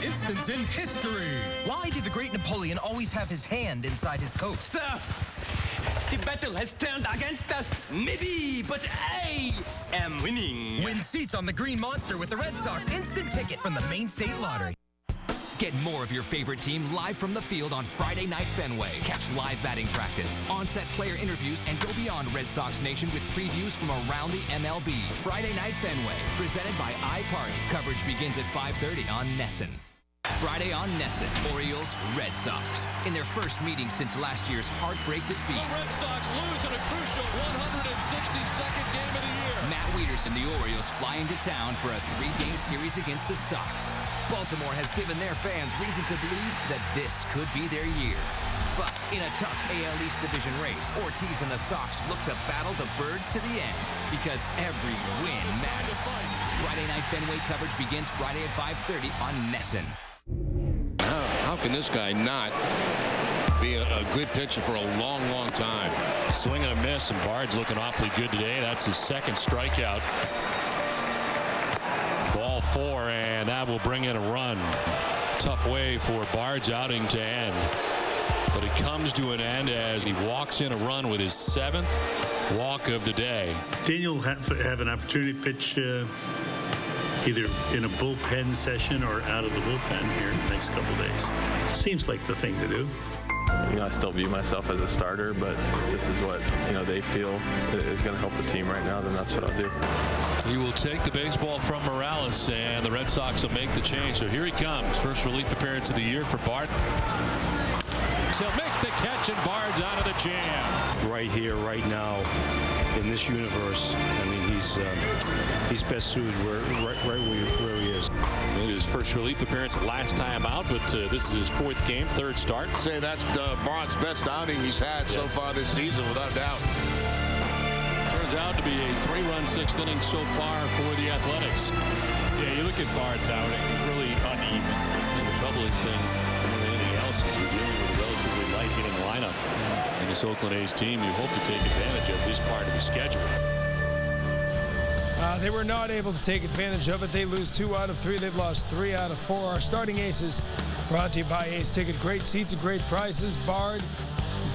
Instance in history. Why did the great Napoleon always have his hand inside his coat? Sir, the battle has turned against us. Maybe, but I am winning. Win seats on the Green Monster with the Red Sox instant ticket from the Maine State Lottery. Get more of your favorite team live from the field on Friday Night Fenway. Catch live batting practice, on-set player interviews, and go beyond Red Sox Nation with previews from around the MLB. Friday Night Fenway, presented by iParty. Coverage begins at 5:30 on NESN. Friday on NESN, Orioles, Red Sox. In their first meeting since last year's heartbreak defeat. The Red Sox lose in a crucial 162nd game of the year. Matt Wieters and the Orioles fly into town for a 3-game series against the Sox. Baltimore has given their fans reason to believe that this could be their year. But in a tough AL East division race, Ortiz and the Sox look to battle the Birds to the end because every win matters. Friday Night Fenway coverage begins Friday at 5:30 on NESN. How can this guy not be a good pitcher for a long, long time? Swing and a miss, and Bard's looking awfully good today. That's his second strikeout. Ball 4, and that will bring in a run. Tough way for Bard's outing to end. But it comes to an end as he walks in a run with his 7th walk of the day. Daniel will have an opportunity to pitch either in a bullpen session or out of the bullpen here in the next couple days. Seems like the thing to do. I still view myself as a starter, but if this is what they feel is going to help the team right now, then that's what I'll do. He will take the baseball from Morales, and the Red Sox will make the change. So here he comes. First relief appearance of the year for Bard. He'll make the catch, and Bard's out of the jam. Right here, right now, in this universe, I mean, he's best suited right where he is. Made his first relief appearance last time out, but this is his 4th game, 3rd start. I'd say that's Bard's best outing he's had so far this season, without doubt. Turns out to be a 3-run 6th inning so far for the Athletics. Yeah, you look at Bard's outing, it's really uneven. And the troubling thing more than anything else is you're dealing with a relatively light hitting lineup. And this Oakland A's team, you hope to take advantage of this part of the schedule. They were not able to take advantage of it. They lose 2 out of 3. They've lost 3 out of 4. Our starting aces brought to you by A's Ticket. Great seats at great prices. Bard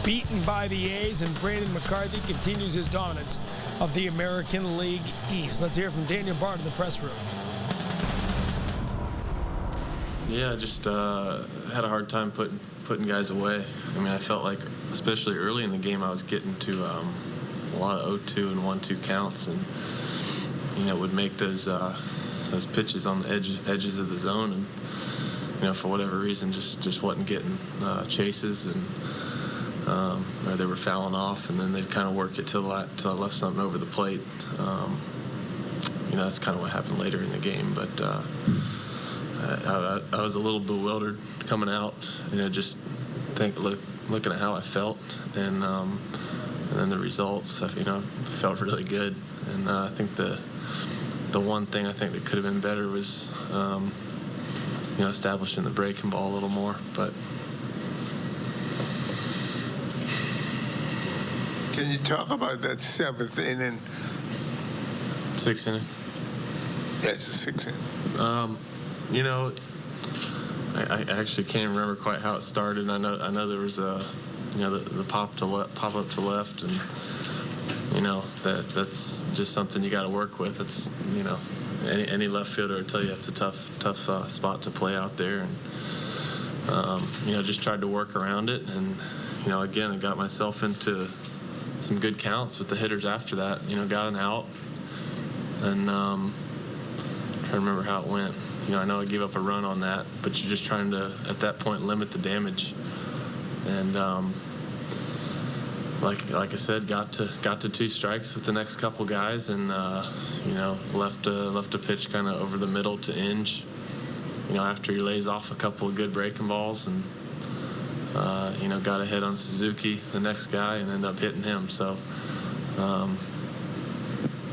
beaten by the A's, and Brandon McCarthy continues his dominance of the American League East. Let's hear from Daniel Bard in the press room. Yeah, I just had a hard time putting guys away. I mean, I felt like, especially early in the game, I was getting to a lot of 0-2 and 1-2 counts, and would make those pitches on the edges of the zone, and for whatever reason, just wasn't getting chases, and or they were fouling off, and then they'd kind of work it till I left something over the plate. That's kind of what happened later in the game, but I was a little bewildered coming out, just looking at how I felt, and then the results, felt really good, and I think the one thing I think that could have been better was, establishing the breaking ball a little more. But can you talk about that 7th inning? 6th inning. Yeah, it's a 6th inning. I actually can't remember quite how it started. I know there was the pop up to left, and that's just something you got to work with. It's any left fielder will tell you it's a tough spot to play out there, and just tried to work around it, and again, I got myself into some good counts with the hitters after that. Got an out, and trying to remember how it went. I know I gave up a run on that, but you're just trying to, at that point, limit the damage. And like I said, got to 2 strikes with the next couple guys, and left a pitch kind of over the middle to Inge. After he lays off a couple of good breaking balls, and got a hit on Suzuki, the next guy, and ended up hitting him. So.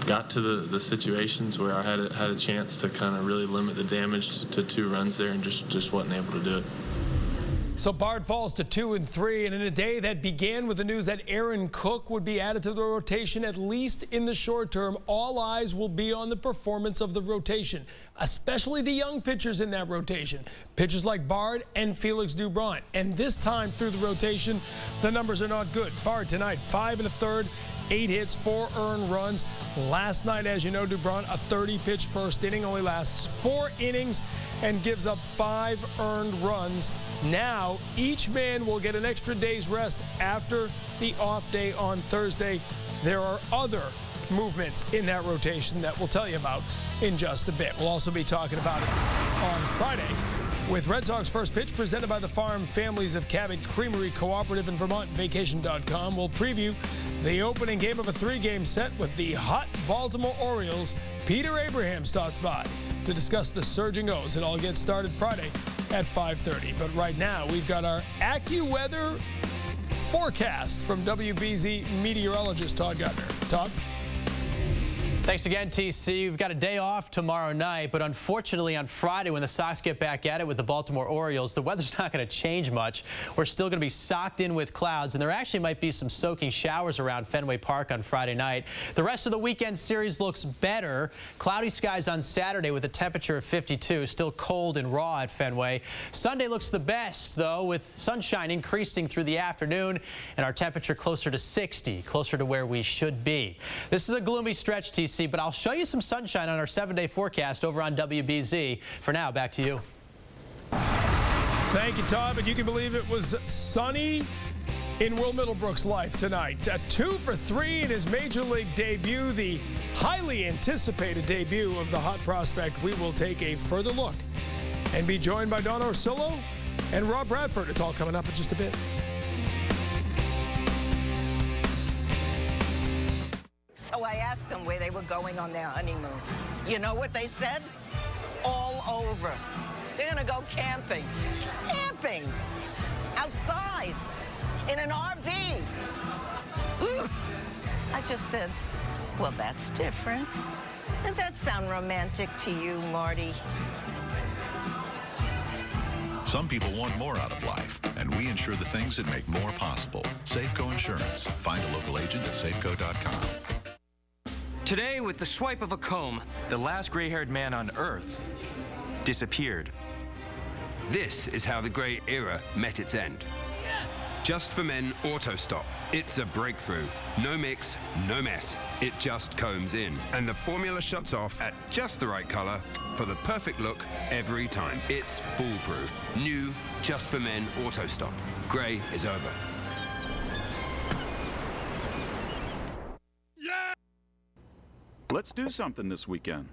Got to the situations where I had a chance to kind of really limit the damage to 2 runs there, and just wasn't able to do it. So Bard falls to 2 and 3, and in a day that began with the news that Aaron Cook would be added to the rotation, at least in the short term, all eyes will be on the performance of the rotation, especially the young pitchers in that rotation. Pitchers like Bard and Felix Dubron. And this time through the rotation, the numbers are not good. Bard tonight, 5 1/3, 8 hits, 4 earned runs. Last night, as you know, Dubron, a 30-pitch first inning, only lasts 4 innings, and gives up 5 earned runs. Now, each man will get an extra day's rest after the off day on Thursday. There are other movements in that rotation that we'll tell you about in just a bit. We'll also be talking about it on Friday with Red Sox First Pitch, presented by the Farm Families of Cabot Creamery Cooperative and VermontVacation.com. We'll preview the opening game of a 3-game set with the hot Baltimore Orioles. Peter Abraham stops by to discuss the surging O's. It all gets started Friday at 5:30. But right now, we've got our AccuWeather forecast from WBZ meteorologist Todd Gutner. Todd? Thanks again, TC. We've got a day off tomorrow night, but unfortunately on Friday when the Sox get back at it with the Baltimore Orioles, the weather's not going to change much. We're still going to be socked in with clouds, and there actually might be some soaking showers around Fenway Park on Friday night. The rest of the weekend series looks better. Cloudy skies on Saturday with a temperature of 52, still cold and raw at Fenway. Sunday looks the best, though, with sunshine increasing through the afternoon and our temperature closer to 60, closer to where we should be. This is a gloomy stretch, TC. But I'll show you some sunshine on our 7-day forecast over on WBZ. For now, back to you. Thank you, Todd. But you can believe it was sunny in Will Middlebrooks' life tonight. 2 for 3 in his Major League debut, the highly anticipated debut of the hot prospect. We will take a further look and be joined by Don Orsillo and Rob Bradford. It's all coming up in just a bit. So I asked them where they were going on their honeymoon. You know what they said? All over. They're gonna go camping. Camping! Outside. In an RV. Ooh. I just said, well, that's different. Does that sound romantic to you, Marty? Some people want more out of life, and we insure the things that make more possible. Safeco Insurance. Find a local agent at safeco.com. Today, with the swipe of a comb, the last gray-haired man on Earth disappeared. This is how the gray era met its end. Just for Men Auto Stop. It's a breakthrough. No mix, no mess. It just combs in. And the formula shuts off at just the right color for the perfect look every time. It's foolproof. New, Just for Men Auto Stop. Gray is over. Let's do something this weekend.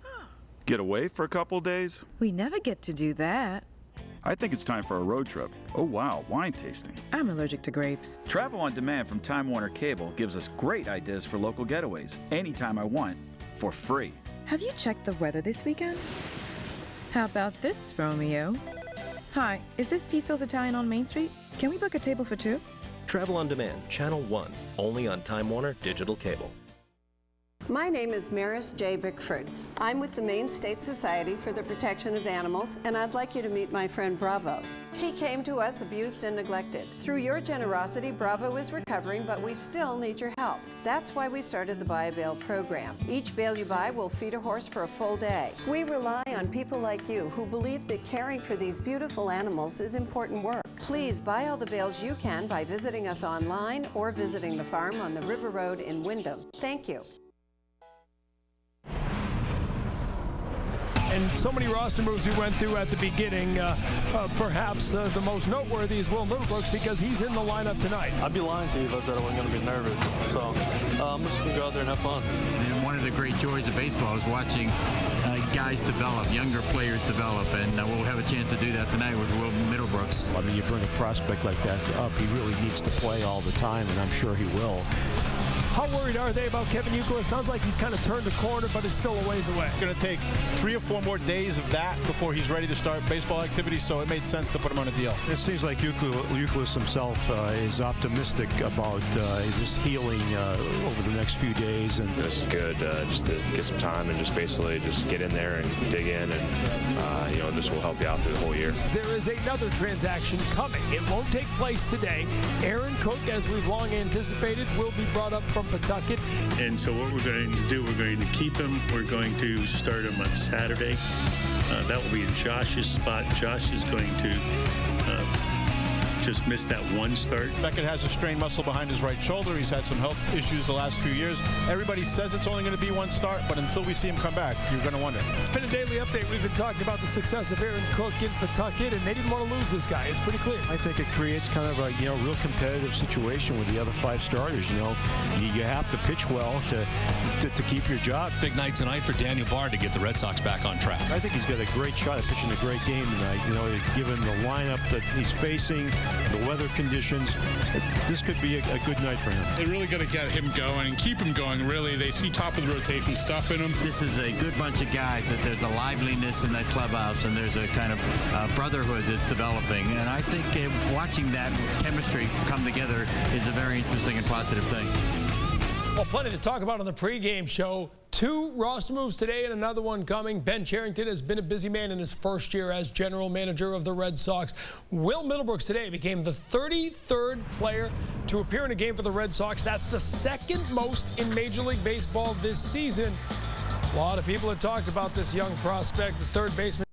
Get away for a couple days? We never get to do that. I think it's time for a road trip. Oh wow, wine tasting. I'm allergic to grapes. Travel on demand from Time Warner Cable gives us great ideas for local getaways, anytime I want, for free. Have you checked the weather this weekend? How about this, Romeo? Hi, is this Pizzo's Italian on Main Street? Can we book a table for 2? Travel on demand, Channel 1, only on Time Warner Digital Cable. My name is Maris J. Bickford. I'm with the Maine State Society for the Protection of Animals, and I'd like you to meet my friend Bravo. He came to us abused and neglected. Through your generosity, Bravo is recovering, but we still need your help. That's why we started the Buy a Bale program. Each bale you buy will feed a horse for a full day. We rely on people like you who believe that caring for these beautiful animals is important work. Please buy all the bales you can by visiting us online or visiting the farm on the River Road in Wyndham. Thank you. And so many roster moves we went through at the beginning. Perhaps the most noteworthy is Will Middlebrooks because he's in the lineup tonight. I'd be lying to you if I said I wasn't going to be nervous. So I'm just going to go out there and have fun. And one of the great joys of baseball is watching guys develop, younger players develop, and we'll have a chance to do that tonight with Will Middlebrooks. I mean, you bring a prospect like that up, he really needs to play all the time, and I'm sure he will. How worried are they about Kevin Youkilis? Sounds like he's kind of turned a corner, but it's still a ways away. It's going to take 3 or 4 more days of that before he's ready to start baseball activity, so it made sense to put him on a deal. It seems like Youkilis himself is optimistic about just healing over the next few days. And this is good just to get some time and just basically just get in there and dig in, and you know, this will help you out through the whole year. There is another transaction coming. It won't take place today. Aaron Cook, as we've long anticipated, will be brought up from Pawtucket. And so what we're going to do, we're going to keep him. We're going to start him on Saturday. That will be in Josh's spot. Josh is going to just missed that one start. Beckett has a strained muscle behind his right shoulder. He's had some health issues the last few years. Everybody says it's only going to be one start, but until we see him come back, you're going to wonder. It's been a daily update. We've been talking about the success of Aaron Cook in Pawtucket, and they didn't want to lose this guy. It's pretty clear. I think it creates kind of a real competitive situation with the other 5 starters. You have to pitch well to keep your job. Big night tonight for Daniel Bard to get the Red Sox back on track. I think he's got a great shot at pitching a great game tonight. Given the lineup that he's facing, the weather conditions, this could be a good night for him. They really got to get him going and keep him going, really. They see top of the rotation stuff in him. This is a good bunch of guys that there's a liveliness in that clubhouse, and there's a kind of brotherhood that's developing. And I think watching that chemistry come together is a very interesting and positive thing. Well, plenty to talk about on the pregame show. 2 roster moves today and another one coming. Ben Cherington has been a busy man in his first year as general manager of the Red Sox. Will Middlebrooks today became the 33rd player to appear in a game for the Red Sox. That's the 2nd most in Major League Baseball this season. A lot of people have talked about this young prospect, the third baseman.